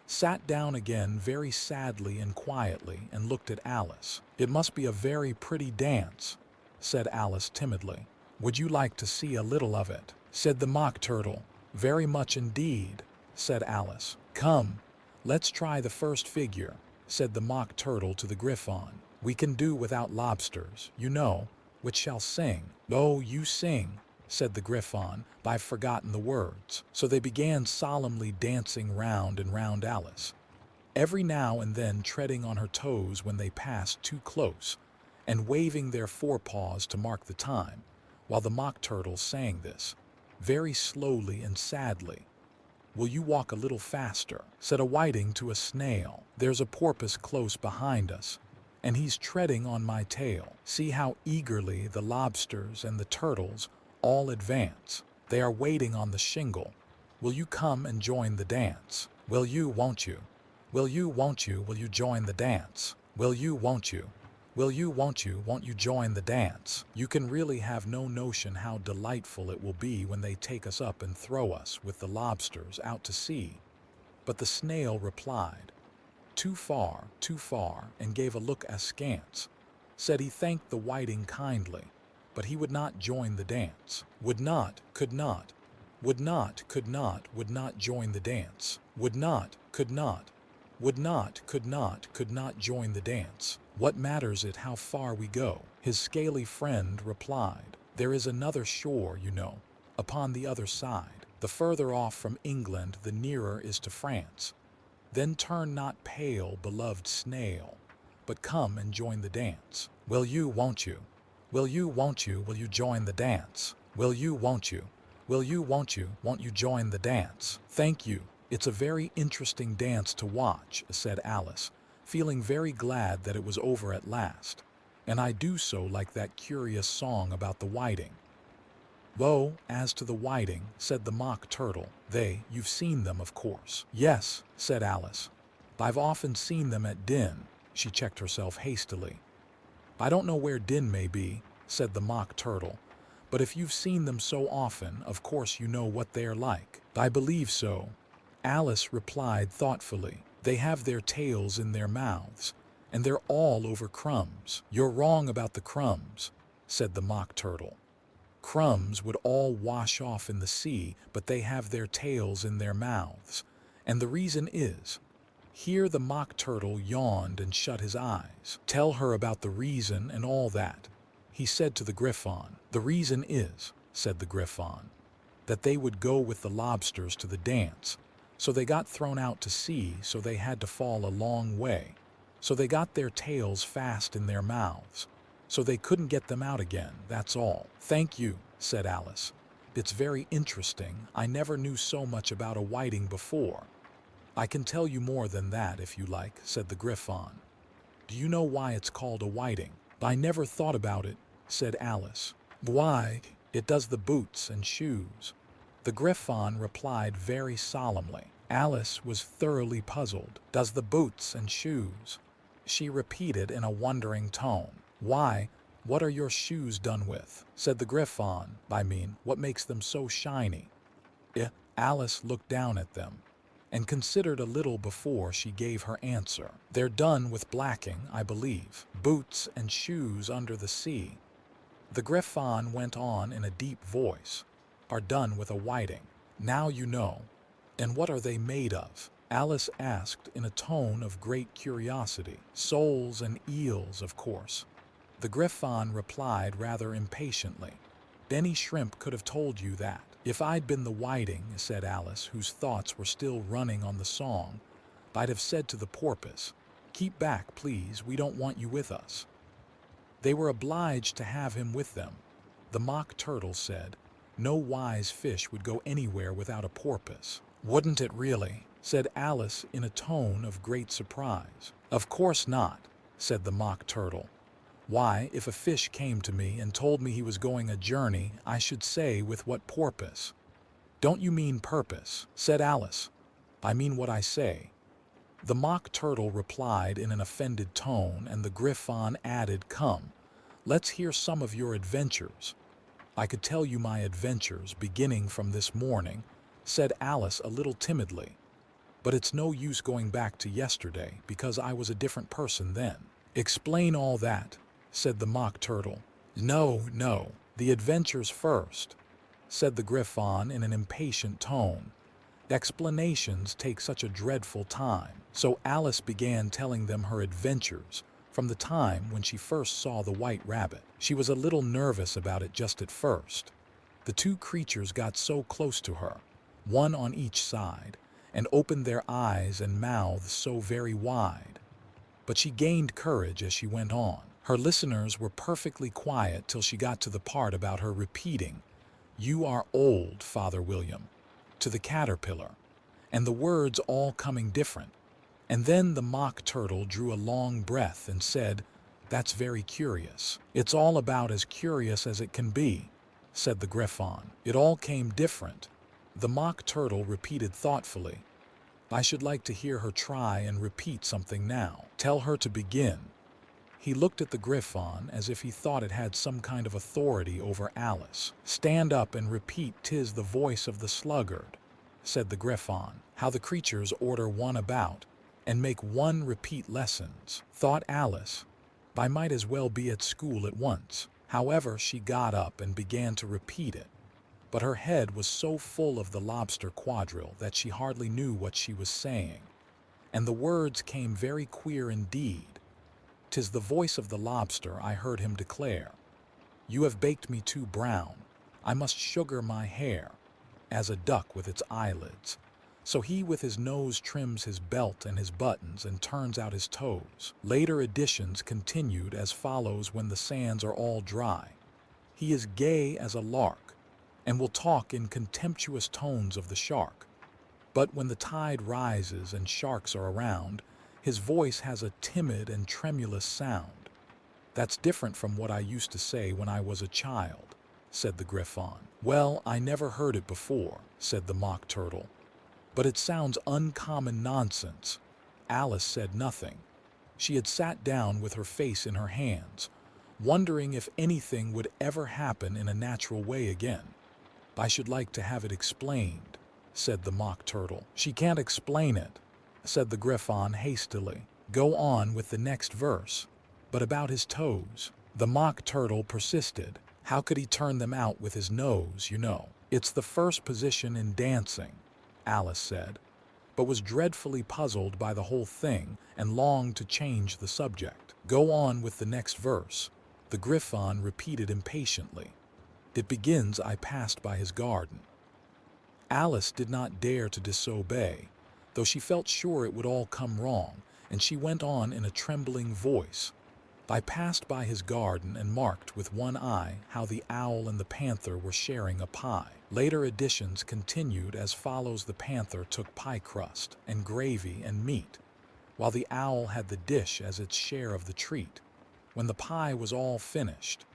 sat down again very sadly and quietly and looked at Alice. It must be a very pretty dance, said Alice timidly. Would you like to see a little of it? Said the Mock Turtle. Very much indeed, said Alice. Come, let's try the first figure, said the Mock Turtle to the Griffon. We can do without lobsters, you know, which shall sing. Oh, you sing, said the Griffon. I've forgotten the words. So they began solemnly dancing round and round Alice, every now and then treading on her toes when they passed too close, and waving their forepaws to mark the time, while the Mock Turtle sang this, very slowly and sadly. Will you walk a little faster, said a whiting to a snail. There's a porpoise close behind us, and he's treading on my tail. See how eagerly the lobsters and the turtles all advance. They are waiting on the shingle. Will you come and join the dance? Will you, won't you? Will you, won't you, will you join the dance? Will you, won't you? Will you, won't you join the dance? You can really have no notion how delightful it will be when they take us up and throw us with the lobsters out to sea. But the snail replied, too far, and gave a look askance. Said he thanked the whiting kindly, but he would not join the dance. Would not, could not, would not, could not, would not join the dance. Would not, could not, would not, could not join the dance. What matters it how far we go? His scaly friend replied, there is another shore, you know, upon the other side. The further off from England, the nearer is to France. Then turn not pale, beloved snail, but come and join the dance. Will you, won't you? Will you, won't you, will you join the dance? Will you, won't you? Will you, won't you, won't you join the dance? Thank you, It's a very interesting dance to watch, said Alice, feeling very glad that it was over at last. And I do so like that curious song about the whiting. Though, as to the whiting, said the Mock Turtle, you've seen them, of course. Yes, said Alice. I've often seen them at Din. She checked herself hastily. I don't know where Din may be, said the Mock Turtle, but if you've seen them so often, of course you know what they're like. I believe so, Alice replied thoughtfully. They have their tails in their mouths, and they're all over crumbs. You're wrong about the crumbs, said the Mock Turtle. Crumbs would all wash off in the sea, but they have their tails in their mouths. And the reason is, here the Mock Turtle yawned and shut his eyes. Tell her about the reason and all that, he said to the Griffon. The reason is, said the Griffon, that they would go with the lobsters to the dance. So they got thrown out to sea, so they had to fall a long way. So they got their tails fast in their mouths. So they couldn't get them out again, that's all. Thank you, said Alice. It's very interesting. I never knew so much about a whiting before. I can tell you more than that if you like, said the Griffon. Do you know why it's called a whiting? I never thought about it, said Alice. Why, it does the boots and shoes. The Griffon replied very solemnly. Alice was thoroughly puzzled. Does the boots and shoes? She repeated in a wondering tone. Why, what are your shoes done with? Said the Griffon. I mean, what makes them so shiny? Alice looked down at them and considered a little before she gave her answer. They're done with blacking, I believe. Boots and shoes under the sea. The Griffon went on in a deep voice. Are done with a whiting. Now you know. And what are they made of? Alice asked in a tone of great curiosity. Soles and eels, of course. The Griffon replied rather impatiently. Any shrimp could have told you that. If I'd been the whiting, said Alice, whose thoughts were still running on the song, I'd have said to the porpoise, keep back, please, we don't want you with us. They were obliged to have him with them. The Mock Turtle said, no wise fish would go anywhere without a porpoise. Wouldn't it really? Said Alice in a tone of great surprise. Of course not, said the Mock Turtle. Why, if a fish came to me and told me he was going a journey, I should say, with what porpoise? Don't you mean purpose? Said Alice. I mean what I say. The Mock Turtle replied in an offended tone, and the Griffon added, come, let's hear some of your adventures. I could tell you my adventures, beginning from this morning, said Alice a little timidly. But it's no use going back to yesterday, because I was a different person then. Explain all that, said the Mock Turtle. No, the adventures first, said the Griffon in an impatient tone. Explanations take such a dreadful time. So Alice began telling them her adventures from the time when she first saw the white rabbit. She was a little nervous about it just at first. The two creatures got so close to her, one on each side, and opened their eyes and mouths so very wide. But she gained courage as she went on. Her listeners were perfectly quiet till she got to the part about her repeating, "You are old, Father William," to the caterpillar, and the words all coming different. And then the Mock Turtle drew a long breath and said, "That's very curious." "It's all about as curious as it can be," said the Griffon. "It all came different," the Mock Turtle repeated thoughtfully. "I should like to hear her try and repeat something now. Tell her to begin." He looked at the Griffon as if he thought it had some kind of authority over Alice. "Stand up and repeat 'Tis the voice of the sluggard," said the Griffon. How the creatures order one about and make one repeat lessons, thought Alice. I might as well be at school at once. However, she got up and began to repeat it. But her head was so full of the lobster quadrille that she hardly knew what she was saying. And the words came very queer indeed. "'Tis the voice of the lobster," I heard him declare. "You have baked me too brown. I must sugar my hair, as a duck with its eyelids." So he with his nose trims his belt and his buttons and turns out his toes. Later editions continued as follows: when the sands are all dry. He is gay as a lark, and will talk in contemptuous tones of the shark. But when the tide rises and sharks are around, his voice has a timid and tremulous sound. That's different from what I used to say when I was a child, said the Griffon. Well, I never heard it before, said the Mock Turtle. But it sounds uncommon nonsense. Alice said nothing. She had sat down with her face in her hands, wondering if anything would ever happen in a natural way again. I should like to have it explained, said the Mock Turtle. She can't explain it, said the Griffon hastily. Go on with the next verse. But about his toes, the Mock Turtle persisted. How could he turn them out with his nose, you know? It's the first position in dancing, Alice said, but was dreadfully puzzled by the whole thing and longed to change the subject. Go on with the next verse, the Griffon repeated impatiently. It begins, I passed by his garden. Alice did not dare to disobey, though she felt sure it would all come wrong, and she went on in a trembling voice. I passed by his garden and marked with one eye how the owl and the panther were sharing a pie. Later editions continued as follows: the panther took pie crust and gravy and meat, while the owl had the dish as its share of the treat. When the pie was all finished,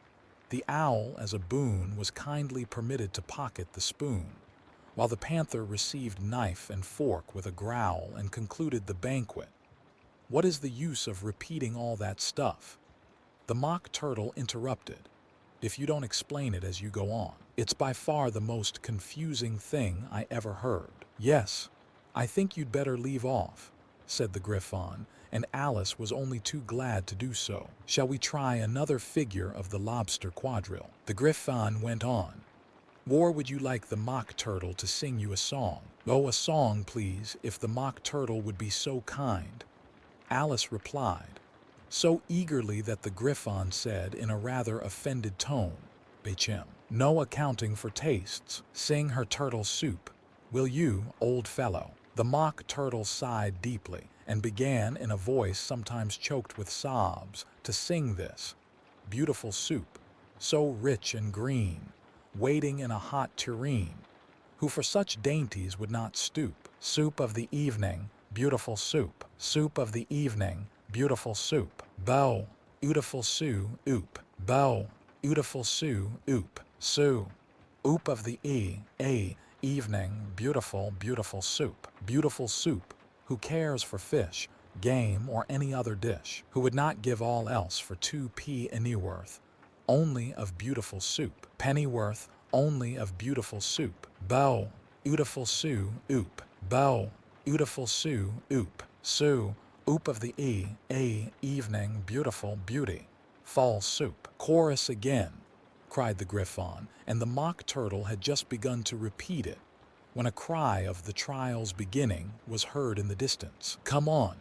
the owl, as a boon, was kindly permitted to pocket the spoon, while the panther received knife and fork with a growl and concluded the banquet. What is the use of repeating all that stuff? The Mock Turtle interrupted. If you don't explain it as you go on, it's by far the most confusing thing I ever heard. Yes, I think you'd better leave off, said the Griffon, and Alice was only too glad to do so. Shall we try another figure of the lobster quadrille? The Griffon went on. Or would you like the Mock Turtle to sing you a song? Oh, a song, please, if the Mock Turtle would be so kind, Alice replied, so eagerly that the Griffon said in a rather offended tone, Bedtime, no accounting for tastes. Sing her turtle soup, will you, old fellow? The Mock Turtle sighed deeply and began in a voice sometimes choked with sobs to sing this beautiful soup, so rich and green, waiting in a hot tureen, who for such dainties would not stoop. Soup of the evening, beautiful soup. Soup of the evening, beautiful soup. Bow, beautiful sou, oop. Bow, beautiful sou, oop. Sou, oop of the evening, beautiful, beautiful soup. Beautiful soup, who cares for fish, game, or any other dish, who would not give all else for 2p pennyworth, only of beautiful soup. Pennyworth, only of beautiful soup. Bow, beautiful sou, oop. Bow, beautiful sou, oop. Sou, oop of the evening, beautiful beauty. Fall soup. Chorus again, cried the Griffon, and the Mock Turtle had just begun to repeat it when a cry of the trial's beginning was heard in the distance. Come on,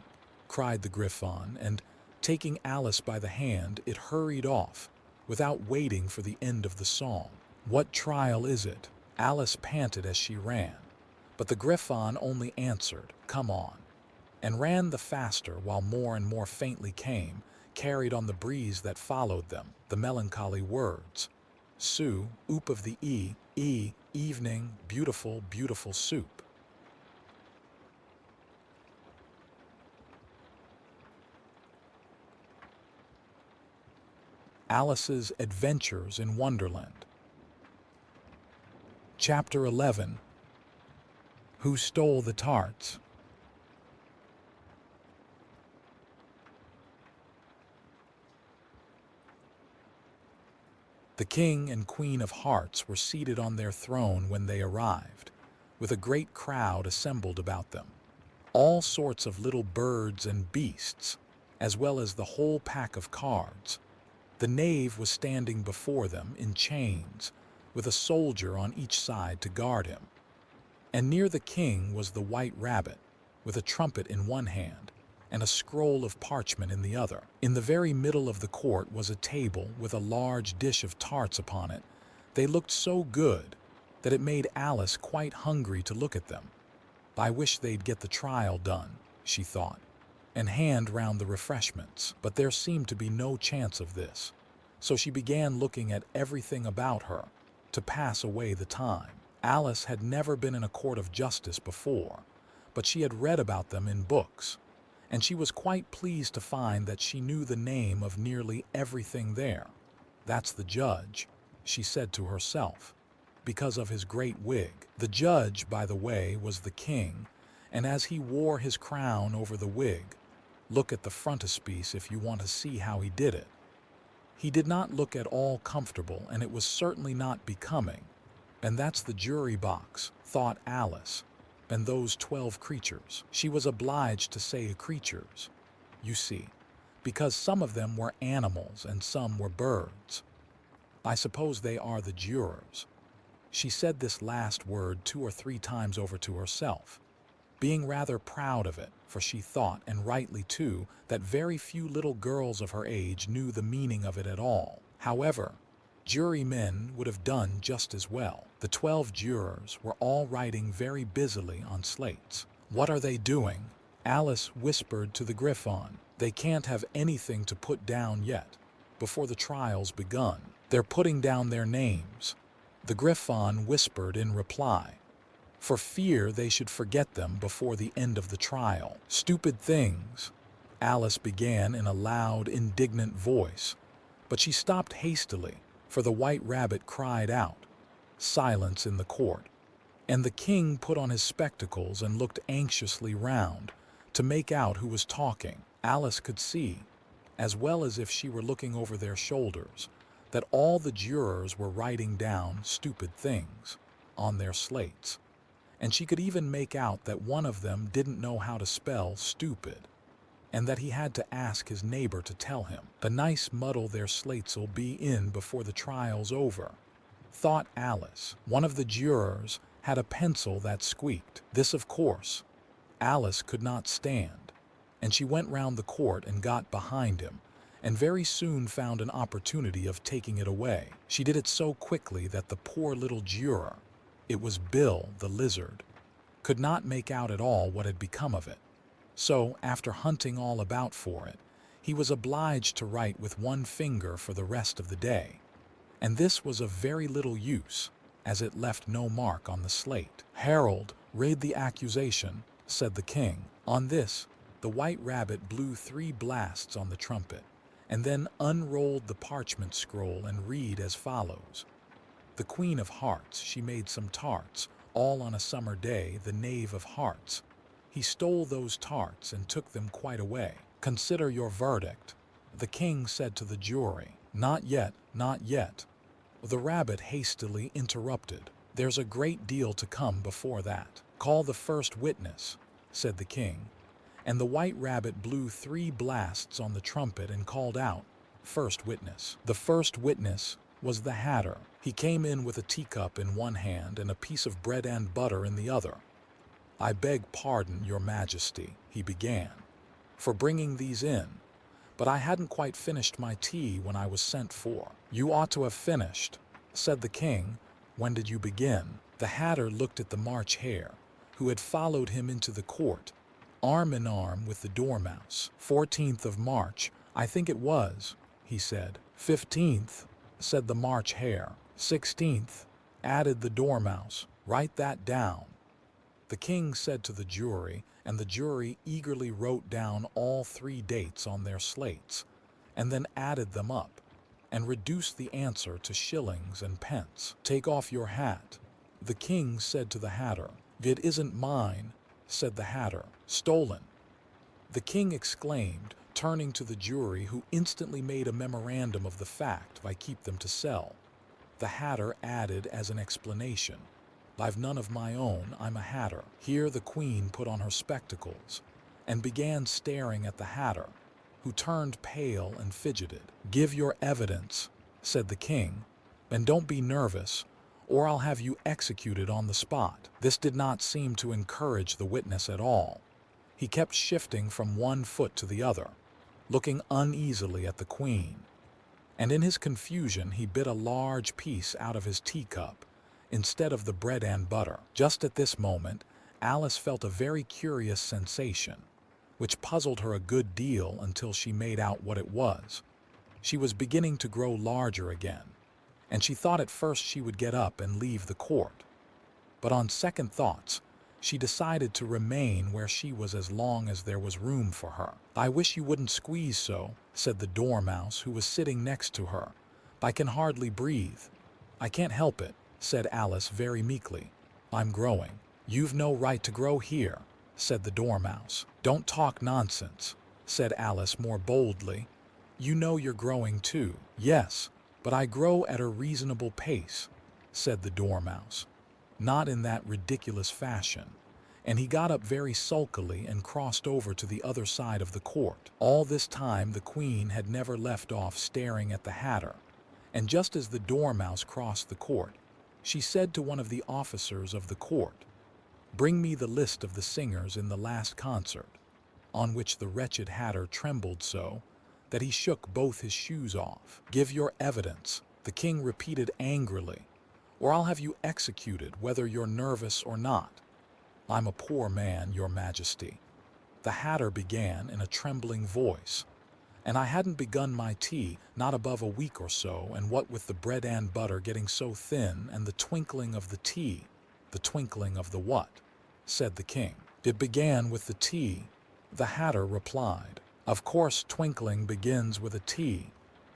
cried the Griffon, and, taking Alice by the hand, it hurried off, without waiting for the end of the song. What trial is it? Alice panted as she ran, but the Griffon only answered, come on, and ran the faster while more and more faintly came, carried on the breeze that followed them, the melancholy words, Sou, oop of the evening, beautiful, beautiful soup. Alice's Adventures in Wonderland. Chapter 11. Who Stole the Tarts? The King and Queen of Hearts were seated on their throne when they arrived, with a great crowd assembled about them. All sorts of little birds and beasts, as well as the whole pack of cards. The knave was standing before them in chains, with a soldier on each side to guard him. And near the king was the White Rabbit, with a trumpet in one hand and a scroll of parchment in the other. In the very middle of the court was a table with a large dish of tarts upon it. They looked so good that it made Alice quite hungry to look at them. I wish they'd get the trial done, she thought, and hand round the refreshments. But there seemed to be no chance of this, so she began looking at everything about her to pass away the time. Alice had never been in a court of justice before, but she had read about them in books, and she was quite pleased to find that she knew the name of nearly everything there. "That's the judge," she said to herself, because of his great wig. The judge, by the way, was the king, and as he wore his crown over the wig, look at the frontispiece if you want to see how he did it. He did not look at all comfortable, and it was certainly not becoming. And that's the jury box, thought Alice. And those 12 creatures. She was obliged to say creatures, you see, because some of them were animals and some were birds. I suppose they are the jurors. She said this last word 2 or 3 times over to herself, being rather proud of it, for she thought, and rightly too, that very few little girls of her age knew the meaning of it at all. However, jurymen would have done just as well. The 12 jurors were all writing very busily on slates. "What are they doing?" Alice whispered to the Griffon. "They can't have anything to put down yet, before the trial's begun. They're putting down their names," the Griffon whispered in reply, "for fear they should forget them before the end of the trial." "Stupid things," Alice began in a loud, indignant voice, but she stopped hastily, for the White Rabbit cried out. Silence in the court, and the king put on his spectacles and looked anxiously round to make out who was talking. Alice could see, as well as if she were looking over their shoulders, that all the jurors were writing down "stupid things" on their slates, and she could even make out that one of them didn't know how to spell stupid, and that he had to ask his neighbor to tell him. "A nice muddle their slates'll be in before the trial's over," thought Alice. One of the jurors had a pencil that squeaked. This, of course, Alice could not stand, and she went round the court and got behind him, and very soon found an opportunity of taking it away. She did it so quickly that the poor little juror, it was Bill the lizard, could not make out at all what had become of it. So, after hunting all about for it, he was obliged to write with one finger for the rest of the day. And this was of very little use, as it left no mark on the slate. "Harold, read the accusation," said the king. On this, the White Rabbit blew 3 blasts on the trumpet, and then unrolled the parchment scroll and read as follows. "The Queen of Hearts, she made some tarts, all on a summer day, the Knave of Hearts. He stole those tarts and took them quite away. Consider your verdict," the king said to the jury. "Not yet, not yet," the rabbit hastily interrupted. "There's a great deal to come before that." "Call the first witness," said the king, and the White Rabbit blew 3 blasts on the trumpet and called out, "First witness." The first witness was the Hatter. He came in with a teacup in one hand and a piece of bread and butter in the other. "I beg pardon, Your Majesty," he began, "for bringing these in, but I hadn't quite finished my tea when I was sent for." "You ought to have finished," said the king. "When did you begin?" The Hatter looked at the March Hare, who had followed him into the court, arm in arm with the Dormouse. 14th of March, I think it was," he said. 15th, said the March Hare. 16th, added the Dormouse. "Write that down," the king said to the jury, and the jury eagerly wrote down all 3 dates on their slates, and then added them up, and reduced the answer to shillings and pence. "Take off your hat," the king said to the Hatter. "It isn't mine," said the Hatter. "Stolen," the king exclaimed, turning to the jury, who instantly made a memorandum of the fact. "I keep them to sell," the Hatter added as an explanation. "I've none of my own, I'm a Hatter." Here the queen put on her spectacles and began staring at the Hatter, who turned pale and fidgeted. "Give your evidence," said the king, "and don't be nervous, or I'll have you executed on the spot." This did not seem to encourage the witness at all. He kept shifting from one foot to the other, looking uneasily at the queen, and in his confusion he bit a large piece out of his teacup instead of the bread and butter. Just at this moment, Alice felt a very curious sensation, which puzzled her a good deal until she made out what it was. She was beginning to grow larger again, and she thought at first she would get up and leave the court. but on second thoughts, she decided to remain where she was as long as there was room for her. "I wish you wouldn't squeeze so," said the dormouse who was sitting next to her. "I can hardly breathe." "I can't help it," said Alice very meekly. "I'm growing." "You've no right to grow here," said the dormouse. "Don't talk nonsense," said Alice more boldly. "You know you're growing too." "Yes, but I grow at a reasonable pace," said the dormouse. "Not in that ridiculous fashion." And he got up very sulkily and crossed over to the other side of the court. All this time the queen had never left off staring at the hatter, and just as the dormouse crossed the court, she said to one of the officers of the court, "Bring me the list of the singers in the last concert," on which the wretched hatter trembled so that he shook both his shoes off. "Give your evidence," the king repeated angrily, "or I'll have you executed whether you're nervous or not." "I'm a poor man, your majesty," the hatter began in a trembling voice, "and I hadn't begun my tea not above a week or so, and what with the bread and butter getting so thin and the twinkling of the tea—" "The twinkling of the what?" said the king. "It began with the tea," the hatter replied. "Of course twinkling begins with a T,"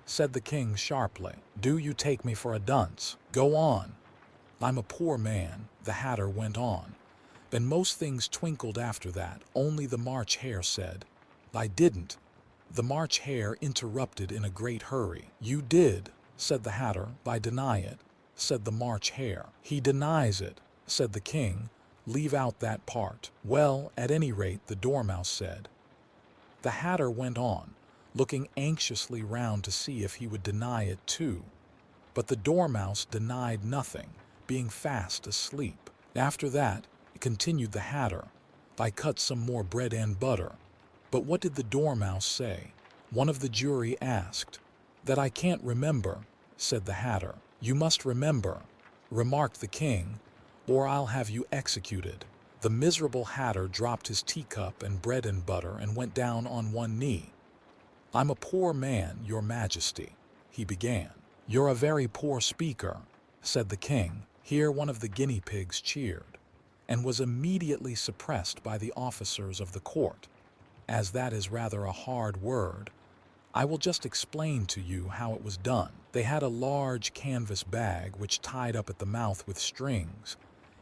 said the king sharply. "Do you take me for a dunce? Go on." "I'm a poor man," the hatter went on. "And most things twinkled after that, only the March Hare said—" "I didn't," the March Hare interrupted in a great hurry. "You did," said the hatter. "I deny it," said the March Hare. "He denies it," said the king. "Leave out that part." "Well, at any rate," the dormouse said. The hatter went on, looking anxiously round to see if he would deny it too. But the dormouse denied nothing, being fast asleep. "After that," continued the hatter, "I cut some more bread and butter." "But what did the dormouse say?" one of the jury asked. "That I can't remember," said the hatter. "You must remember," remarked the king, "or I'll have you executed." The miserable hatter dropped his teacup and bread and butter and went down on one knee. "I'm a poor man, your majesty," he began. "You're a very poor speaker," said the king. Here one of the guinea pigs cheered, and was immediately suppressed by the officers of the court. As that is rather a hard word, I will just explain to you how it was done. They had a large canvas bag which tied up at the mouth with strings.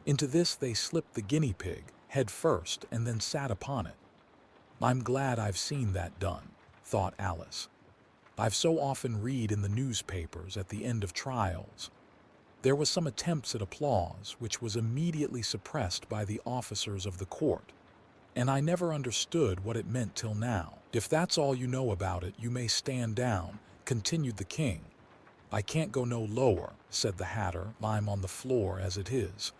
Into this they slipped the guinea pig, head first, and then sat upon it. "I'm glad I've seen that done," thought Alice. "I've so often read in the newspapers at the end of trials." There was some attempts at applause, which was immediately suppressed by the officers of the court, and I never understood what it meant till now. "If that's all you know about it, you may stand down," continued the king. "I can't go no lower," said the hatter. "I'm on the floor as it is."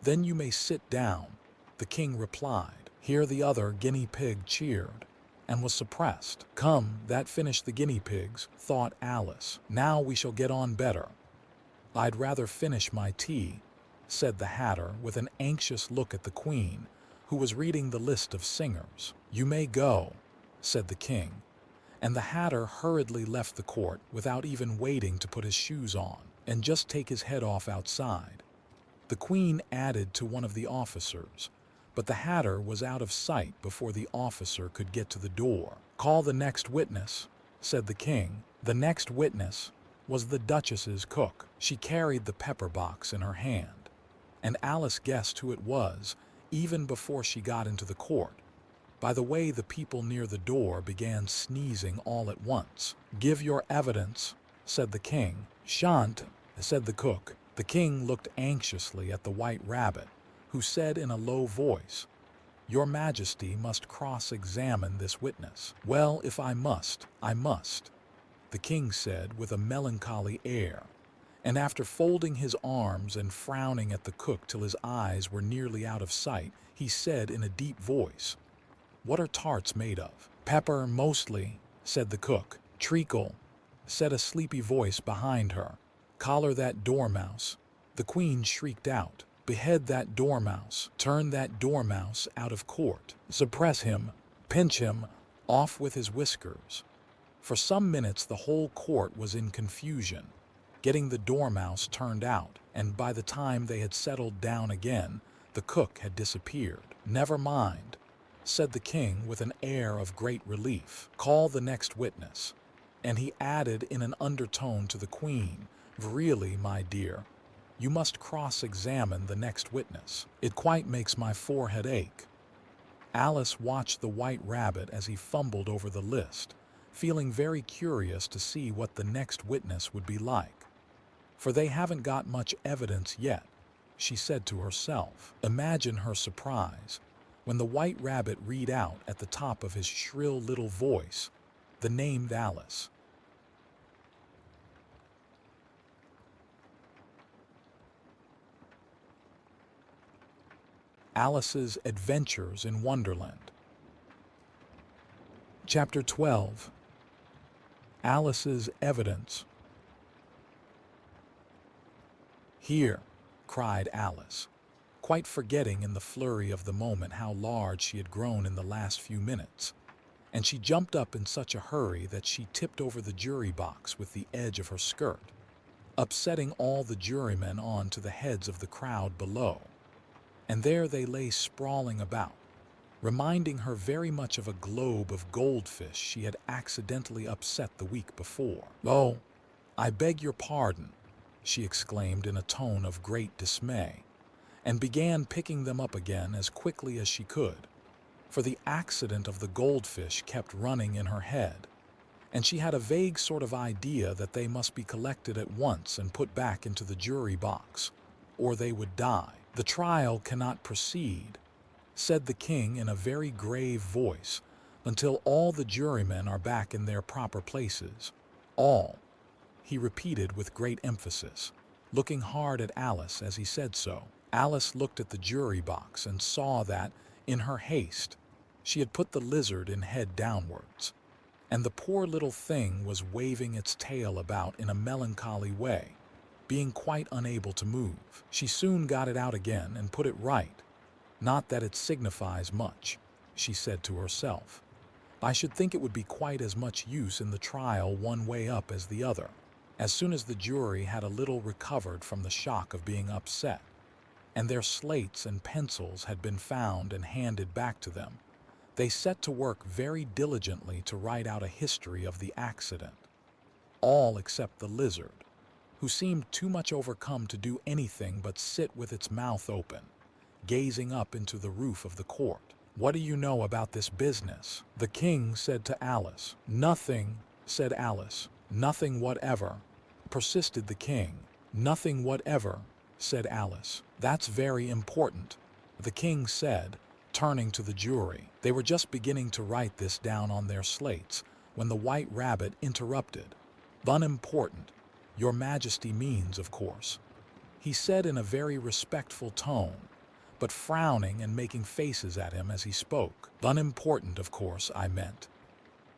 "Then you may sit down," the king replied. Here the other guinea pig cheered, and was suppressed. "Come, that finished the guinea pigs," thought Alice. "Now we shall get on better." "I'd rather finish my tea," said the hatter with an anxious look at the queen, who was reading the list of singers. "You may go," said the king, and the hatter hurriedly left the court without even waiting to put his shoes on, and just take his head off outside. The queen added to one of the officers, but the hatter was out of sight before the officer could get to the door. "Call the next witness," said the king. The next witness was the duchess's cook. She carried the pepper box in her hand, and Alice guessed who it was even before she got into the court, by the way the people near the door began sneezing all at once. "Give your evidence," said the king. "Shan't," said the cook. The king looked anxiously at the white rabbit, who said in a low voice, "Your majesty must cross-examine this witness." "Well, if I must, I must," the king said with a melancholy air, and after folding his arms and frowning at the cook till his eyes were nearly out of sight, he said in a deep voice, "What are tarts made of?" "Pepper, mostly," said the cook. "Treacle," said a sleepy voice behind her. "Collar that dormouse," the queen shrieked out. "Behead that dormouse. Turn that dormouse out of court. Suppress him. Pinch him. Off with his whiskers." For some minutes the whole court was in confusion. getting the dormouse turned out, and by the time they had settled down again, the cook had disappeared. "Never mind," said the king with an air of great relief. "Call the next witness." And he added in an undertone to the queen, "Really, my dear, you must cross-examine the next witness. It quite makes my forehead ache." Alice watched the White Rabbit as he fumbled over the list, feeling very curious to see what the next witness would be like. "For they haven't got much evidence yet," she said to herself. Imagine her surprise when the White Rabbit read out at the top of his shrill little voice the name Alice. Alice's Adventures in Wonderland. Chapter 12. Alice's Evidence. "Here," cried Alice, quite forgetting in the flurry of the moment how large she had grown in the last few minutes, and she jumped up in such a hurry that she tipped over the jury box with the edge of her skirt, upsetting all the jurymen on to the heads of the crowd below. And there they lay sprawling about, reminding her very much of a globe of goldfish she had accidentally upset the week before. "Oh, I beg your pardon," she exclaimed in a tone of great dismay, and began picking them up again as quickly as she could, for the accident of the goldfish kept running in her head, and she had a vague sort of idea that they must be collected at once and put back into the jury box, or they would die. "The trial cannot proceed," said the king in a very grave voice, "until all the jurymen are back in their proper places. All," he repeated with great emphasis, looking hard at Alice as he said so. Alice looked at the jury box and saw that, in her haste, she had put the lizard in head downwards, and the poor little thing was waving its tail about in a melancholy way, being quite unable to move. She soon got it out again and put it right. "Not that it signifies much," she said to herself. "I should think it would be quite as much use in the trial one way up as the other." As soon as the jury had a little recovered from the shock of being upset, and their slates and pencils had been found and handed back to them, they set to work very diligently to write out a history of the accident. All except the lizard, who seemed too much overcome to do anything but sit with its mouth open, gazing up into the roof of the court. "What do you know about this business?" the king said to Alice. "Nothing," said Alice. "Nothing whatever," persisted the king. "Nothing whatever," said Alice. "That's very important," the king said, turning to the jury. They were just beginning to write this down on their slates when the White Rabbit interrupted. "Unimportant, Your Majesty means, of course," he said in a very respectful tone, but frowning and making faces at him as he spoke. "Unimportant, of course, I meant,"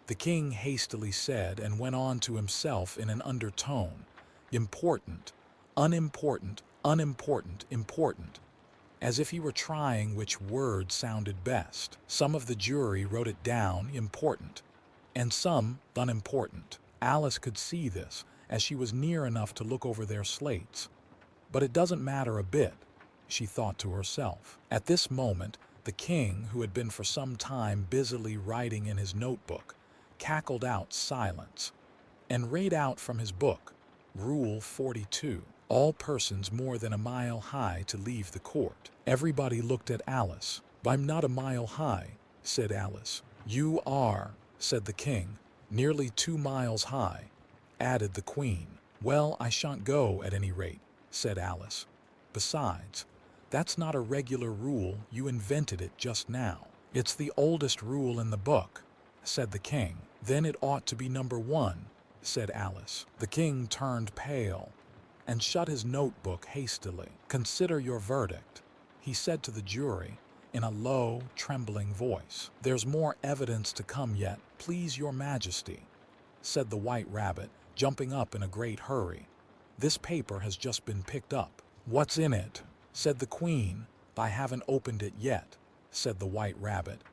the king hastily said, and went on to himself in an undertone. "Important, unimportant, unimportant, important," as if he were trying which word sounded best. Some of the jury wrote it down important, and some unimportant. Alice could see this, as she was near enough to look over their slates. But it doesn't matter a bit, she thought to herself. At this moment, the king, who had been for some time busily writing in his notebook, cackled out silence, and read out from his book, Rule 42, all persons more than a mile high to leave the court. Everybody looked at Alice. "I'm not a mile high," said Alice. "You are," said the king. "Nearly 2 miles high," added the queen. "Well, I shan't go at any rate," said Alice. "Besides, that's not a regular rule, you invented it just now." "It's the oldest rule in the book," said the king. "Then it ought to be number 1, said Alice. The king turned pale and shut his notebook hastily. "Consider your verdict," he said to the jury in a low, trembling voice. "There's more evidence to come yet, please your Majesty," said the White Rabbit, jumping up in a great hurry. "This paper has just been picked up." "What's in it?" said the queen. "I haven't opened it yet," said the White Rabbit.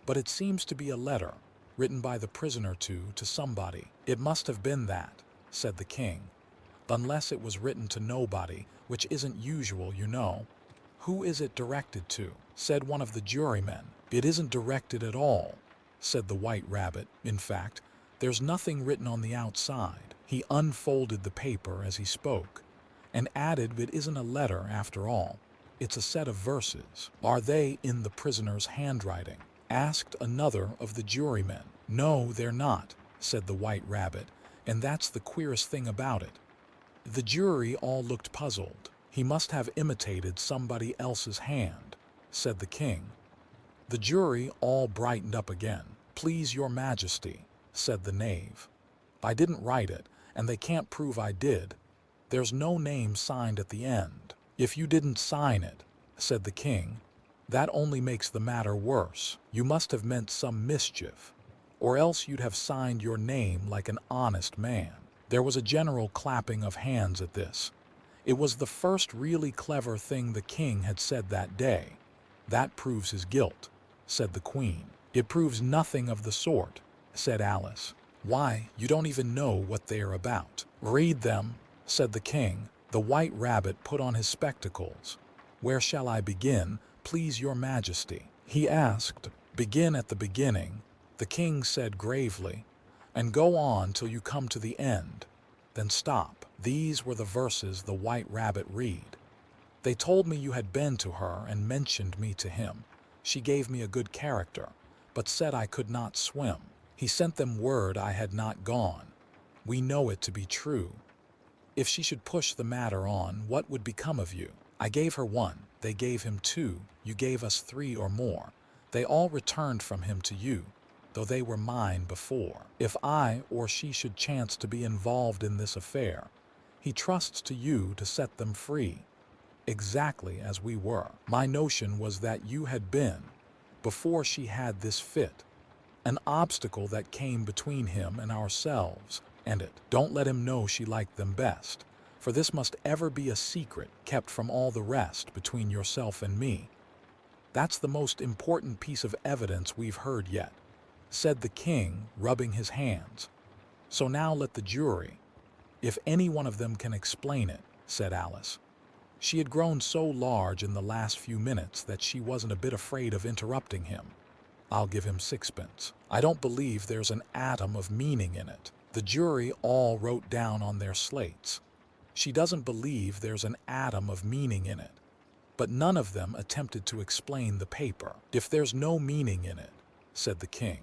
"But it seems to be a letter, written by the prisoner to somebody." "It must have been that," said the king. unless it was written to nobody, which isn't usual, you know. Who is it directed to? Said one of the jurymen. It isn't directed at all, said the White Rabbit. In fact, there's nothing written on the outside. He unfolded the paper as he spoke, and added, it isn't a letter after all. It's a set of verses. Are they in the prisoner's handwriting? Asked another of the jurymen. No, they're not, said the White Rabbit, and that's the queerest thing about it. The jury all looked puzzled. He must have imitated somebody else's hand, said the king. The jury all brightened up again. Please, your majesty, said the knave. I didn't write it, and they can't prove I did. There's no name signed at the end. If you didn't sign it, said the king, that only makes the matter worse. You must have meant some mischief, or else you'd have signed your name like an honest man. There was a general clapping of hands at this. It was the first really clever thing the king had said that day. That proves his guilt, said the queen. It proves nothing of the sort, said Alice. Why, you don't even know what they are about. Read them, said the king. The White Rabbit put on his spectacles. Where shall I begin, please your majesty? He asked. Begin at the beginning, the king said gravely, and go on till you come to the end. Then stop. These were the verses the White Rabbit read. They told me you had been to her and mentioned me to him. She gave me a good character, but said I could not swim. He sent them word I had not gone. We know it to be true. If she should push the matter on, what would become of you? I gave her 1, they gave him 2, you gave us 3 or more. They all returned from him to you, though they were mine before. If I or she should chance to be involved in this affair, he trusts to you to set them free, exactly as we were. My notion was that you had been, before she had this fit, an obstacle that came between him and ourselves, and it. Don't let him know she liked them best, for this must ever be a secret kept from all the rest between yourself and me. That's the most important piece of evidence we've heard yet, said the king, rubbing his hands. So now let the jury, if any one of them can explain it, said Alice. She had grown so large in the last few minutes that she wasn't a bit afraid of interrupting him. I'll give him 6pence. I don't believe there's an atom of meaning in it. The jury all wrote down on their slates. She doesn't believe there's an atom of meaning in it. But none of them attempted to explain the paper. If there's no meaning in it, said the king,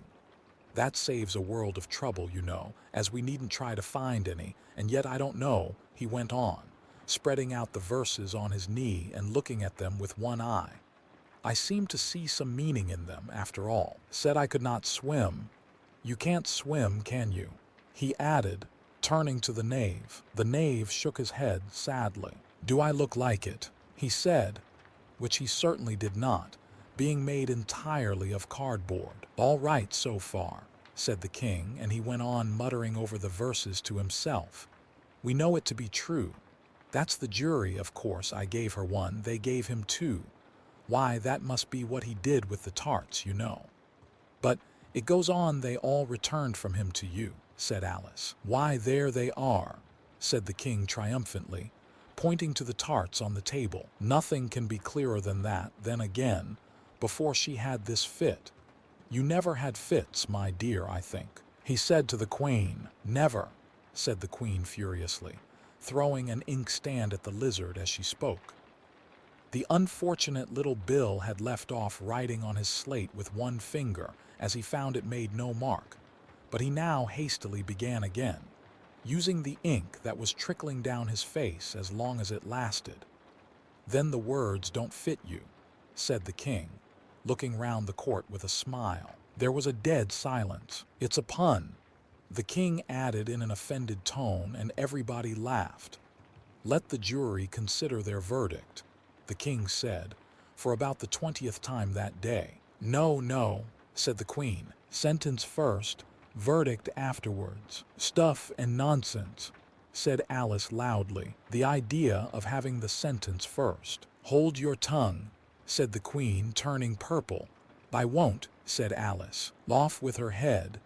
that saves a world of trouble, you know, as we needn't try to find any, and yet I don't know, he went on, spreading out the verses on his knee and looking at them with one eye. I seem to see some meaning in them, after all. Said I could not swim. You can't swim, can you? He added, turning to the knave. The knave shook his head sadly. Do I look like it? He said, which he certainly did not, being made entirely of cardboard. All right so far, said the king, and he went on muttering over the verses to himself. We know it to be true. That's the jury, of course. I gave her 1, they gave him 2. Why, that must be what he did with the tarts, you know. But it goes on, they all returned from him to you, said Alice. Why, there they are, said the king triumphantly, pointing to the tarts on the table. Nothing can be clearer than that. Then again, before she had this fit. You never had fits, my dear, I think, he said to the queen. Never, said the queen furiously, throwing an inkstand at the lizard as she spoke. The unfortunate little Bill had left off writing on his slate with 1 finger, as he found it made no mark, but he now hastily began again, using the ink that was trickling down his face as long as it lasted. Then the words don't fit you, said the king, looking round the court with a smile. There was a dead silence. It's a pun, the king added in an offended tone, and everybody laughed. Let the jury consider their verdict, the king said, for about the 20th time that day. No, no, said the queen. Sentence first, verdict afterwards. Stuff and nonsense, said Alice loudly. The idea of having the sentence first. Hold your tongue, said the queen, turning purple. I won't, said Alice. Off with her head,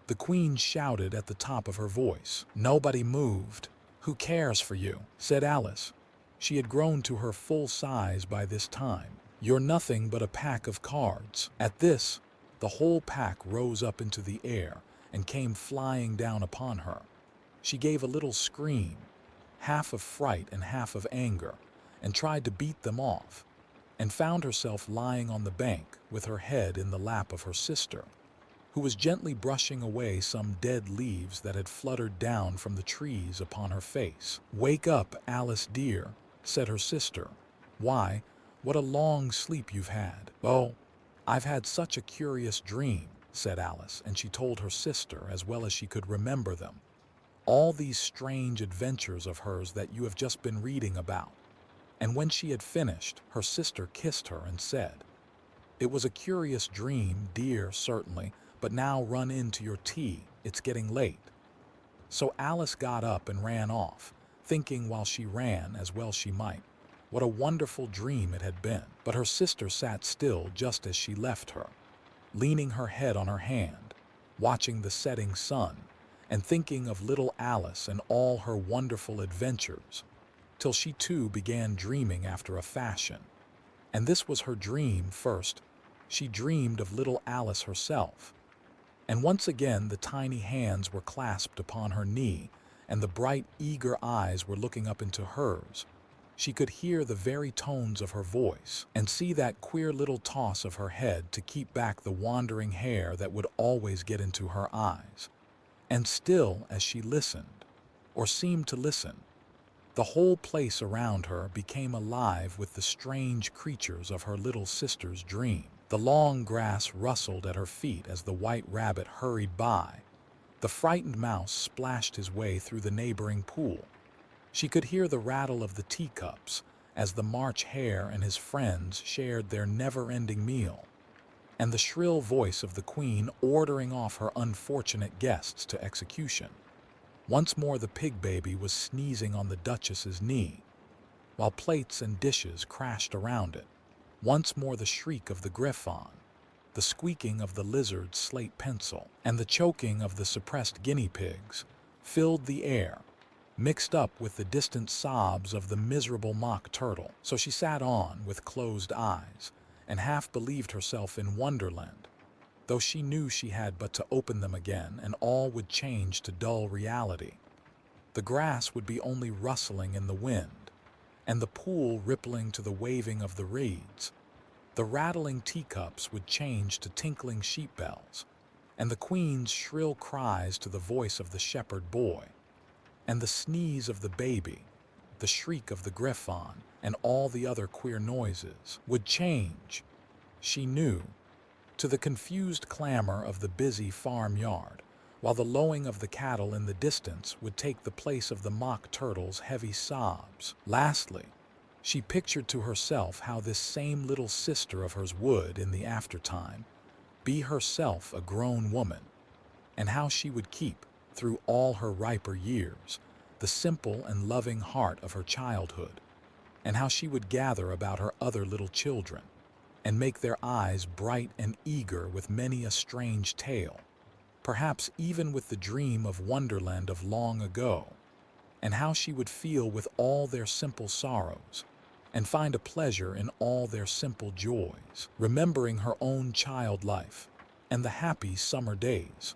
the queen shouted at the top of her voice. Nobody moved. "Who cares for you?" said Alice. She had grown to her full size by this time. "You're nothing but a pack of cards." At this, the whole pack rose up into the air and came flying down upon her. She gave a little scream, half of fright and half of anger, and tried to beat them off, and found herself lying on the bank with her head in the lap of her sister, who was gently brushing away some dead leaves that had fluttered down from the trees upon her face. "Wake up, Alice dear," said her sister. "Why, what a long sleep you've had." "Oh, I've had such a curious dream," said Alice, and she told her sister, as well as she could remember them, all these strange adventures of hers that you have just been reading about. And when she had finished, her sister kissed her and said, "It was a curious dream, dear, certainly, but now run in to your tea, it's getting late." So Alice got up and ran off, thinking while she ran, as well she might, what a wonderful dream it had been. But her sister sat still just as she left her, leaning her head on her hand, watching the setting sun, and thinking of little Alice and all her wonderful adventures, till she too began dreaming after a fashion. And this was her dream first. She dreamed of little Alice herself. And once again the tiny hands were clasped upon her knee, and the bright, eager eyes were looking up into hers. She could hear the very tones of her voice, and see that queer little toss of her head to keep back the wandering hair that would always get into her eyes. And still, as she listened, or seemed to listen, the whole place around her became alive with the strange creatures of her little sister's dream. The long grass rustled at her feet as the white rabbit hurried by. The frightened mouse splashed his way through the neighboring pool. She could hear the rattle of the teacups as the March Hare and his friends shared their never-ending meal, and the shrill voice of the Queen ordering off her unfortunate guests to execution. Once more the pig baby was sneezing on the Duchess's knee, while plates and dishes crashed around it. Once more the shriek of the Griffon, the squeaking of the lizard's slate pencil, and the choking of the suppressed guinea pigs filled the air, mixed up with the distant sobs of the miserable mock turtle. So she sat on with closed eyes, and half believed herself in Wonderland, though she knew she had but to open them again and all would change to dull reality. The grass would be only rustling in the wind, and the pool rippling to the waving of the reeds. The rattling teacups would change to tinkling sheep bells, and the Queen's shrill cries to the voice of the shepherd boy, and the sneeze of the baby, the shriek of the Griffon, and all the other queer noises would change, she knew, to the confused clamor of the busy farmyard, while the lowing of the cattle in the distance would take the place of the mock turtle's heavy sobs. Lastly, she pictured to herself how this same little sister of hers would, in the aftertime, be herself a grown woman, and how she would keep, through all her riper years, the simple and loving heart of her childhood, and how she would gather about her other little children, and make their eyes bright and eager with many a strange tale, perhaps even with the dream of Wonderland of long ago, and how she would feel with all their simple sorrows, and find a pleasure in all their simple joys, remembering her own child life and the happy summer days.